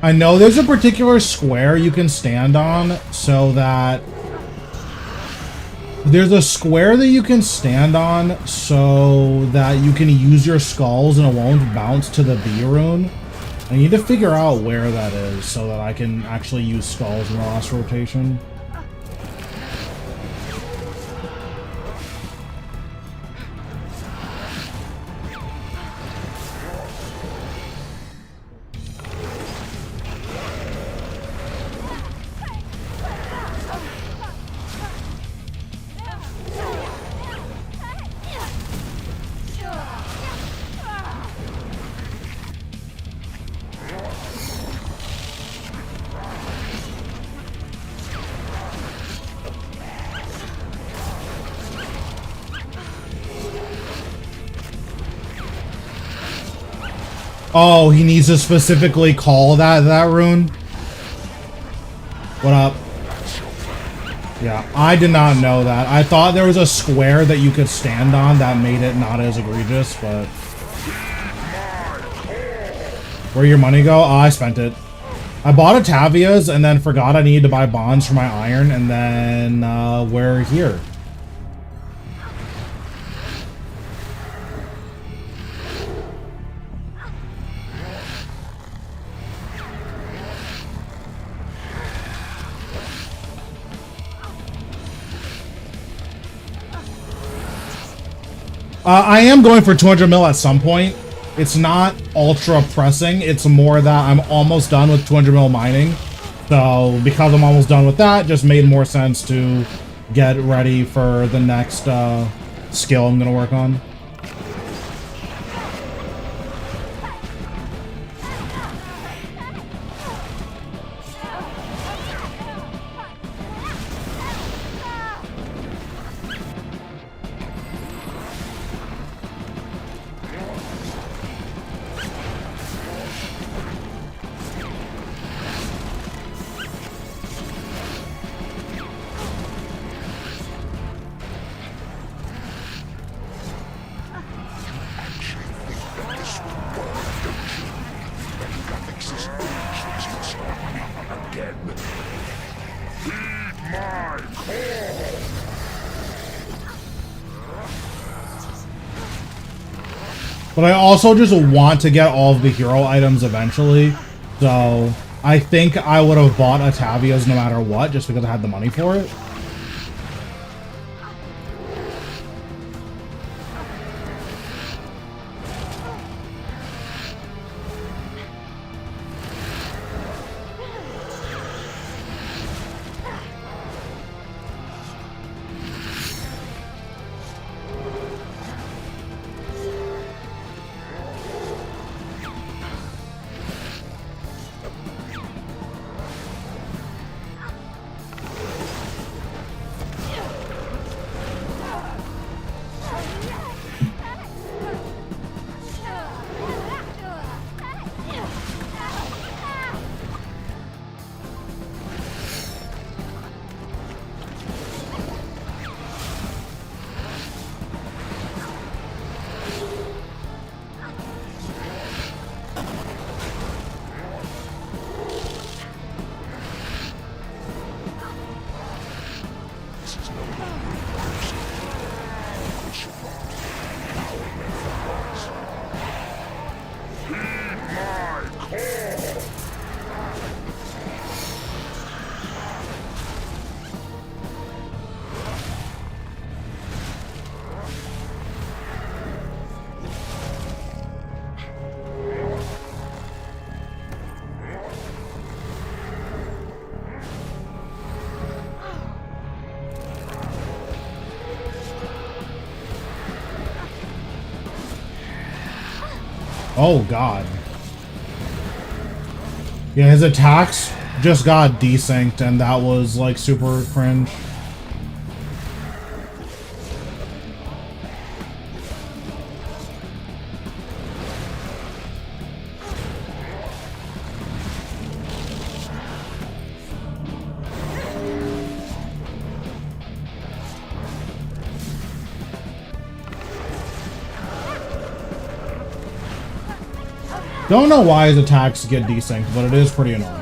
I know there's a particular square you can stand on so that... There's a square that you can stand on so that you can use your skulls and it won't bounce to the B rune. I need to figure out where that is so that I can actually use skulls in the last rotation. Oh, he needs to specifically call that rune? What up? Yeah, I did not know that. I thought there was a square that you could stand on that made it not as egregious, but... Where'd your money go? Oh, I spent it. I bought a Tavia's and then forgot I needed to buy bonds for my iron, and then we're here. I am going for 200 mil at some point. It's not ultra pressing. It's more that I'm almost done with 200 mil mining. So because I'm almost done with that, just made more sense to get ready for the next skill I'm going to work on. But I also just want to get all of the hero items eventually. So I think I would have bought Atavia's no matter what, just because I had the money for it. Oh, God. Yeah, his attacks just got desynced, and that was, like, super cringe. Don't know why his attacks get desynced, but it is pretty annoying.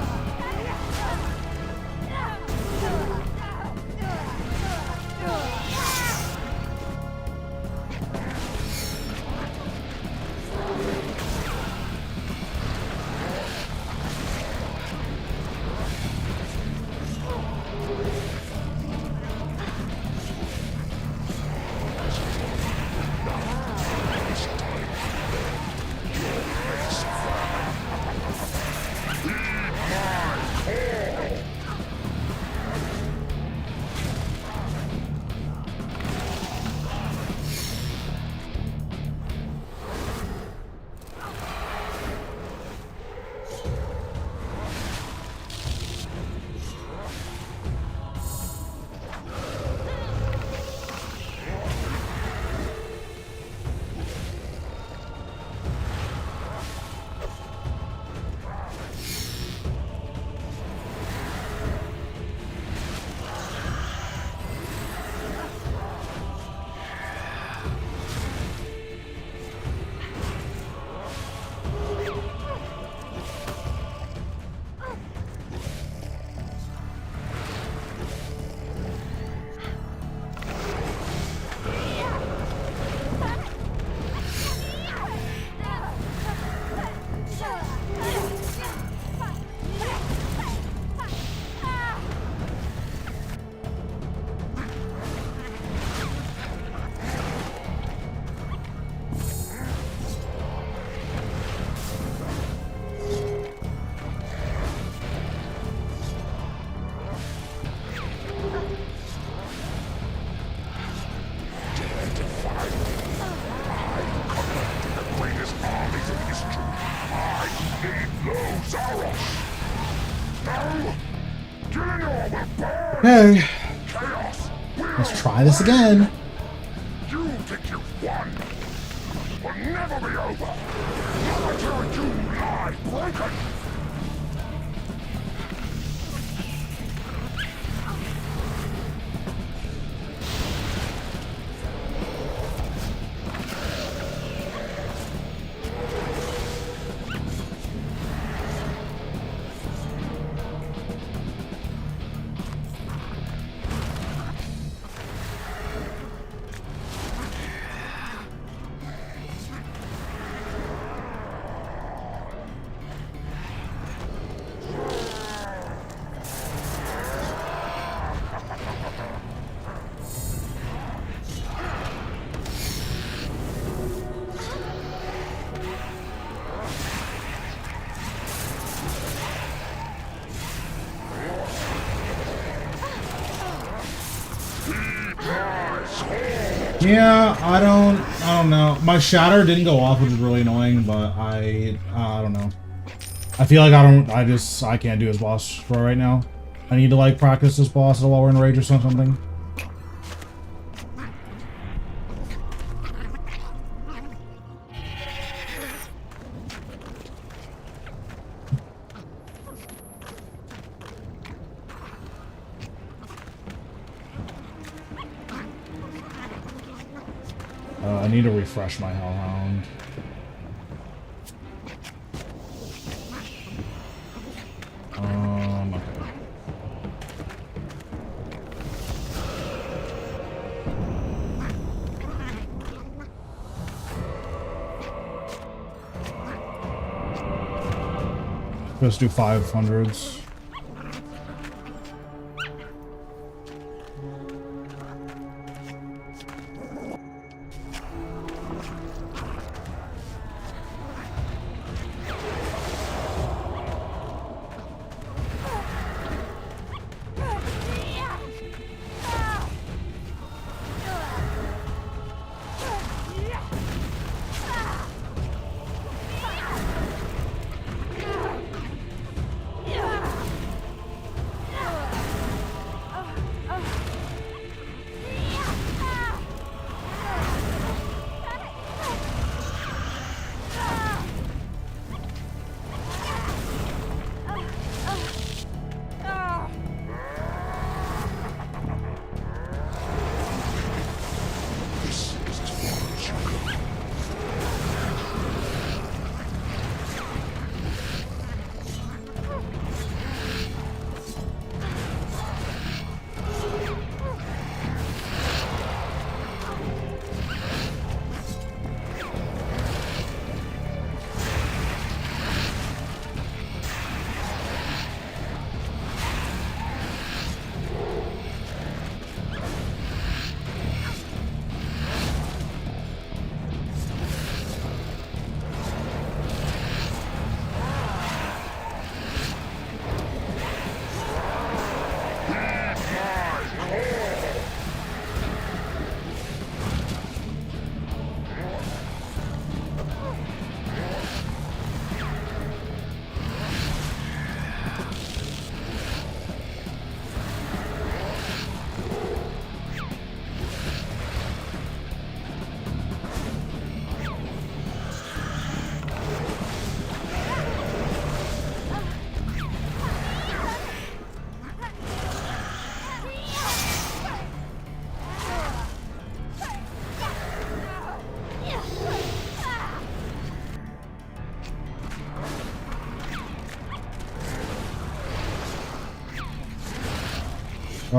Okay. Let's try this again. You think you've won? Will never be over. Not until you lie broken. Yeah, I don't know. My shatter didn't go off, which is really annoying, but I don't know. I feel like I can't do his boss for right now. I need to like practice this boss while we're in rage or something. I need to refresh my Hellhound. Okay. Let's do 500s.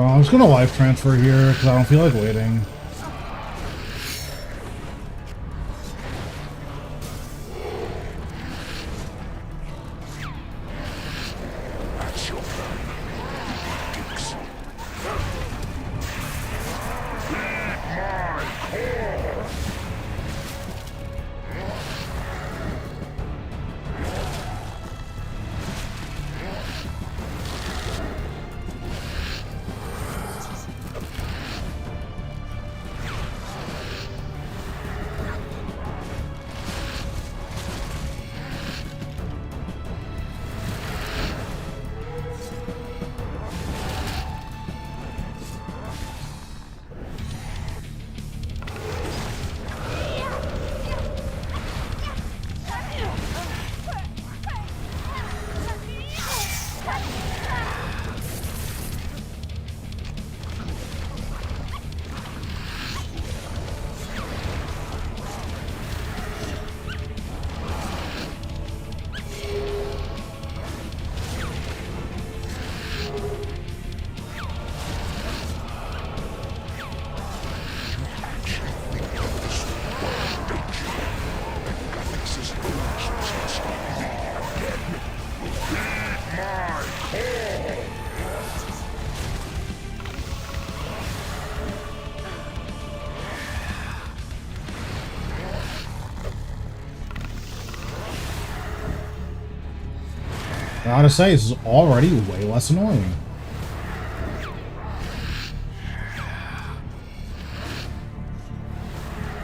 I'm just gonna life transfer here because I don't feel like waiting. I gotta say, this is already way less annoying.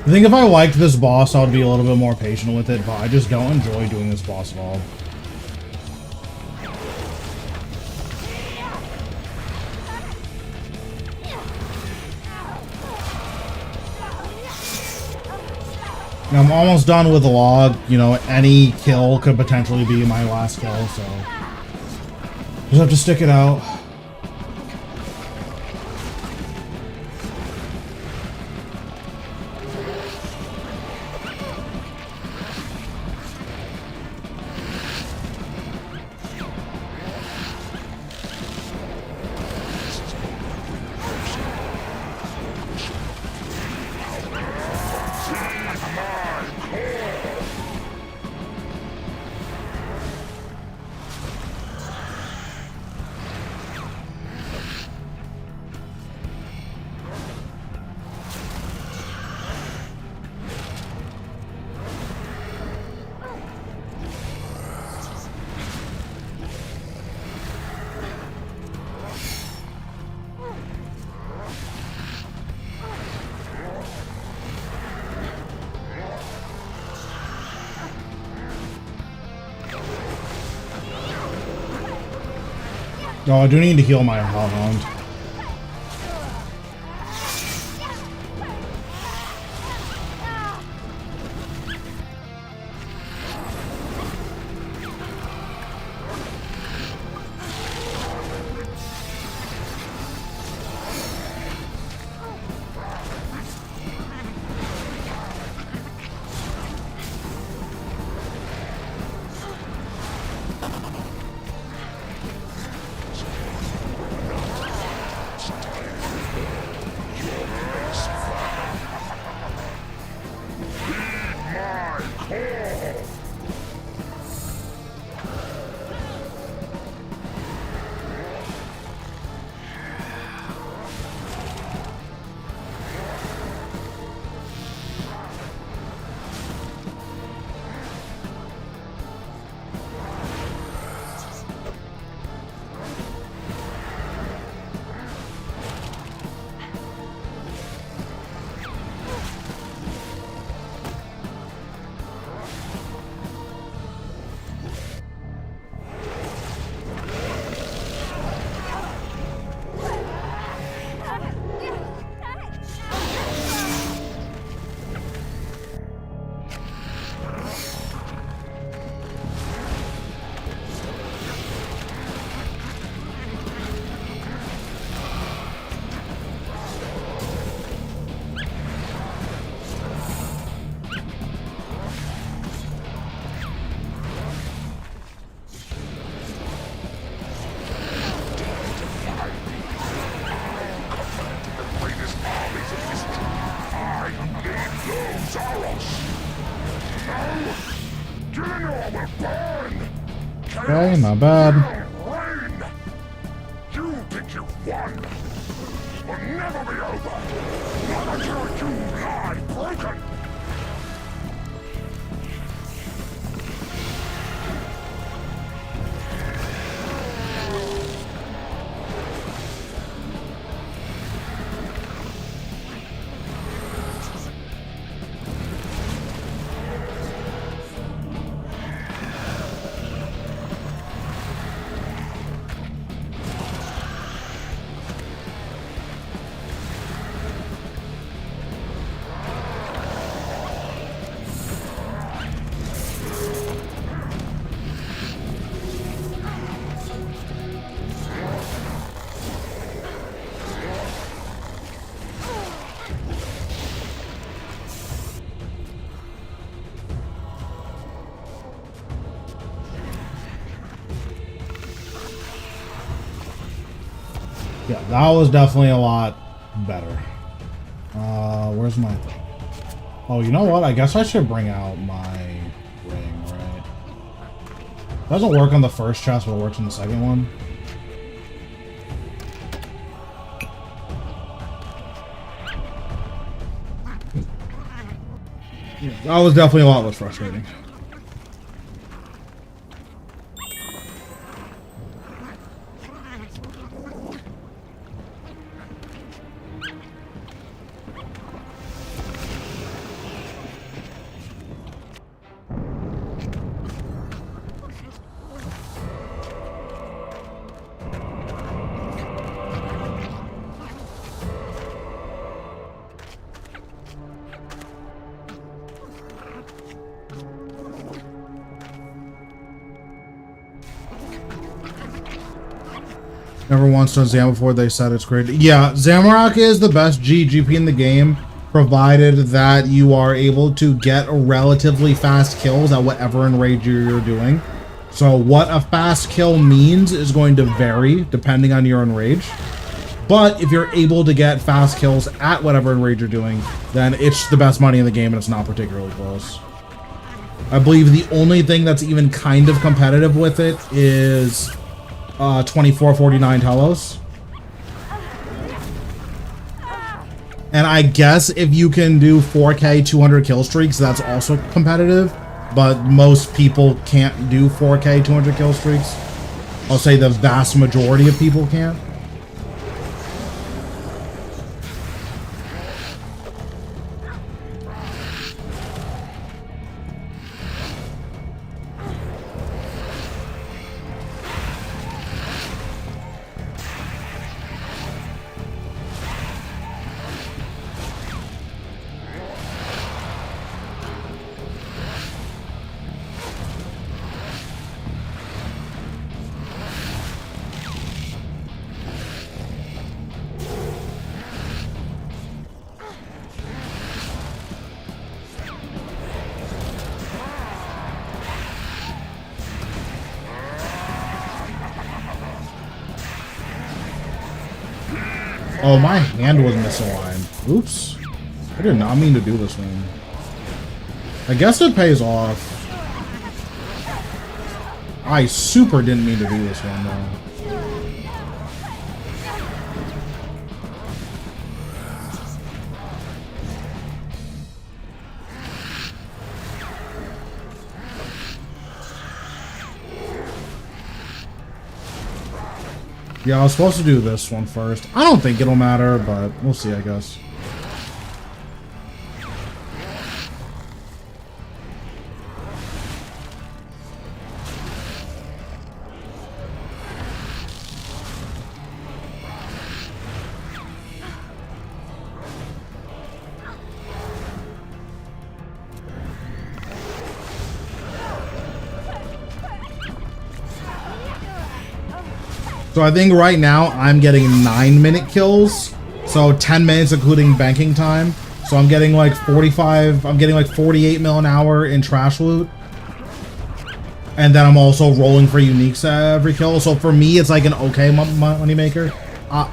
I think if I liked this boss, I would be a little bit more patient with it, but I just don't enjoy doing this boss at all. I'm almost done with the log. You know, any kill could potentially be my last kill, so just have to stick it out. No, I do need to heal my Hound. Okay, not bad. Rain! You think you won? Will never be over! Not until you lie broken! Yeah, that was definitely a lot better. Where's my... Oh, you know what? I guess I should bring out my ring, right? Doesn't work on the first chest, but it works on the second one. Yeah, that was definitely a lot less frustrating. Never once done Zam before, they said it's great. Yeah, Zamorak is the best GP in the game, provided that you are able to get relatively fast kills at whatever enrage you're doing. So what a fast kill means is going to vary depending on your enrage. But if you're able to get fast kills at whatever enrage you're doing, then it's the best money in the game and it's not particularly close. I believe the only thing that's even kind of competitive with it is 2449 Telos. And I guess if you can do 4K 200 kill streaks, that's also competitive. But most people can't do 4K 200 kill streaks. I'll say the vast majority of people can't. Oh, my hand was misaligned. Oops. I did not mean to do this one. I guess it pays off. I super didn't mean to do this one, though. Yeah, I was supposed to do this one first. I don't think it'll matter, but we'll see, I guess. So I think right now I'm getting 9-minute kills. So 10 minutes including banking time. So I'm getting like 45, I'm getting like 48 mil an hour in trash loot. And then I'm also rolling for uniques every kill. So for me, it's like an okay money maker.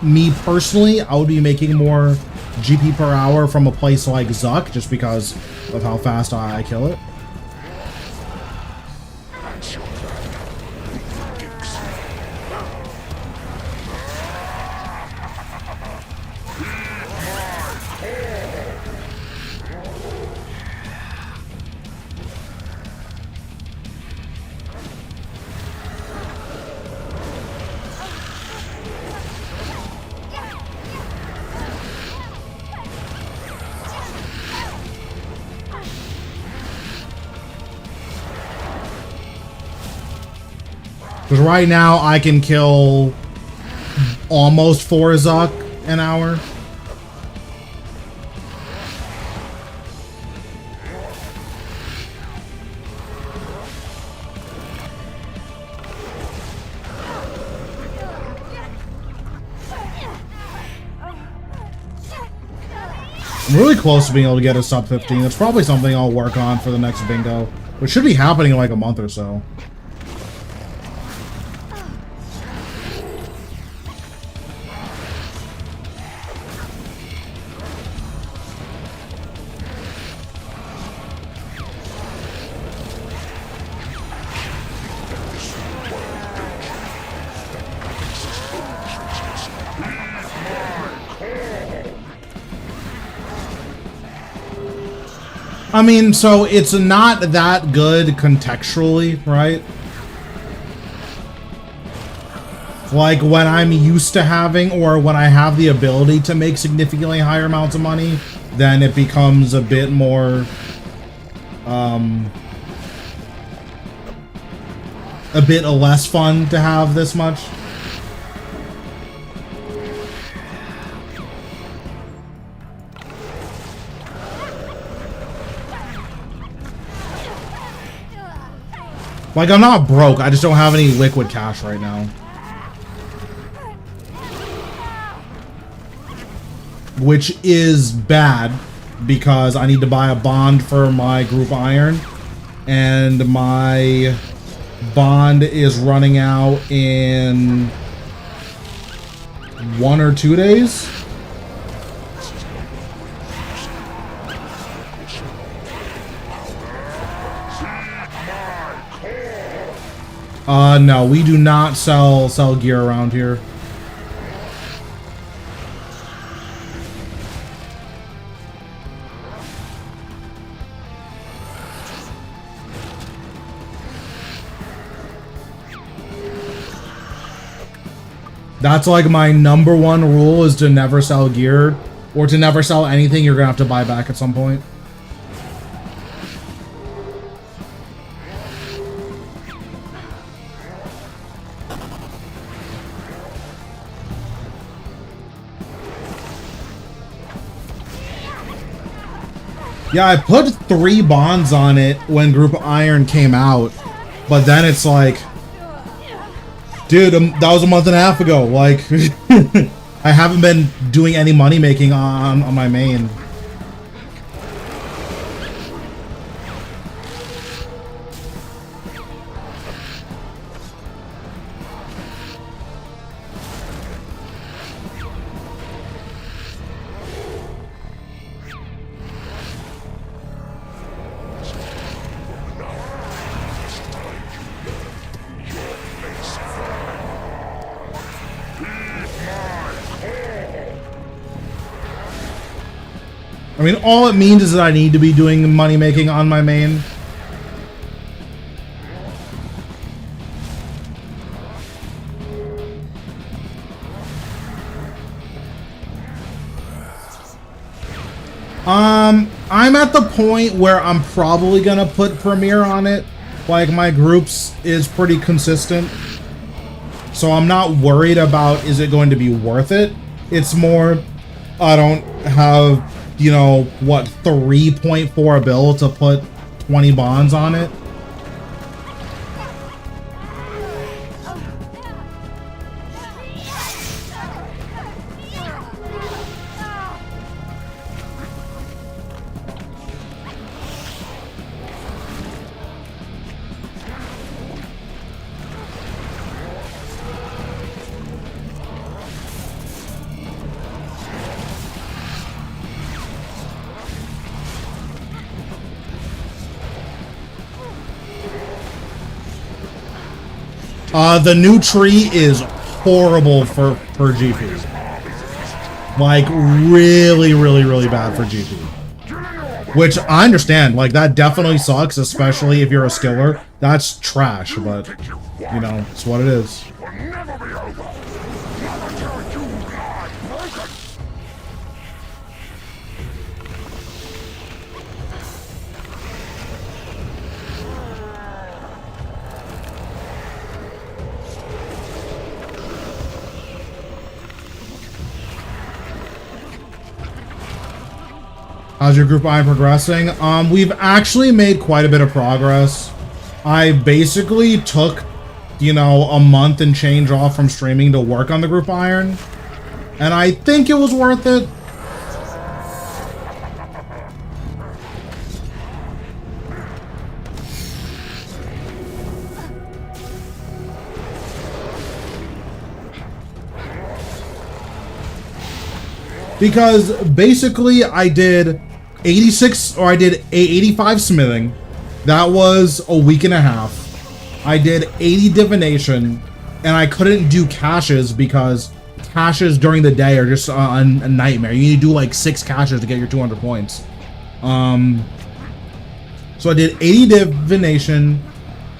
Me personally, I would be making more GP per hour from a place like Zuck just because of how fast I kill it. Because right now I can kill almost 4 Zuck an hour. I'm really close to being able to get a sub 15. That's probably something I'll work on for the next bingo, which should be happening in like a month or so. I mean, so it's not that good contextually, right? Like when I'm used to having, or when I have the ability to make significantly higher amounts of money, then it becomes a bit more, a bit less fun to have this much. Like, I'm not broke, I just don't have any liquid cash right now. Which is bad, because I need to buy a bond for my group iron, and my bond is running out in 1 or 2 days. No, we do not sell gear around here. That's like my #1 rule, is to never sell gear, or to never sell anything you're gonna have to buy back at some point. Yeah, I put 3 bonds on it when Group Iron came out, but then it's like, dude, that was a month and a half ago. Like, I haven't been doing any money making on my main. I mean, all it means is that I need to be doing money making on my main. I'm at the point where I'm probably gonna put Premiere on it. Like, my groups is pretty consistent, so I'm not worried about is it going to be worth it. It's more, I don't have, you know, what, 3.4 bill to put 20 bonds on it. The new tree is horrible for GP. Like, really, really, really bad for GP. Which, I understand, like, that definitely sucks, especially if you're a skiller. That's trash, but, you know, it's what it is. How's your group iron progressing? We've actually made quite a bit of progress. I basically took, you know, a month and change off from streaming to work on the group iron, and I think it was worth it. Because basically I did 86, or I did 85 smithing. That was a week and a half. I did 80 divination, and I couldn't do caches because caches during the day are just a nightmare. You need to do like 6 caches to get your 200 points. So I did 80 divination,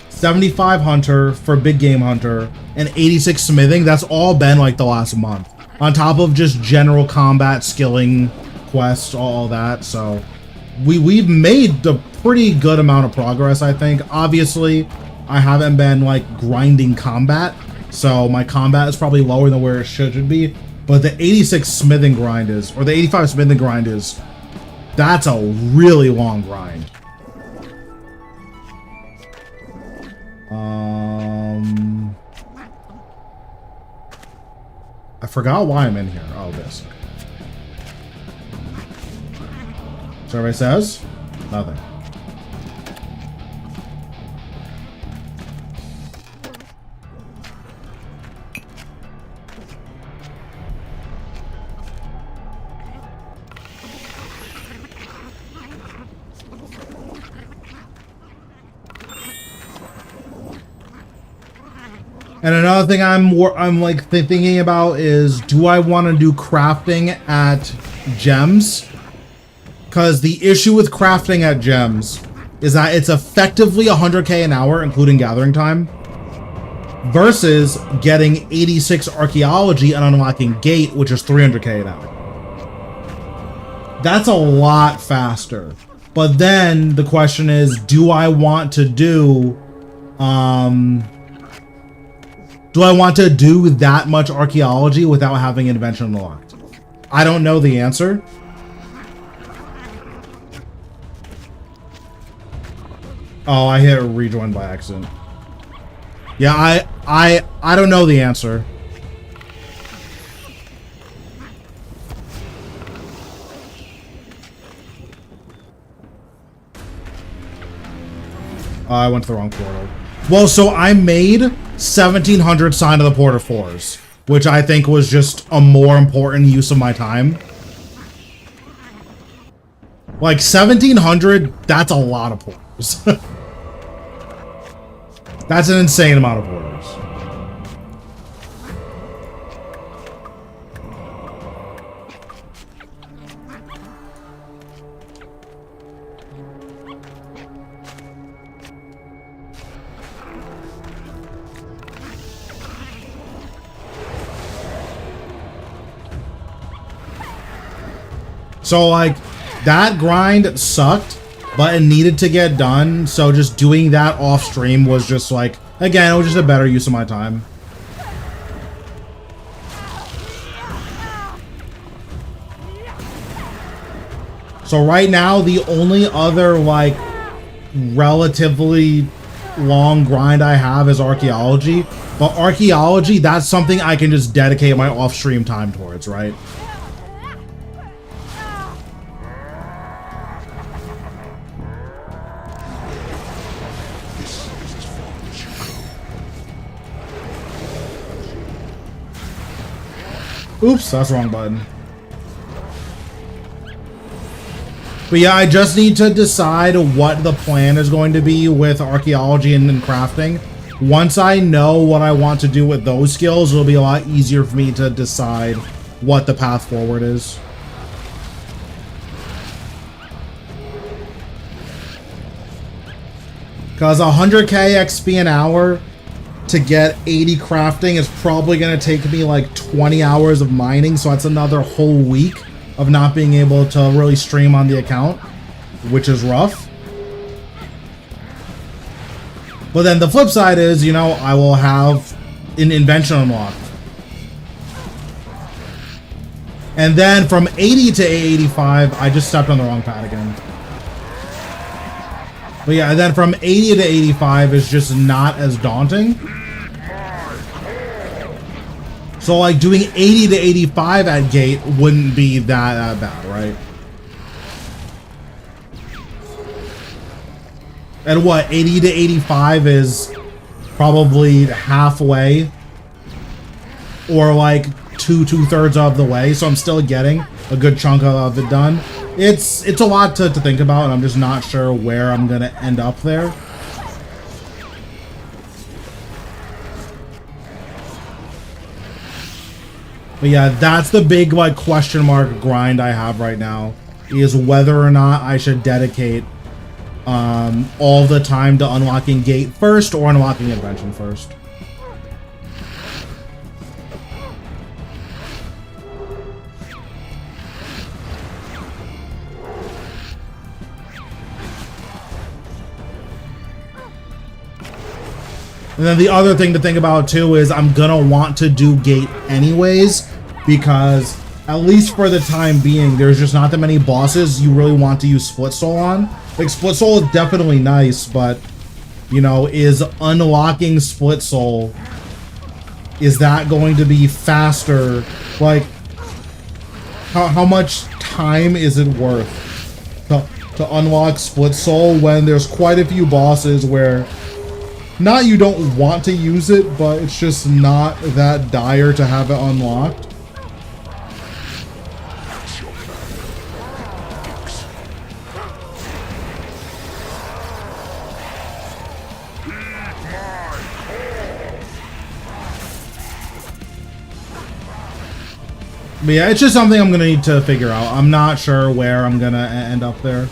75 hunter for big game hunter, and 86 smithing. That's all been like the last month, on top of just general combat skilling quests, all that. So we've made a pretty good amount of progress, I think. Obviously I haven't been like grinding combat, so my combat is probably lower than where it should be, but the 86 smithing grind is, or the 85 smithing grind is, that's a really long grind. I forgot why I'm in here. Oh, this. So everybody says? Nothing. And another thing I'm like thinking about is, do I want to do crafting at gems? Because the issue with crafting at gems is that it's effectively 100k an hour, including gathering time, versus getting 86 archaeology and unlocking gate, which is 300k an hour. That's a lot faster. But then the question is, do I want to do that much archaeology without having invention unlocked? I don't know the answer. Oh, I hit rejoin by accident. Yeah, I don't know the answer. I went to the wrong portal. Well, so I made 1700 Sign of the Porter 4s, which I think was just a more important use of my time. Like 1700, that's a lot of porters. That's an insane amount of porters. So like, that grind sucked, but it needed to get done, so just doing that off stream was just like, again, it was just a better use of my time. So right now, the only other like relatively long grind I have is archaeology, but archaeology, that's something I can just dedicate my off stream time towards, right? Oops, that's the wrong button. But yeah, I just need to decide what the plan is going to be with archaeology and crafting. Once I know what I want to do with those skills, it'll be a lot easier for me to decide what the path forward is. Because 100k XP an hour to get 80 crafting is probably going to take me like 20 hours of mining, so that's another whole week of not being able to really stream on the account, which is rough. But then the flip side is, you know, I will have an invention unlocked. And then from 80 to 85, I just stepped on the wrong pad again. But yeah, and then from 80 to 85 is just not as daunting. So like doing 80 to 85 at gate wouldn't be that bad, right? And what, 80 to 85 is probably halfway or like two-thirds of the way. So I'm still getting a good chunk of it done. It's a lot to think about, and I'm just not sure where I'm gonna end up there. But yeah, that's the big like question mark grind I have right now, is whether or not I should dedicate all the time to unlocking gate first or unlocking invention first. And then the other thing to think about too is I'm gonna want to do gate anyways, because at least for the time being, there's just not that many bosses you really want to use Split Soul on. Like, Split Soul is definitely nice, but, you know, is unlocking Split Soul, is that going to be faster? Like, how much time is it worth to unlock Split Soul when there's quite a few bosses where, not you don't want to use it, but it's just not that dire to have it unlocked? But yeah, it's just something I'm gonna need to figure out. I'm not sure where I'm gonna end up there.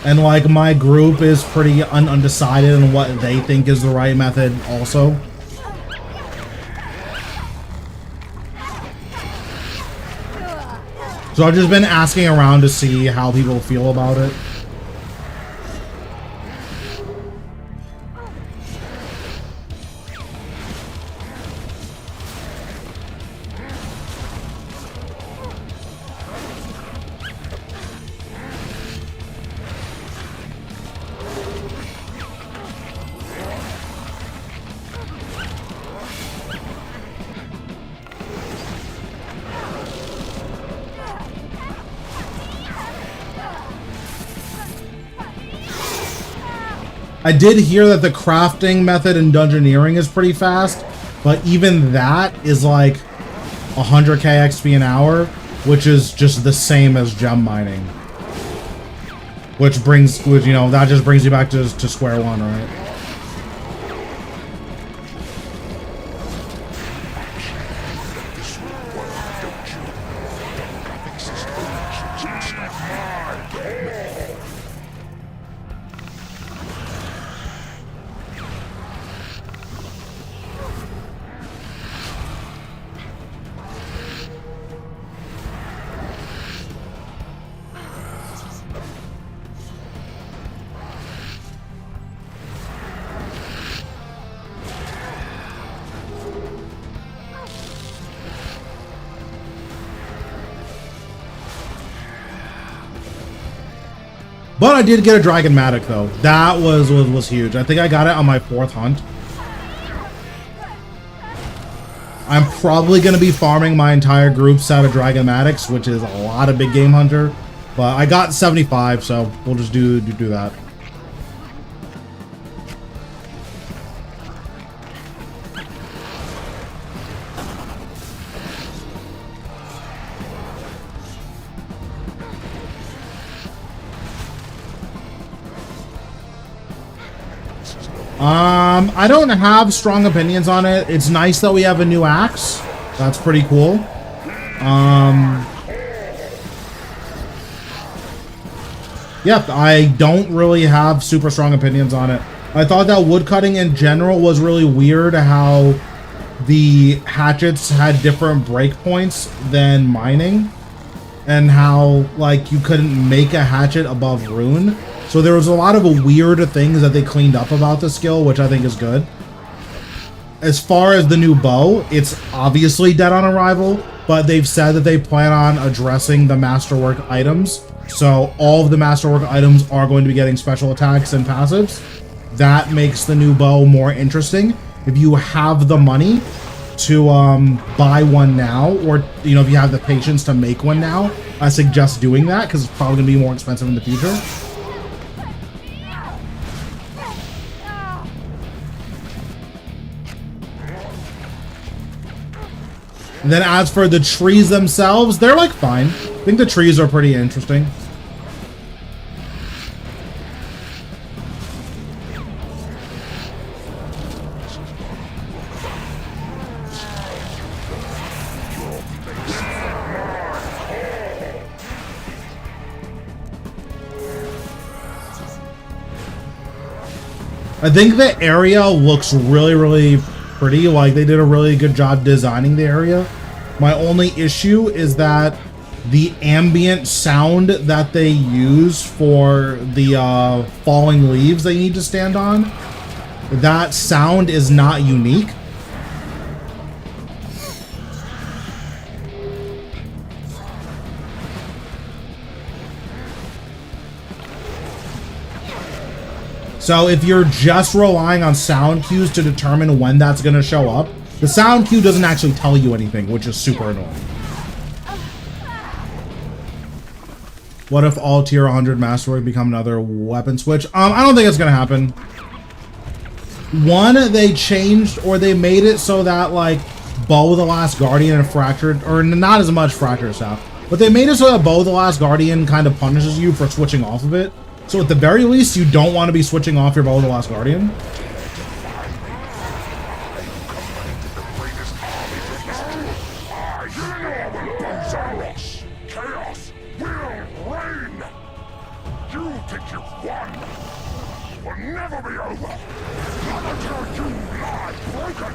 And like, my group is pretty undecided on what they think is the right method also. So I've just been asking around to see how people feel about it. I did hear that the crafting method in dungeoneering is pretty fast, but even that is like 100k XP an hour, which is just the same as gem mining. Which, you know, that just brings you back to square one, right? But I did get a Dragonmatic though. That was huge. I think I got it on my 4th hunt. I'm probably going to be farming my entire group set of Dragonmatics, which is a lot of big game hunter. But I got 75, so we'll just do that. I don't have strong opinions on it. It's nice that we have a new axe. That's pretty cool. Yeah, I don't really have super strong opinions on it. I thought that woodcutting in general was really weird, how the hatchets had different breakpoints than mining, and how, like, you couldn't make a hatchet above rune. So there was a lot of weird things that they cleaned up about the skill, which I think is good. As far as the new bow, it's obviously dead on arrival, but they've said that they plan on addressing the Masterwork items. So all of the Masterwork items are going to be getting special attacks and passives. That makes the new bow more interesting. If you have the money to buy one now, or you know, if you have the patience to make one now, I suggest doing that because it's probably going to be more expensive in the future. And then as for the trees themselves, they're like fine. I think the trees are pretty interesting. I think the area looks really, really pretty. Like, they did a really good job designing the area. My only issue is that the ambient sound that they use for the falling leaves that you need to stand on, that sound is not unique. So if you're just relying on sound cues to determine when that's going to show up, the sound cue doesn't actually tell you anything, which is super annoying. What if all tier 100 Masterwork become another weapon switch? I don't think it's going to happen. One, they changed, or they made it so that, like, Bow the Last Guardian and Fractured, or not as much Fractured stuff, but they made it so that Bow the Last Guardian kind of punishes you for switching off of it. So at the very least, you don't want to be switching off your Bow of the Last Guardian. Chaos will reign. You think you've won. It will never be over. Not until you lie broken.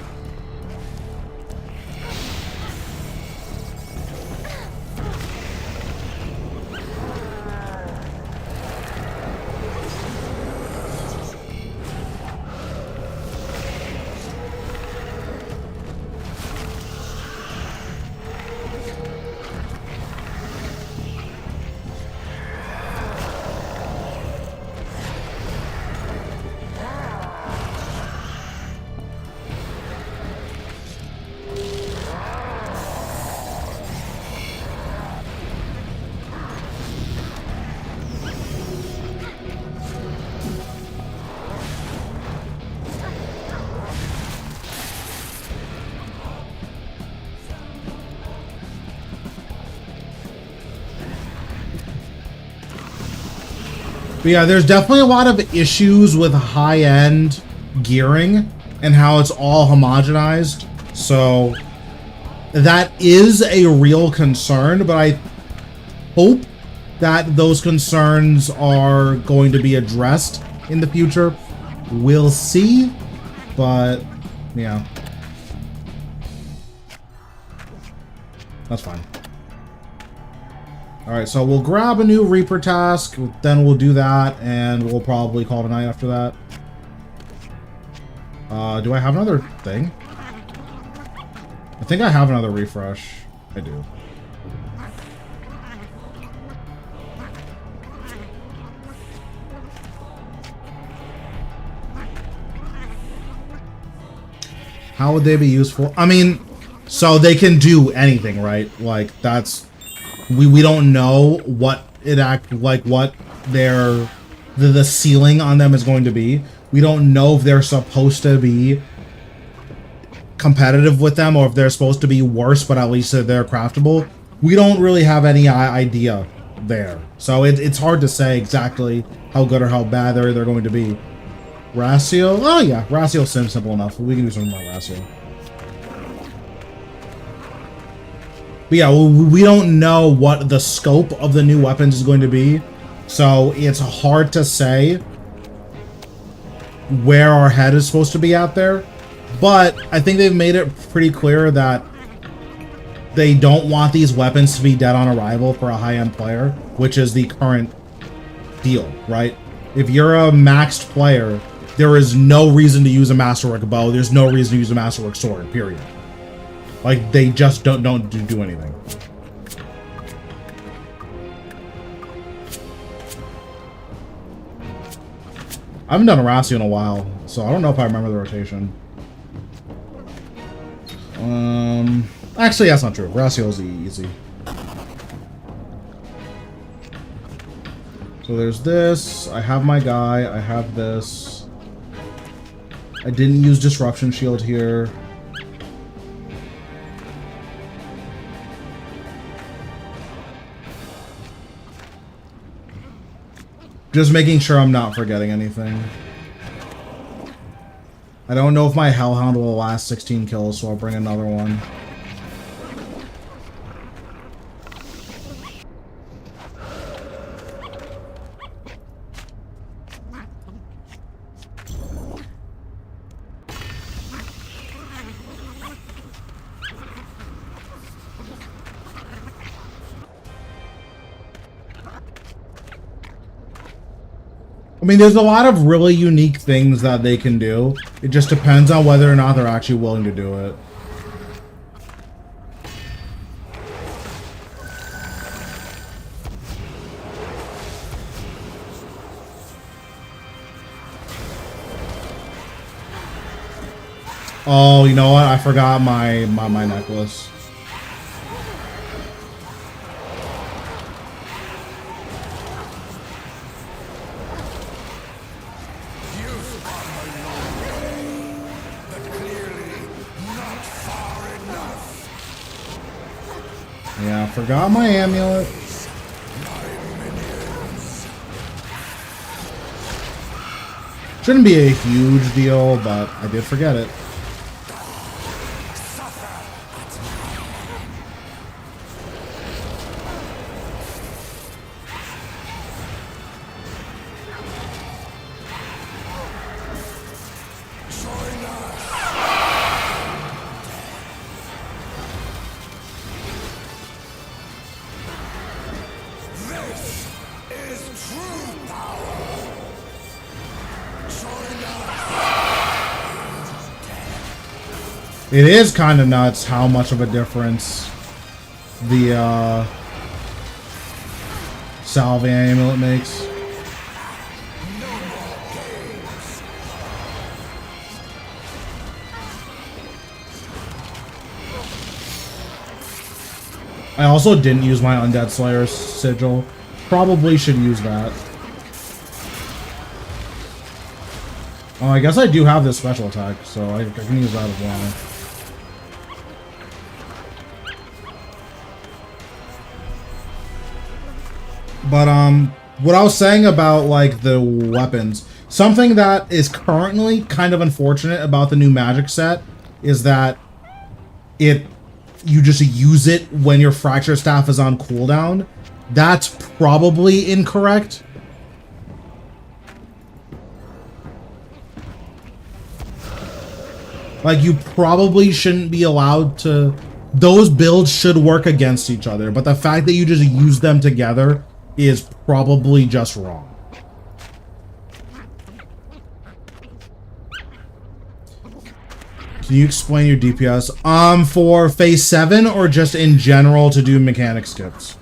But yeah, there's definitely a lot of issues with high-end gearing and how it's all homogenized. So that is a real concern, but I hope that those concerns are going to be addressed in the future. We'll see, but yeah. That's fine. Alright, so we'll grab a new Reaper task, then we'll do that, and we'll probably call it a night after that. Do I have another thing? I think I have another refresh. I do. How would they be useful? I mean, so they can do anything, right? Like, that's... We don't know what it what their the ceiling on them is going to be. We don't know if they're supposed to be competitive with them or if they're supposed to be worse, but at least they're craftable. We don't really have any idea there. So it's hard to say exactly how good or how bad they're going to be. Ratio? Oh yeah, Ratio seems simple enough. We can do something about Ratio. But yeah, we don't know what the scope of the new weapons is going to be, so it's hard to say where our head is supposed to be out there. But I think they've made it pretty clear that they don't want these weapons to be dead on arrival for a high-end player, which is the current deal, right? If you're a maxed player, there is no reason to use a Masterwork bow. There's no reason to use a Masterwork sword, period. Like, they just don't do anything. I haven't done Horacio in a while, so I don't know if I remember the rotation. Actually, that's not true. Horacio's easy. So there's this. I have my guy. I have this. I didn't use Disruption Shield here. Just making sure I'm not forgetting anything. I don't know if my Hellhound will last 16 kills, so I'll bring another one. I mean, there's a lot of really unique things that they can do. It just depends on whether or not they're actually willing to do it. Oh, you know what? I forgot my necklace. Yeah, I forgot my amulet. Shouldn't be a huge deal, but I did forget it. It is kind of nuts how much of a difference the Salve amulet makes. I also didn't use my Undead Slayer's sigil. Probably should use that. Oh, I guess I do have this special attack, so I can use that as well. But, what I was saying about, like, the weapons, something that is currently kind of unfortunate about the new magic set is that you just use it when your fracture staff is on cooldown. That's probably incorrect. Like, you probably shouldn't be allowed to... Those builds should work against each other, but the fact that you just use them together is probably just wrong. Can you explain your DPS? For phase 7 or just in general to do mechanic skips?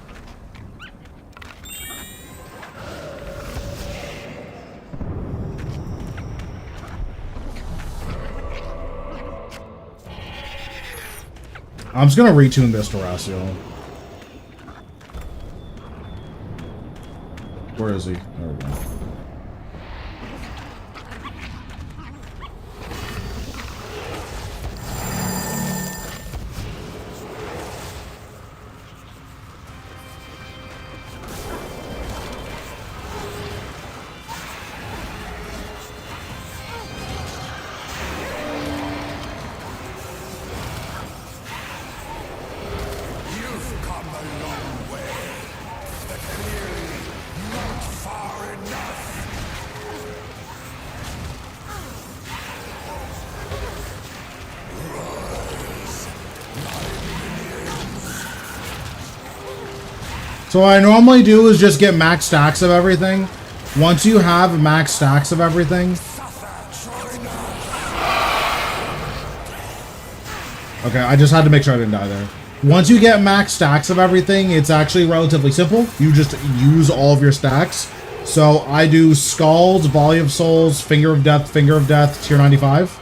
I'm just gonna retune this to Horacio. Where is he? There we go. So what I normally do is just get max stacks of everything. Once you have max stacks of everything, Okay, I just had to make sure I didn't die there. Once you get max stacks of everything, it's actually relatively simple. You just use all of your stacks. So I do Skulls, Volley of Souls, Finger of Death, tier 95.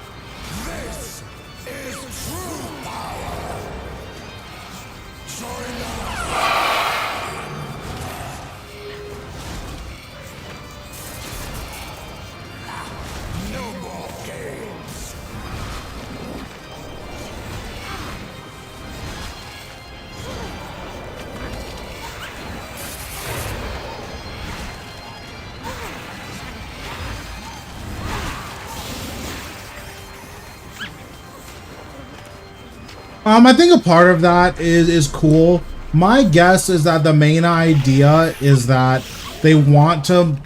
I think a part of that is cool. My guess is that the main idea is that they want to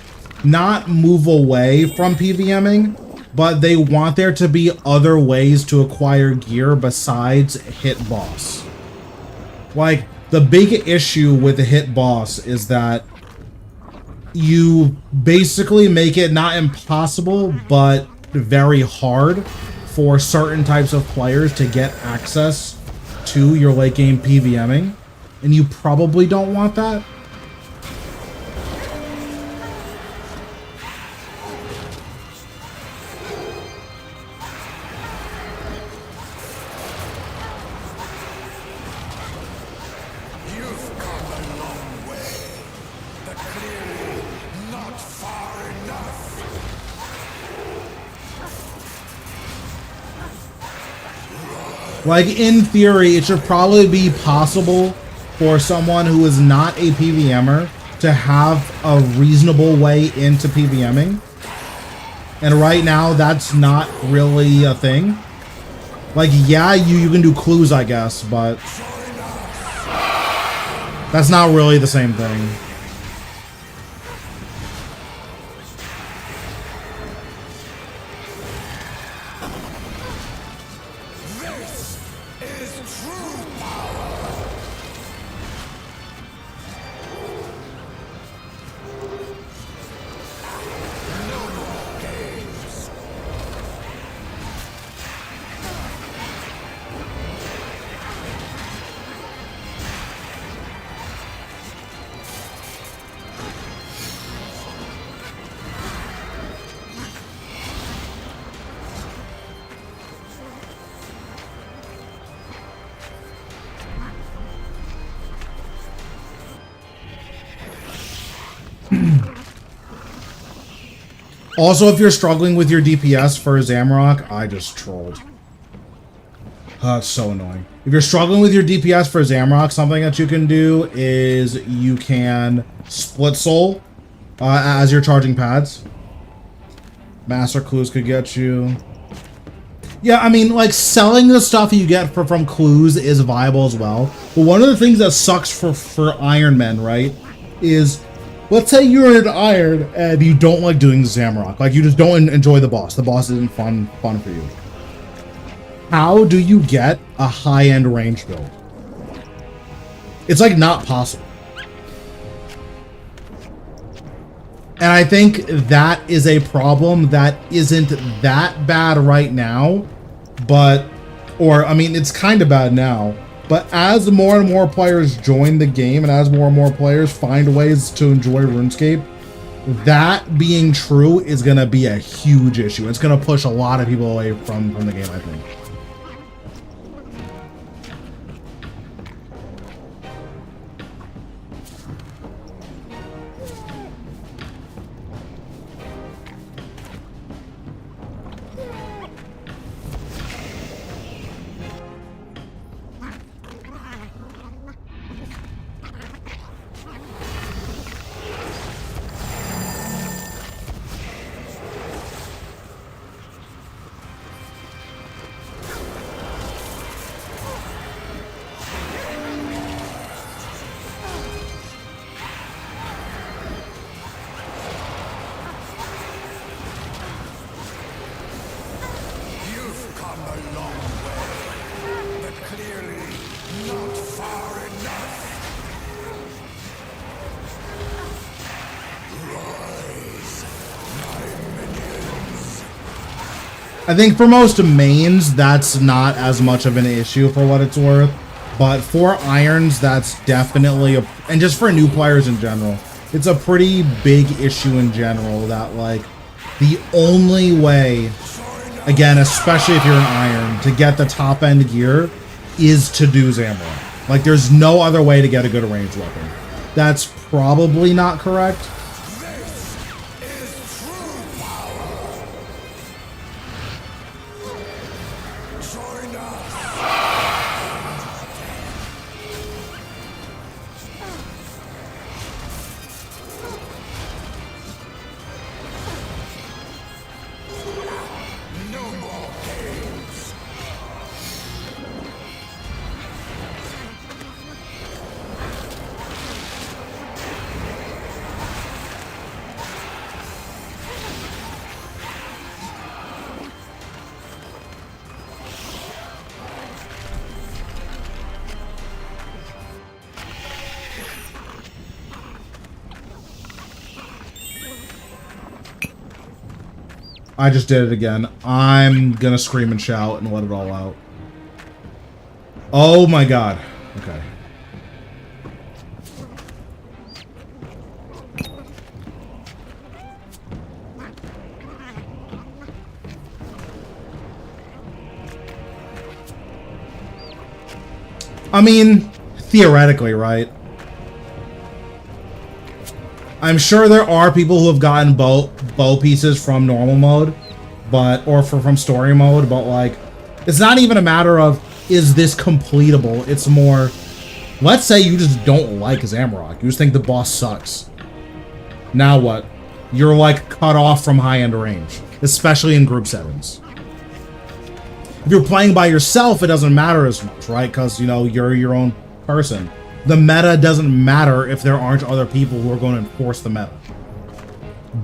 not move away from PVMing, but they want there to be other ways to acquire gear besides hit boss. Like, the big issue with the hit boss is that you basically make it not impossible, but very hard for certain types of players to get access to your late game PVMing, and you probably don't want that. You've come a long way, but clearly not far enough. Like, in theory, it should probably be possible for someone who is not a PVMer to have a reasonable way into PVMing. And right now, that's not really a thing. Like, yeah, you can do clues, I guess, but that's not really the same thing. Also, if you're struggling with your DPS for Zamorak, I just trolled. It's so annoying. If you're struggling with your DPS for Zamorak, something that you can do is you can split soul as you're charging pads. Master clues could get you. Yeah, I mean, like, selling the stuff you get from clues is viable as well. But one of the things that sucks for ironmen, right, is, let's say you're an iron and you don't like doing Zamorak. Like, you just don't enjoy the boss. The boss isn't fun for you. How do you get a high-end range build? It's, like, not possible. And I think that is a problem that isn't that bad right now, but, or, I mean, it's kind of bad now, but as more and more players join the game and as more and more players find ways to enjoy RuneScape, that being true is going to be a huge issue. It's going to push a lot of people away from the game, I think. I think for most mains, that's not as much of an issue for what it's worth. But for irons, that's definitely and just for new players in general, it's a pretty big issue in general that, like, the only way, again, especially if you're an iron, to get the top end gear is to do Zamorak. Like, there's no other way to get a good ranged weapon. That's probably not correct. I just did it again. I'm gonna scream and shout and let it all out. Oh my god. Okay. I mean, theoretically, right? I'm sure there are people who have gotten bow pieces from normal mode, or from story mode, but like, it's not even a matter of, is this completable? It's more, let's say you just don't like Zamorak. You just think the boss sucks. Now what? You're like cut off from high-end range, especially in group settings. If you're playing by yourself, it doesn't matter as much, right? Because, you know, you're your own person. The meta doesn't matter if there aren't other people who are going to enforce the meta.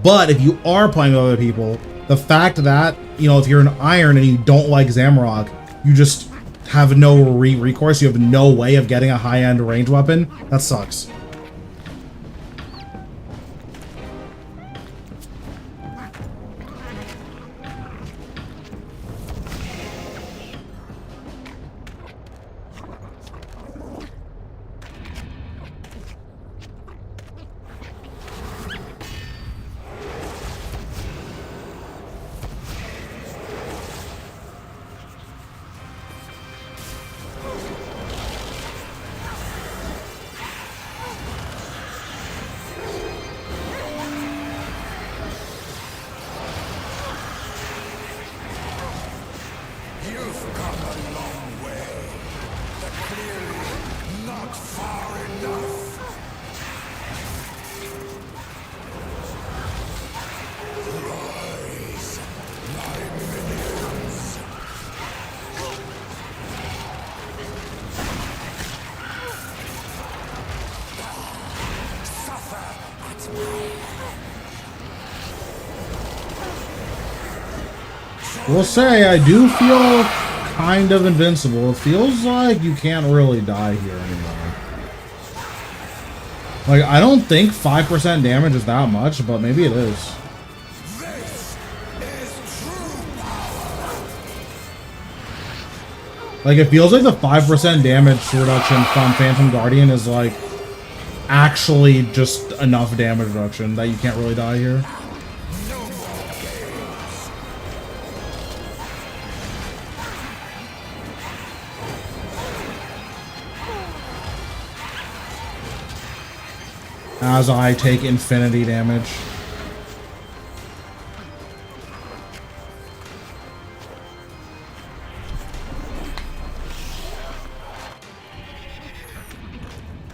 But if you are playing with other people, the fact that, you know, if you're an iron and you don't like Zamorak, you just have no recourse, you have no way of getting a high-end range weapon, that sucks. We'll say I do feel kind of invincible. It feels like you can't really die here anymore. Like, I don't think 5% damage is that much, but maybe it is. Like, it feels like the 5% damage reduction from Phantom Guardian is, like, actually just enough damage reduction that you can't really die here. As I take infinity damage.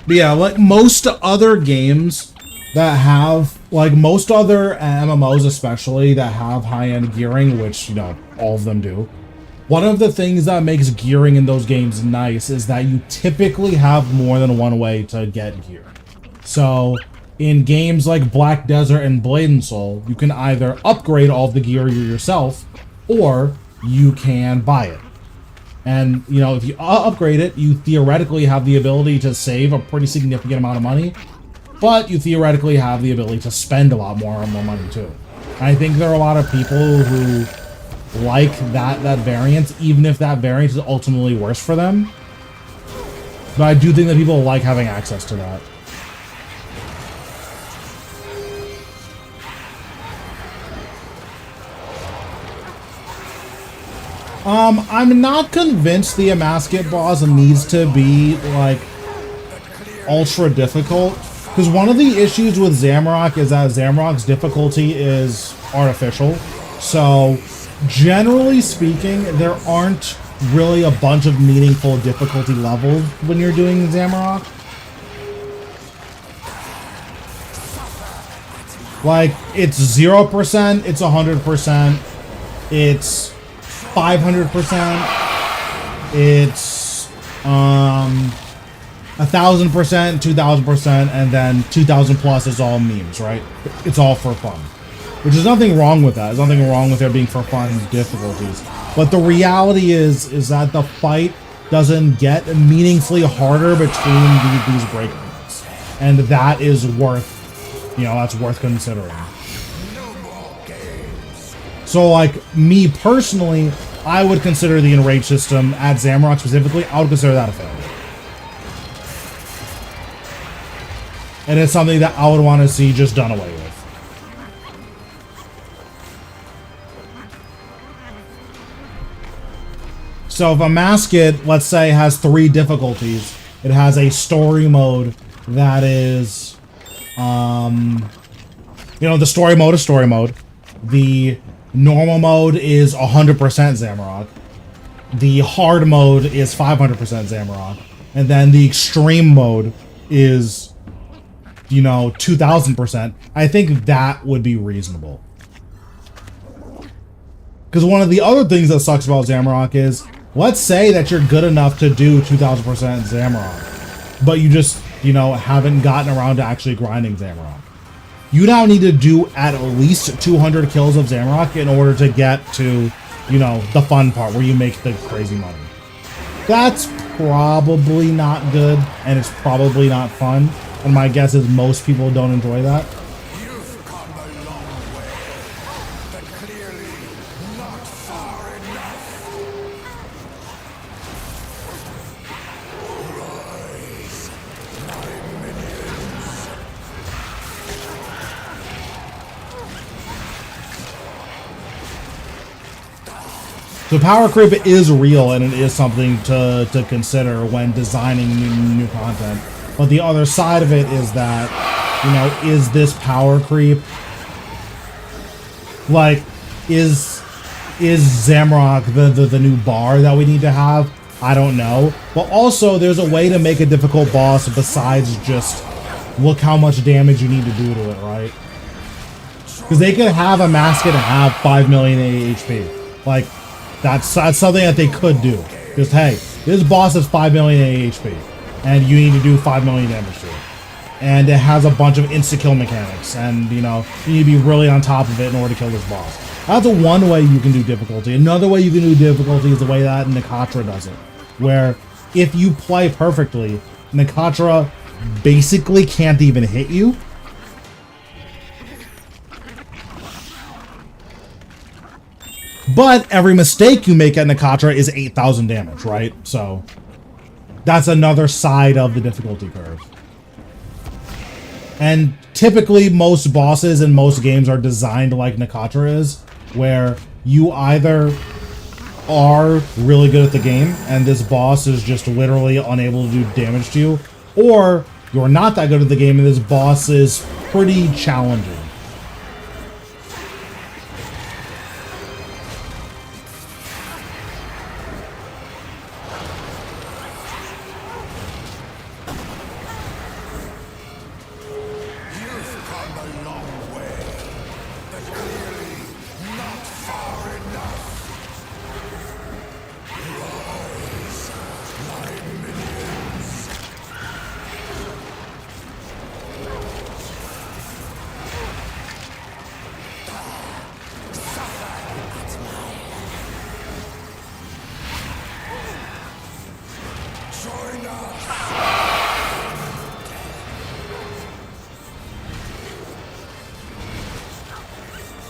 But yeah, like most other games that have, like most other MMOs especially that have high-end gearing, which, you know, all of them do, one of the things that makes gearing in those games nice is that you typically have more than one way to get gear. So, in games like Black Desert and Blade and Soul, you can either upgrade all of the gear yourself, or you can buy it. And, you know, if you upgrade it, you theoretically have the ability to save a pretty significant amount of money, but you theoretically have the ability to spend a lot more money, too. And I think there are a lot of people who like that variant, even if that variant is ultimately worse for them. But I do think that people like having access to that. I'm not convinced the Masket boss needs to be, like, ultra difficult. Because one of the issues with Zamorak is that Zamorak's difficulty is artificial. So, generally speaking, there aren't really a bunch of meaningful difficulty levels when you're doing Zamorak. Like, it's 0%, it's 100%, it's 500%, it's 1,000%, 2,000%, and then 2,000 plus is all memes, right? It's all for fun. Which is nothing wrong with that. There's nothing wrong with there being for fun difficulties. But the reality is that the fight doesn't get meaningfully harder between these breakpoints. And that is worth, you know, that's worth considering. So, like, me personally, I would consider the enrage system at Zamorak specifically, I would consider that a failure. And it's something that I would want to see just done away with. So if a Masket, let's say, has 3 difficulties, it has a story mode that is, you know, the story mode is story mode. The normal mode is 100% Zamorak. The hard mode is 500% Zamorak. And then the extreme mode is, you know, 2000%. I think that would be reasonable. Because one of the other things that sucks about Zamorak is, let's say that you're good enough to do 2000% Zamorak, but you just, you know, haven't gotten around to actually grinding Zamorak. You now need to do at least 200 kills of Zamorak in order to get to, you know, the fun part where you make the crazy money. That's probably not good, and it's probably not fun. And my guess is most people don't enjoy that. You've come a long way, but clearly not far enough. Rise, my minions. So power creep is real, and it is something to consider when designing new content. But the other side of it is that, you know, is this power creep, like, is Zamorak the new bar that we need to have? I don't know. But also, there's a way to make a difficult boss besides just look how much damage you need to do to it, right? Because they could have a Masket and have 5 million AHP. Like, that's something that they could do. Just, hey, this boss has 5 million AHP, and you need to do 5 million damage to it. And it has a bunch of insta-kill mechanics, and, you know, you need to be really on top of it in order to kill this boss. That's one way you can do difficulty. Another way you can do difficulty is the way that Nakatra does it, where if you play perfectly, Nakatra basically can't even hit you. But every mistake you make at Nakatra is 8,000 damage, right? So that's another side of the difficulty curve. And typically most bosses in most games are designed like Nakatra is, where you either are really good at the game and this boss is just literally unable to do damage to you, or you're not that good at the game and this boss is pretty challenging.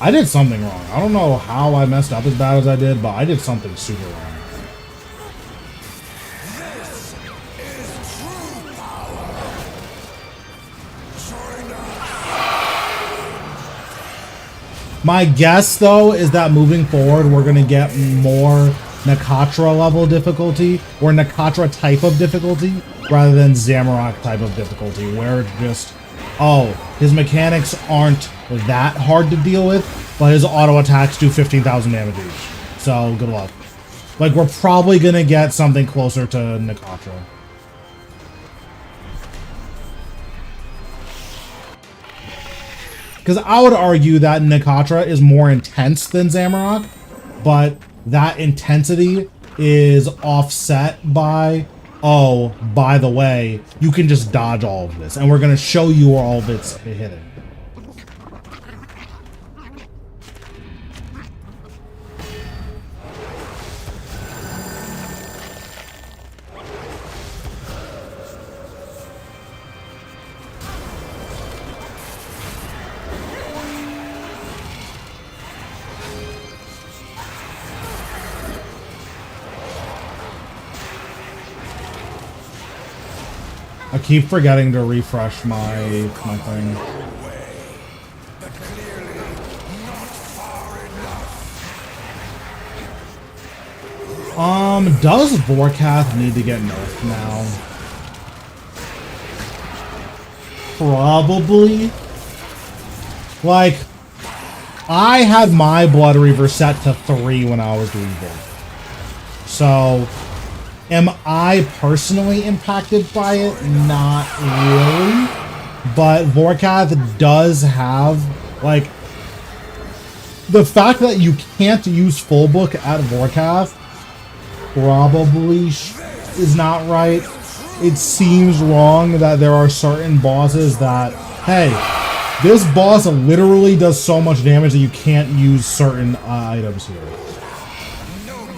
I did something wrong. I don't know how I messed up as bad as I did, but I did something super wrong. My guess, though, is that moving forward, we're going to get more Nakatra level difficulty, or Nakatra type of difficulty, rather than Zamorak type of difficulty, where it's just, oh, his mechanics aren't that hard to deal with, but his auto attacks do 15,000 damage each. So, good luck. Like, we're probably going to get something closer to Nakatra. Because I would argue that Nakatra is more intense than Zamorak, but that intensity is offset by, oh, by the way, you can just dodge all of this. And we're going to show you where all of it's hidden. I keep forgetting to refresh my thing. Does Vorkath need to get nerfed now? Probably. Like, I had my Blood Reaver set to 3 when I was doing Vork. So, am I personally impacted by it? Not really. But Vorkath does have, like, the fact that you can't use full book at Vorkath probably is not right. It seems wrong that there are certain bosses that, hey, this boss literally does so much damage that you can't use certain items here.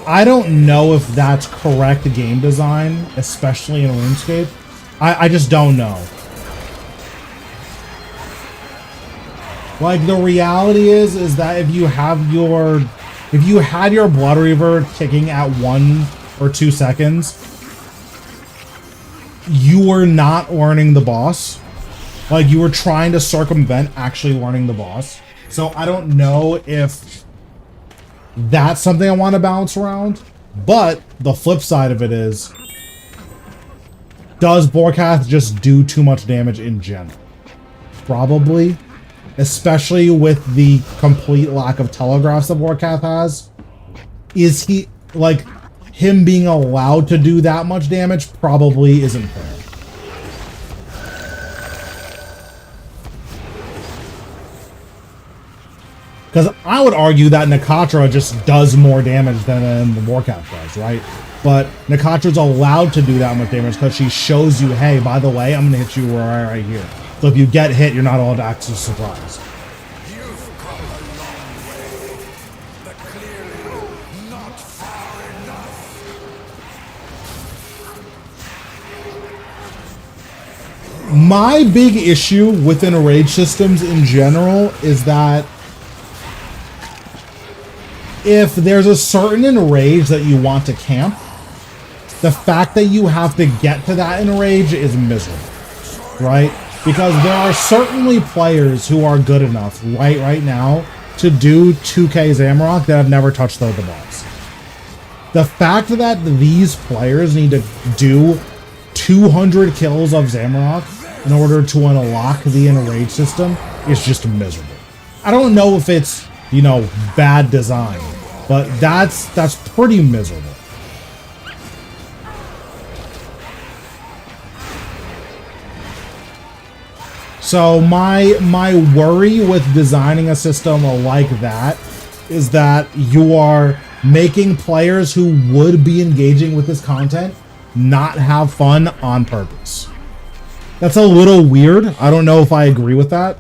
I don't know if that's correct game design, especially in RuneScape. I just don't know. Like, the reality is that if you had your Blood Reaver ticking at 1 or 2 seconds, you were not learning the boss. Like, you were trying to circumvent actually learning the boss. So I don't know if that's something I want to bounce around. But the flip side of it is, does Vorkath just do too much damage in general? Probably. Especially with the complete lack of telegraphs that Vorkath has. Is he, like, him being allowed to do that much damage probably isn't fair. Because I would argue that Nakatra just does more damage than the Vorkath does, right? But Nakatra's allowed to do that much damage because she shows you, hey, by the way, I'm going to hit you right here. So if you get hit, you're not all that surprised. You've come a long way, but clearly not far enough. My big issue within rage systems in general is that if there's a certain enrage that you want to camp, the fact that you have to get to that enrage is miserable, right? Because there are certainly players who are good enough right now to do 2K Zamorak that have never touched the boss. The fact that these players need to do 200 kills of Zamorak in order to unlock the enrage system is just miserable. I don't know if it's, you know, bad design, but that's pretty miserable. So my worry with designing a system like that is that you are making players who would be engaging with this content not have fun on purpose. That's a little weird. I don't know if I agree with that.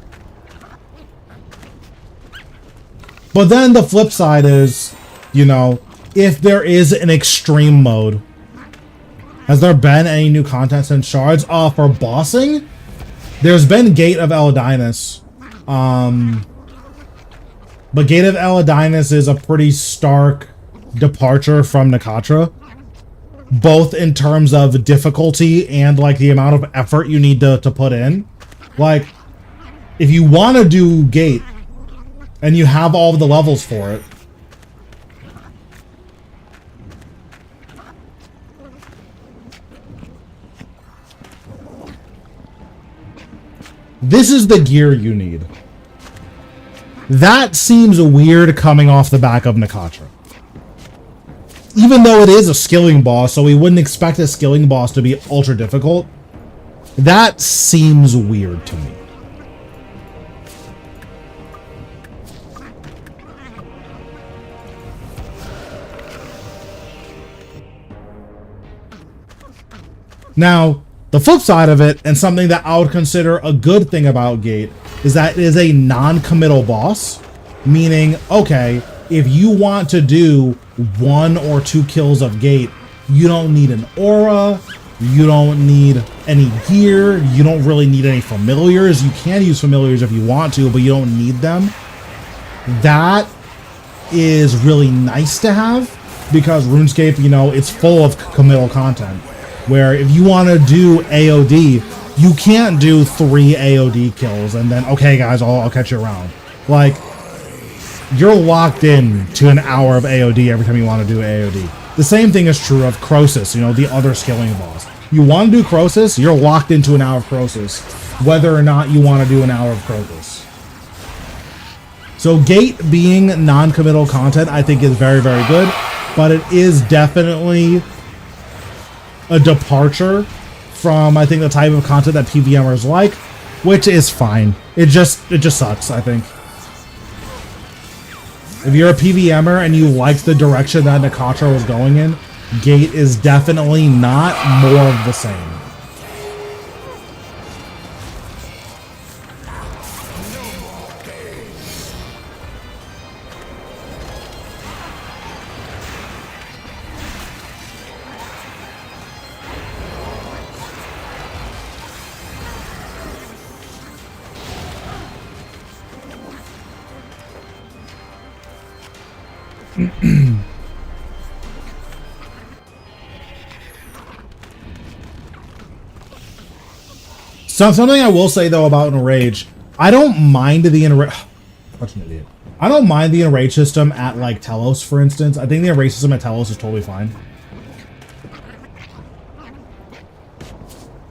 But then the flip side is, you know, if there is an extreme mode, has there been any new content since Shards? For bossing? There's been Gate of Elidinis. But Gate of Elidinis is a pretty stark departure from Nakatra, both in terms of difficulty and like the amount of effort you need to put in. Like, if you want to do Gate and you have all of the levels for it, this is the gear you need. That seems weird coming off the back of Nakatra. Even though it is a skilling boss, so we wouldn't expect a skilling boss to be ultra difficult, that seems weird to me. Now, the flip side of it, and something that I would consider a good thing about Gate, is that it is a non-committal boss. Meaning, okay, if you want to do 1 or 2 kills of Gate, you don't need an aura, you don't need any gear, you don't really need any familiars. You can use familiars if you want to, but you don't need them. That is really nice to have, because RuneScape, you know, it's full of committal content. Where if you want to do AOD, you can't do 3 AOD kills and then, okay guys, I'll catch you around. Like, you're locked in to an hour of AOD every time you want to do AOD. The same thing is true of Croesus, you know, the other skilling boss. You want to do Croesus, you're locked into an hour of Croesus, whether or not you want to do an hour of Croesus. So Gate being non-committal content, I think is very, very good, but it is definitely a departure from, I think, the type of content that PVMers like, which is fine. It just sucks, I think. If you're a PVMer and you like the direction that Nakatra was going in, Gate is definitely not more of the same. So something I will say though about Enrage, I don't mind the Enrage. Such an idiot. I don't mind the Enrage system at like Telos, for instance. I think the Enrage system at Telos is totally fine.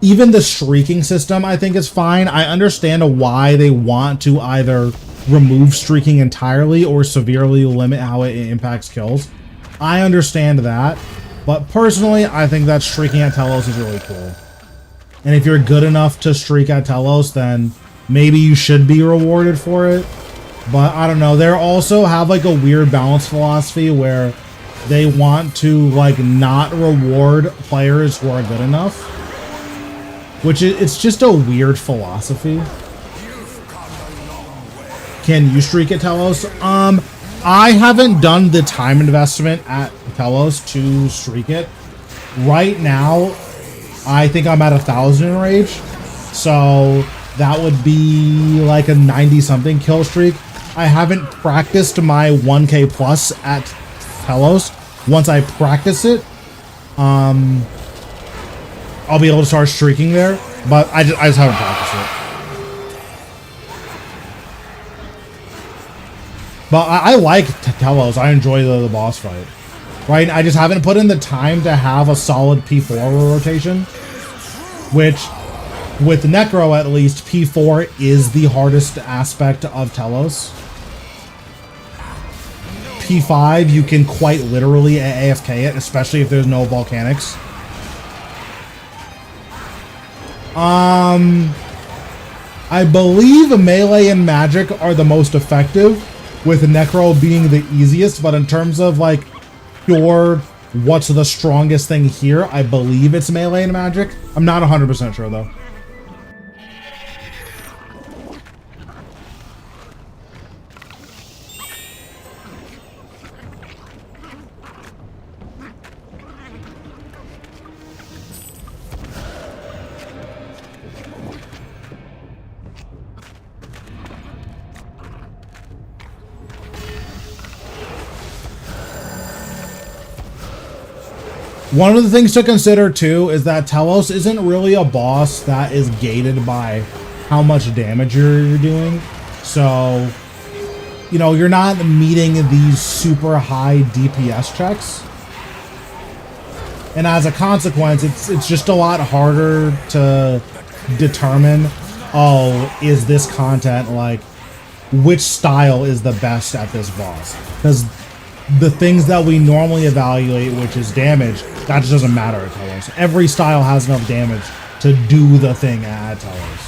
Even the streaking system, I think, is fine. I understand why they want to either remove streaking entirely or severely limit how it impacts kills. I understand that, but personally, I think that streaking at Telos is really cool. And if you're good enough to streak at Telos, then maybe you should be rewarded for it. But I don't know. They also have like a weird balance philosophy where they want to like not reward players who are good enough. Which it's just a weird philosophy. Can you streak at Telos? I haven't done the time investment at Telos to streak it. Right now, I think I'm at 1,000 in Rage. So that would be like a 90-something kill streak. I haven't practiced my 1K plus at Telos. Once I practice it, I'll be able to start streaking there, but I just haven't practiced it. But I like Telos. I enjoy the boss fight. Right? I just haven't put in the time to have a solid P4 rotation, which, with Necro at least, P4 is the hardest aspect of Telos. P5, you can quite literally AFK it, especially if there's no volcanics. I believe melee and magic are the most effective, with Necro being the easiest, but in terms of like pure what's the strongest thing here, I believe it's melee and magic. I'm not 100% sure though. One of the things to consider too is that Telos isn't really a boss that is gated by how much damage you're doing. So, you know, you're not meeting these super high DPS checks. And as a consequence, it's just a lot harder to determine, oh, is this content like, which style is the best at this boss? Because the things that we normally evaluate, which is damage, that just doesn't matter at Telos. Every style has enough damage to do the thing at Telos.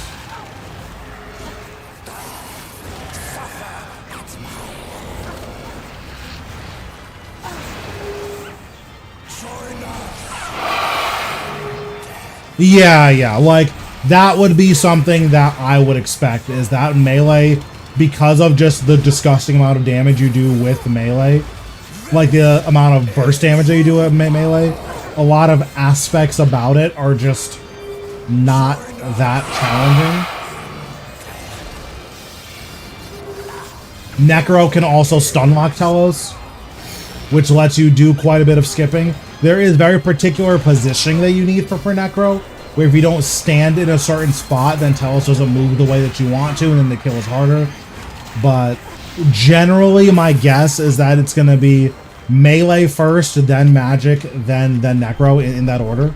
Yeah, like, that would be something that I would expect, is that melee, because of just the disgusting amount of damage you do with melee, like the amount of burst damage that you do with melee, a lot of aspects about it are just not that challenging. Necro can also stun lock Telos, which lets you do quite a bit of skipping. There is very particular positioning that you need for Necro, where if you don't stand in a certain spot, then Telos doesn't move the way that you want to, and then the kill is harder. But generally, my guess is that it's going to be melee first, then magic, then Necro, in that order.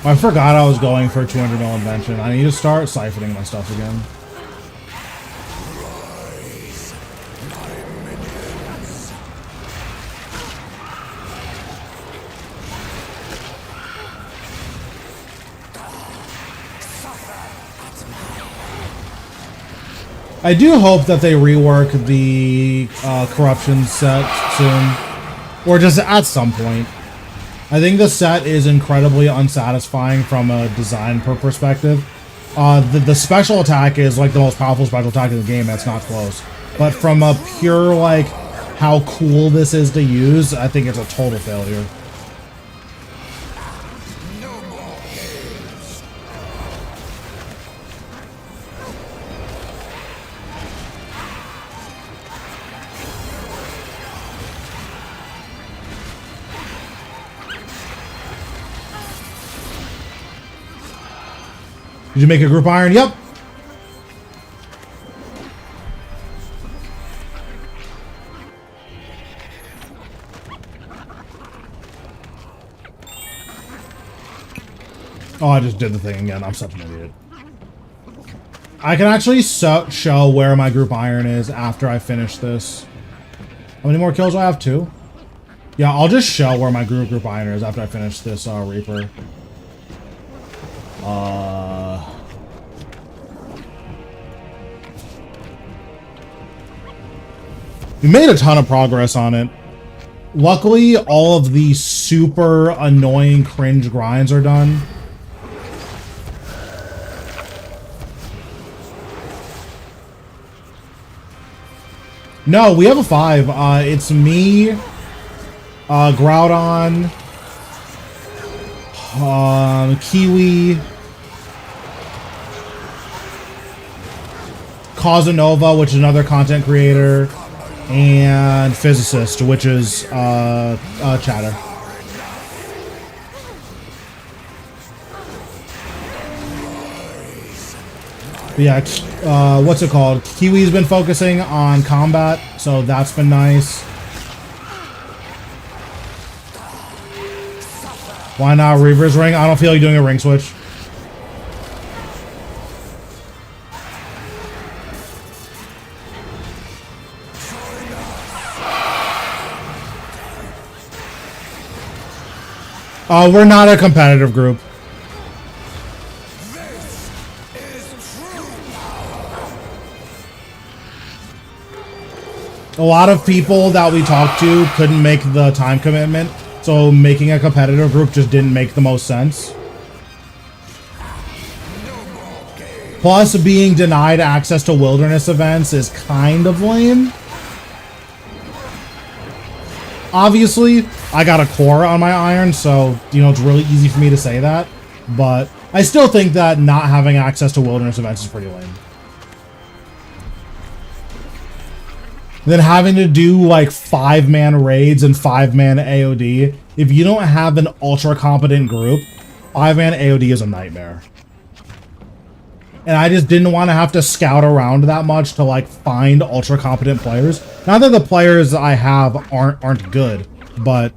I forgot I was going for 200 mil invention. I need to start siphoning my stuff again. I do hope that they rework the corruption set soon, or just at some point. I think the set is incredibly unsatisfying from a design perspective. The special attack is like the most powerful special attack in the game. That's not close. But from a pure like how cool this is to use, I think it's a total failure. Did you make a group iron? Yep. Oh, I just did the thing again. I'm such an idiot. I can actually show where my group iron is after I finish this. How many more kills do I have? 2? Yeah, I'll just show where my group iron is after I finish this Reaper. We made a ton of progress on it. Luckily, all of the super annoying cringe grinds are done. No, we have a 5. It's me, Groudon, Kiwi, Casanova, which is another content creator, and Physicist, which is Chatter. But yeah, what's it called? Kiwi's been focusing on combat, so that's been nice. Why not Reaver's Ring? I don't feel like doing a ring switch. We're not a competitive group. This is true power. A lot of people that we talked to couldn't make the time commitment, so making a competitive group just didn't make the most sense. Plus, being denied access to wilderness events is kind of lame. Obviously, I got a core on my iron, so, you know, it's really easy for me to say that. But I still think that not having access to wilderness events is pretty lame. Then having to do, like, 5-man raids and 5-man AOD. If you don't have an ultra-competent group, 5-man AOD is a nightmare. And I just didn't want to have to scout around that much to, like, find ultra-competent players. Not that the players I have aren't good, but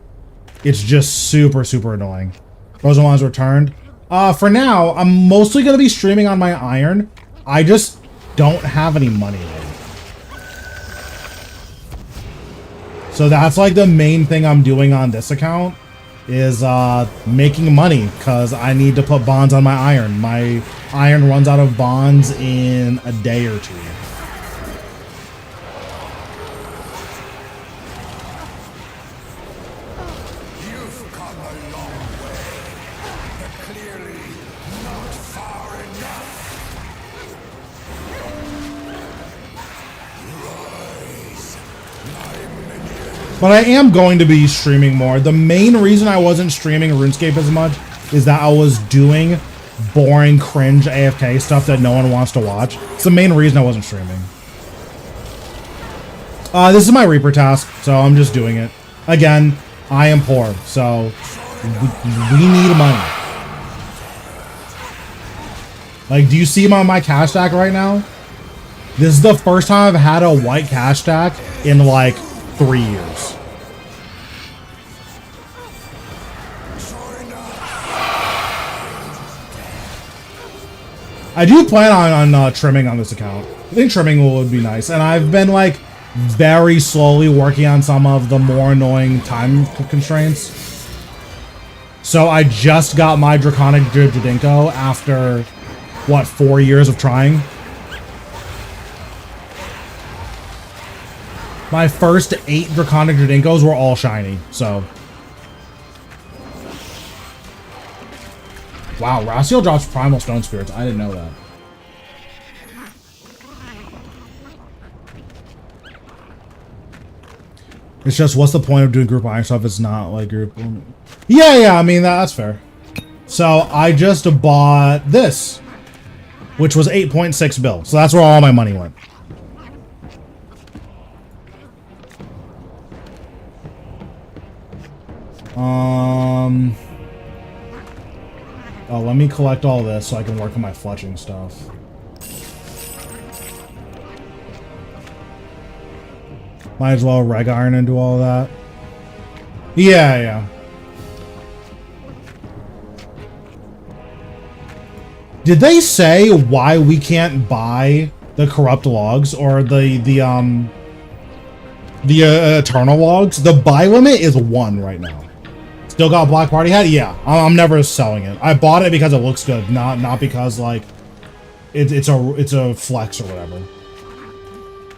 it's just super, super annoying. Frozen Ones returned. For now, I'm mostly going to be streaming on my iron. I just don't have any money. So that's, like, the main thing I'm doing on this account is making money, because I need to put bonds on my iron. My iron runs out of bonds in a day or two. You've come a long way, but clearly not far enough. Rise, my minion. But I am going to be streaming more. The main reason I wasn't streaming RuneScape as much is that I was doing boring, cringe AFK stuff that no one wants to watch. It's the main reason I wasn't streaming. This is my Reaper task, so I'm just doing it. Again, I am poor, so we need money. Like, do you see my cash stack right now? This is the first time I've had a white cash stack in, like, 3 years. I do plan on trimming on this account. I think trimming would be nice. And I've been, like, very slowly working on some of the more annoying time constraints. So I just got my Draconic Jadinko after, what, 4 years of trying? My first 8 Draconic Jadinkos were all shiny, so. Wow, Raciel drops Primal Stone Spirits. I didn't know that. It's just, what's the point of doing group iron stuff? It's not like group. Yeah, I mean, that's fair. So I just bought this, which was 8.6 bill. So that's where all my money went. Oh, let me collect all this so I can work on my fletching stuff. Might as well reg iron into all that. Yeah. Did they say why we can't buy the corrupt logs or the eternal logs? The buy limit is 1 right now. Still got Black Party hat? Yeah, I'm never selling it. I bought it because it looks good, not because like it's a flex or whatever.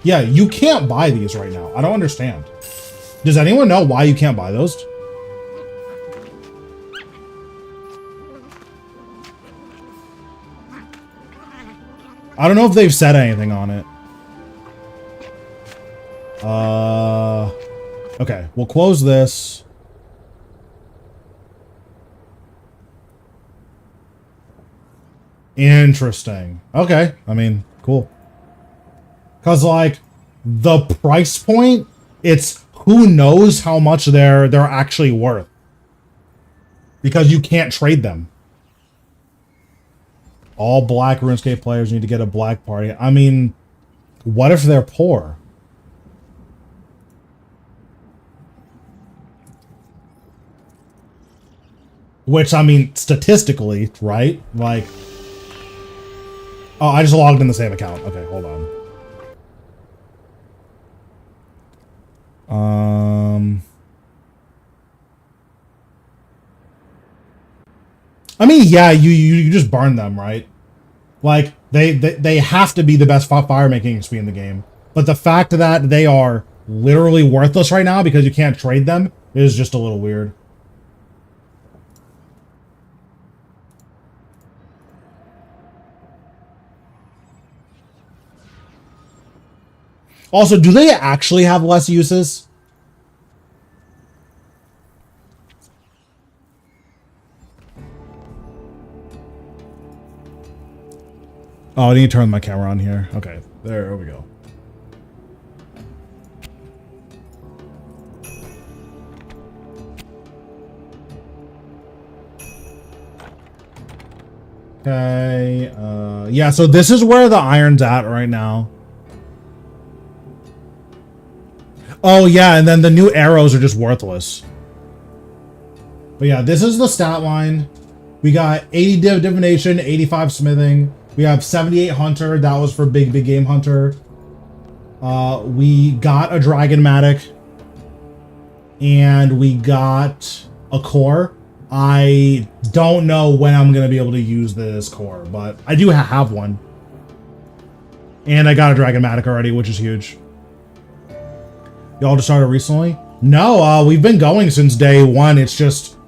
Yeah, you can't buy these right now. I don't understand. Does anyone know why you can't buy those? I don't know if they've said anything on it. Okay, we'll close this. Interesting. Okay, I mean, cool. Because, like, the price point, it's who knows how much they're actually worth. Because you can't trade them. All black RuneScape players need to get a black party. I mean, what if they're poor? Which, I mean, statistically, right? Like... Oh, I just logged in the same account. Okay, hold on. I mean, yeah, you just burn them, right? Like, they have to be the best fire making XP in the game. But the fact that they are literally worthless right now because you can't trade them is just a little weird. Also, do they actually have less uses? Oh, I need to turn my camera on here. Okay, there we go. Okay, yeah, so this is where the iron's at right now. Oh, yeah, and then the new arrows are just worthless. But yeah, this is the stat line. We got 80 divination, 85 smithing. We have 78 hunter. That was for big game hunter. We got a dragonmatic. And we got a core. I don't know when I'm going to be able to use this core, but I do have one. And I got a dragonmatic already, which is huge. Y'all just started recently? No, we've been going since day one. It's just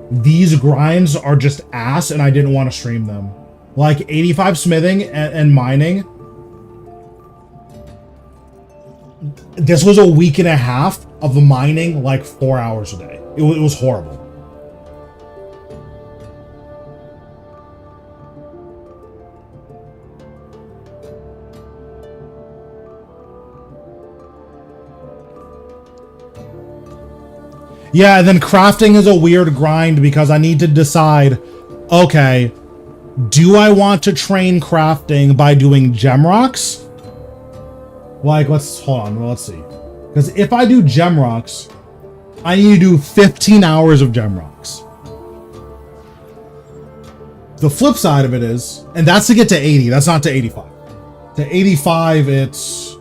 these grinds are just ass, and I didn't want to stream them. Like 85 smithing and mining. This was a week and a half of mining like 4 hours a day. It was horrible. Yeah, and then crafting is a weird grind because I need to decide, okay, do I want to train crafting by doing gem rocks? Like, hold on, let's see. Because if I do gem rocks, I need to do 15 hours of gem rocks. The flip side of it is, and that's to get to 80, that's not to 85. To 85, it's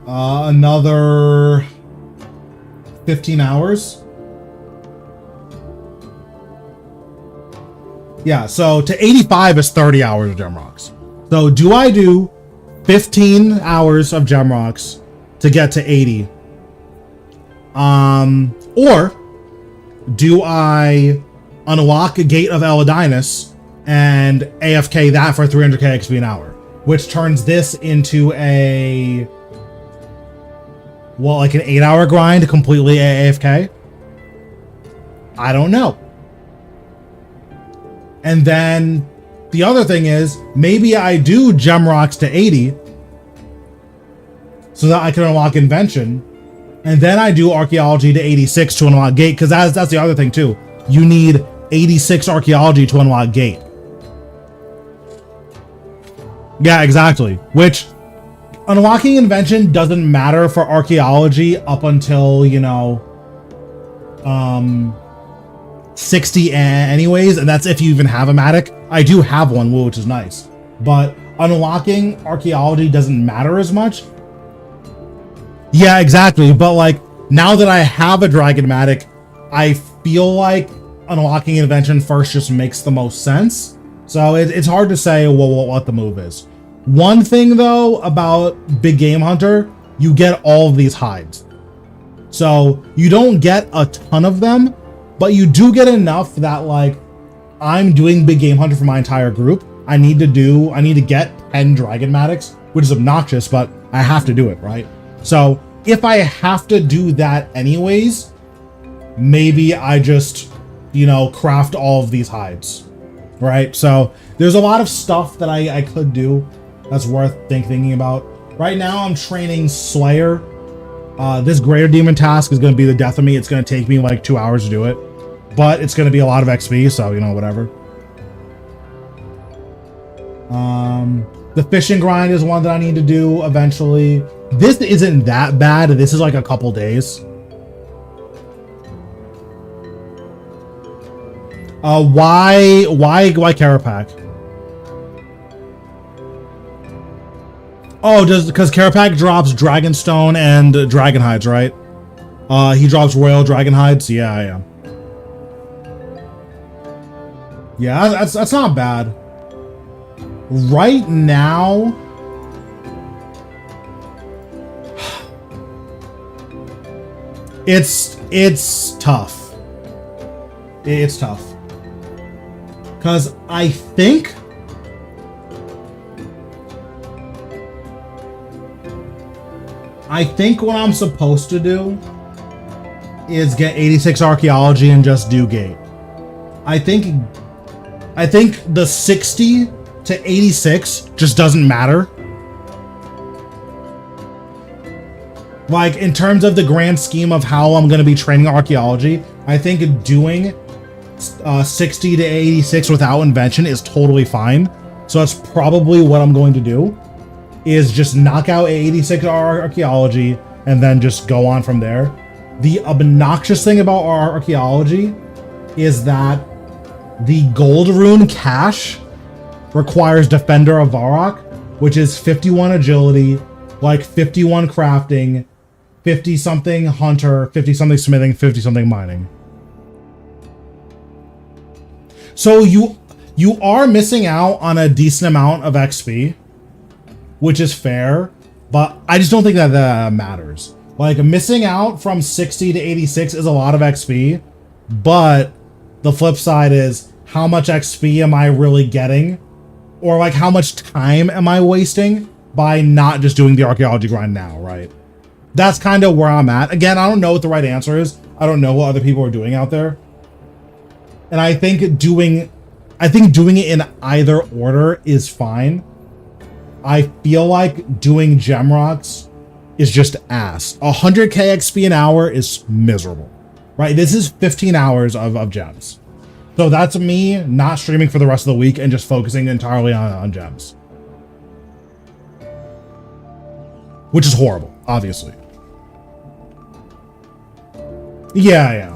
another 15 hours. Yeah, so to 85 is 30 hours of gem rocks. So do I do 15 hours of gem rocks to get to 80? Or do I unlock a gate of Elidinis and AFK that for 300k XP an hour, which turns this into a, well, like an 8-hour grind completely AFK? I don't know. And then the other thing is, maybe I do gem rocks to 80 so that I can unlock invention, and then I do archaeology to 86 to unlock gate, because that's the other thing too. You need 86 archaeology to unlock gate. Yeah, exactly. Which, unlocking invention doesn't matter for archaeology up until, you know, 60 anyways, and that's if you even have a matic. I do have one, which is nice. But unlocking archaeology doesn't matter as much. Yeah, exactly. But like, now that I have a dragonmatic, I feel like unlocking invention first just makes the most sense. So it's hard to say what the move is. One thing though about big game hunter, you get all of these hides. So you don't get a ton of them, but you do get enough that, like, I'm doing big game hunter for my entire group. I need to get 10 dragonmatics, which is obnoxious, but I have to do it, right? So if I have to do that anyways, maybe I just, you know, craft all of these hides, right? So there's a lot of stuff that I could do that's worth thinking about. Right now I'm training Slayer. This greater demon task is going to be the death of me. It's going to take me like 2 hours to do it, but it's going to be a lot of XP, so, you know, whatever. The fishing grind is one that I need to do eventually. This isn't that bad. This is like a couple days. Why Carapac? Oh, because Carapac drops Dragonstone and Dragon Hides, right? He drops Royal Dragon Hides. Yeah. Yeah, that's not bad. Right now, it's tough. It's tough. Cause I think what I'm supposed to do is get 86 archaeology and just do gate. I think the 60 to 86 just doesn't matter. Like, in terms of the grand scheme of how I'm going to be training archaeology, I think doing 60 to 86 without invention is totally fine. So that's probably what I'm going to do, is just knock out 86 archaeology and then just go on from there. The obnoxious thing about our archaeology is that the gold rune cache requires Defender of Varrock, which is 51 agility, like 51 crafting, 50 something hunter, 50 something smithing, 50 something mining. So you are missing out on a decent amount of XP, which is fair, but I just don't think that matters. Like, missing out from 60 to 86 is a lot of XP, but the flip side is, how much XP am I really getting? Or like, how much time am I wasting by not just doing the archaeology grind now, right? That's kind of where I'm at. Again, I don't know what the right answer is. I don't know what other people are doing out there. And I think doing it in either order is fine. I feel like doing gem rocks is just ass. 100k XP an hour is miserable, right? This is 15 hours of gems. So that's me not streaming for the rest of the week and just focusing entirely on gems. Which is horrible, obviously. Yeah.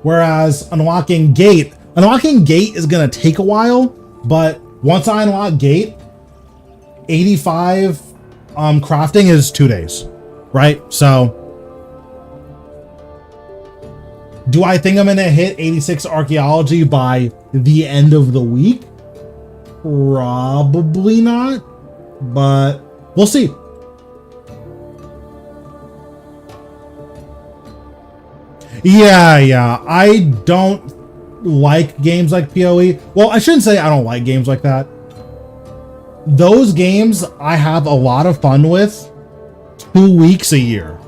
Whereas unlocking gate is gonna take a while, but once I unlock gate, 85 crafting is 2 days, right? So do I think I'm gonna hit 86 archaeology by the end of the week? Probably not, but we'll see. Yeah, I don't like games like PoE. Well, I shouldn't say I don't like games like that. Those games I have a lot of fun with 2 weeks a year.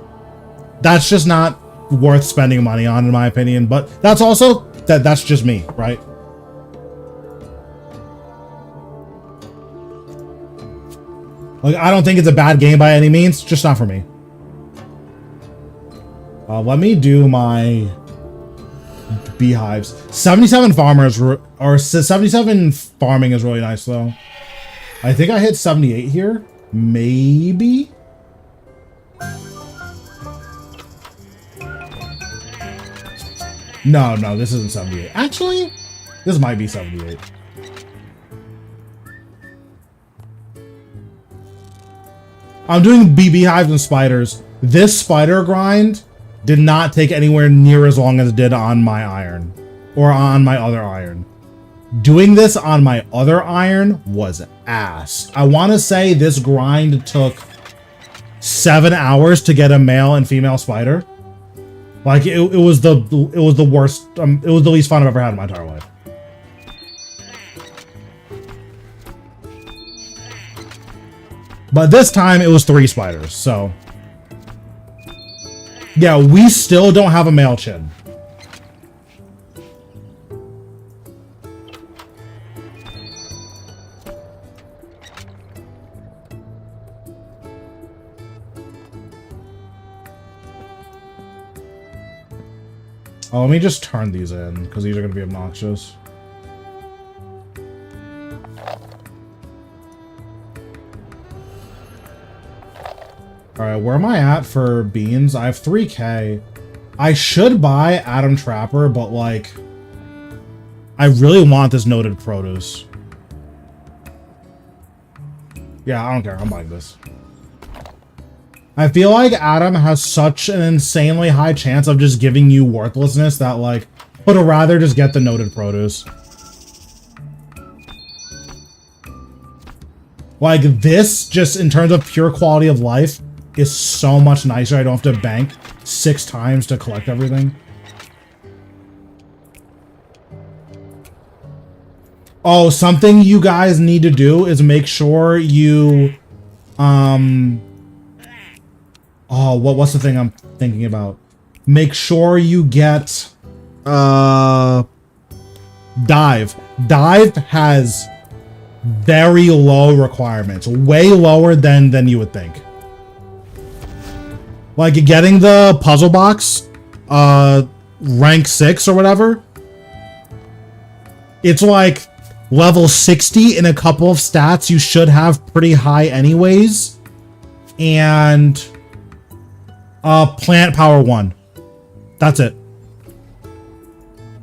That's just not worth spending money on, in my opinion, but that's also that's just me, right? Like, I don't think it's a bad game by any means, just not for me. Let me do my beehives. 77 farmers or 77 farming is really nice though. I think I hit 78 here, maybe. No, this isn't 78. Actually, this might be 78. I'm doing beehives and spiders. This spider grind did not take anywhere near as long as it did on my iron or on my other iron. Doing this on my other iron was ass. I want to say this grind took 7 hours to get a male and female spider. Like, it was the worst. It was the least fun I've ever had in my entire life. But this time it was 3 spiders, so yeah, we still don't have a male chin. Oh, let me just turn these in, because these are going to be obnoxious. Alright, where am I at for beans? I have 3k. I should buy Adam Trapper, but like, I really want this noted produce. Yeah, I don't care. I'm buying this. I feel like Adam has such an insanely high chance of just giving you worthlessness that, like, but I'd rather just get the noted produce. Like, this, just in terms of pure quality of life, is so much nicer. I don't have to bank 6 times to collect everything. Oh, something you guys need to do is make sure you, oh, what's the thing I'm thinking about? Make sure you get, Dive. Dive has very low requirements, way lower than you would think. Like getting the puzzle box, rank 6 or whatever, it's like level 60 in a couple of stats you should have pretty high anyways, and plant power 1. That's it.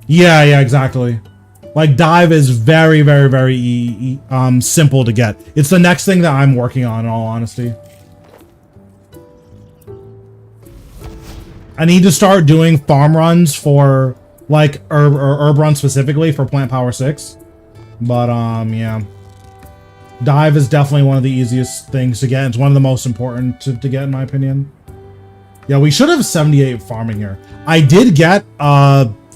Yeah, exactly. Like, Dive is very, very, very simple to get. It's the next thing that I'm working on, in all honesty. I need to start doing farm runs for, like, herb runs specifically for plant power 6. But, yeah. Dive is definitely one of the easiest things to get. It's one of the most important to get, in my opinion. Yeah, we should have 78 farming here. I did get,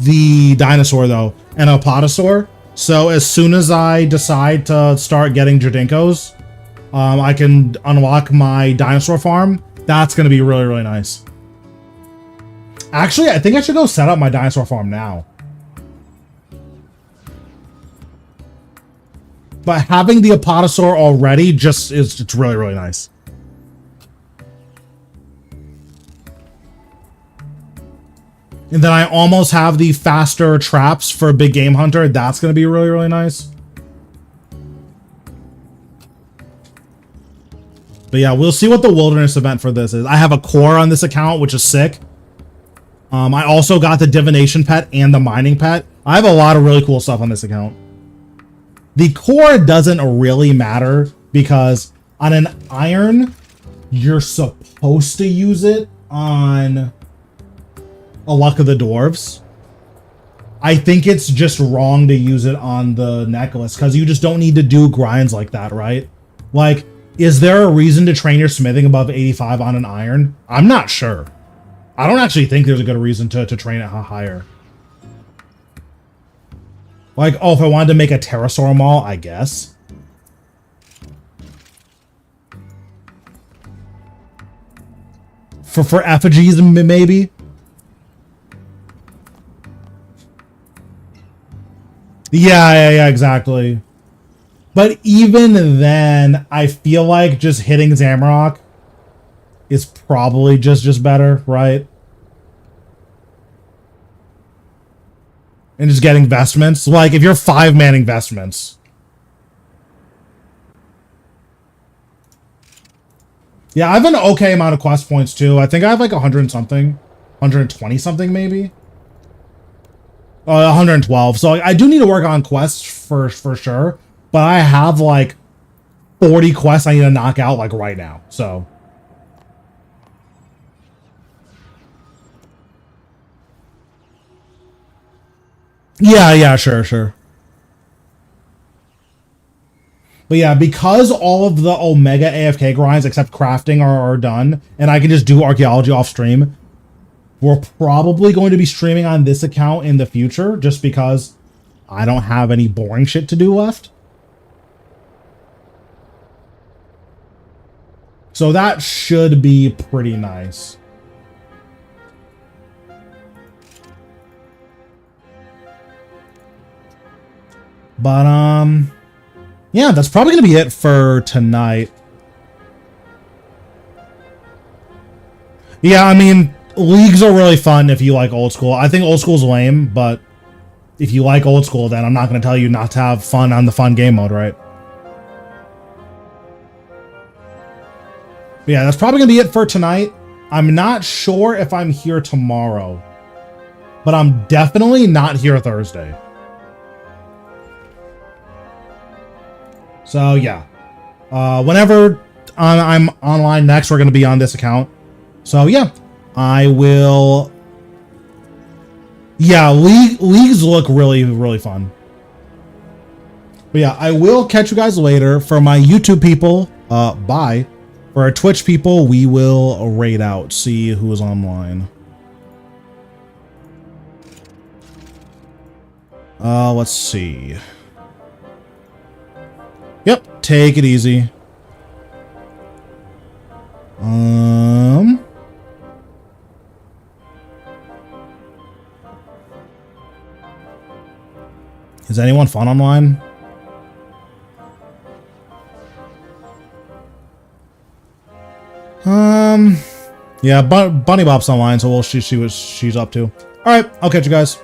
the dinosaur, though, and a potosaur. So as soon as I decide to start getting Jardinkos, I can unlock my dinosaur farm. That's going to be really, really nice. Actually, I think I should go set up my dinosaur farm now. But having the Apatosaur already just is, it's really, really nice. And then I almost have the faster traps for Big Game Hunter. That's going to be really, really nice. But yeah, we'll see what the wilderness event for this is. I have a core on this account, which is sick. I also got the divination pet and the mining pet. I have a lot of really cool stuff on this account. The core doesn't really matter because on an iron, you're supposed to use it on a Luck of the Dwarves. I think it's just wrong to use it on the necklace because you just don't need to do grinds like that, right? Like, is there a reason to train your smithing above 85 on an iron? I'm not sure. I don't actually think there's a good reason to train it higher. Like, oh, if I wanted to make a pterosaur maul, I guess. For effigies, maybe? Yeah, exactly. But even then, I feel like just hitting Zamorak is probably just better, right? And just getting vestments. Like, if you're 5-manning vestments. Yeah, I have an okay amount of quest points, too. I think I have like 100 and something. 120 something, maybe? 112. So I do need to work on quests for sure. But I have like 40 quests I need to knock out like right now. So yeah, sure. But yeah, because all of the Omega AFK grinds except crafting are done, and I can just do archaeology off stream, we're probably going to be streaming on this account in the future, just because I don't have any boring shit to do left. So that should be pretty nice. But, yeah, that's probably going to be it for tonight. Yeah, I mean, leagues are really fun if you like old school. I think old school's lame, but if you like old school, then I'm not going to tell you not to have fun on the fun game mode, right? But yeah, that's probably going to be it for tonight. I'm not sure if I'm here tomorrow, but I'm definitely not here Thursday. So yeah, whenever I'm online next, we're going to be on this account. So yeah, I will. Yeah, leagues look really, really fun. But yeah, I will catch you guys later. For my YouTube people, bye. For our Twitch people, we will raid out, see who's online. Let's see. Yep, take it easy. Is anyone fun online? Yeah, Bunny Bop's online, so we'll see what she's up to. All right, I'll catch you guys.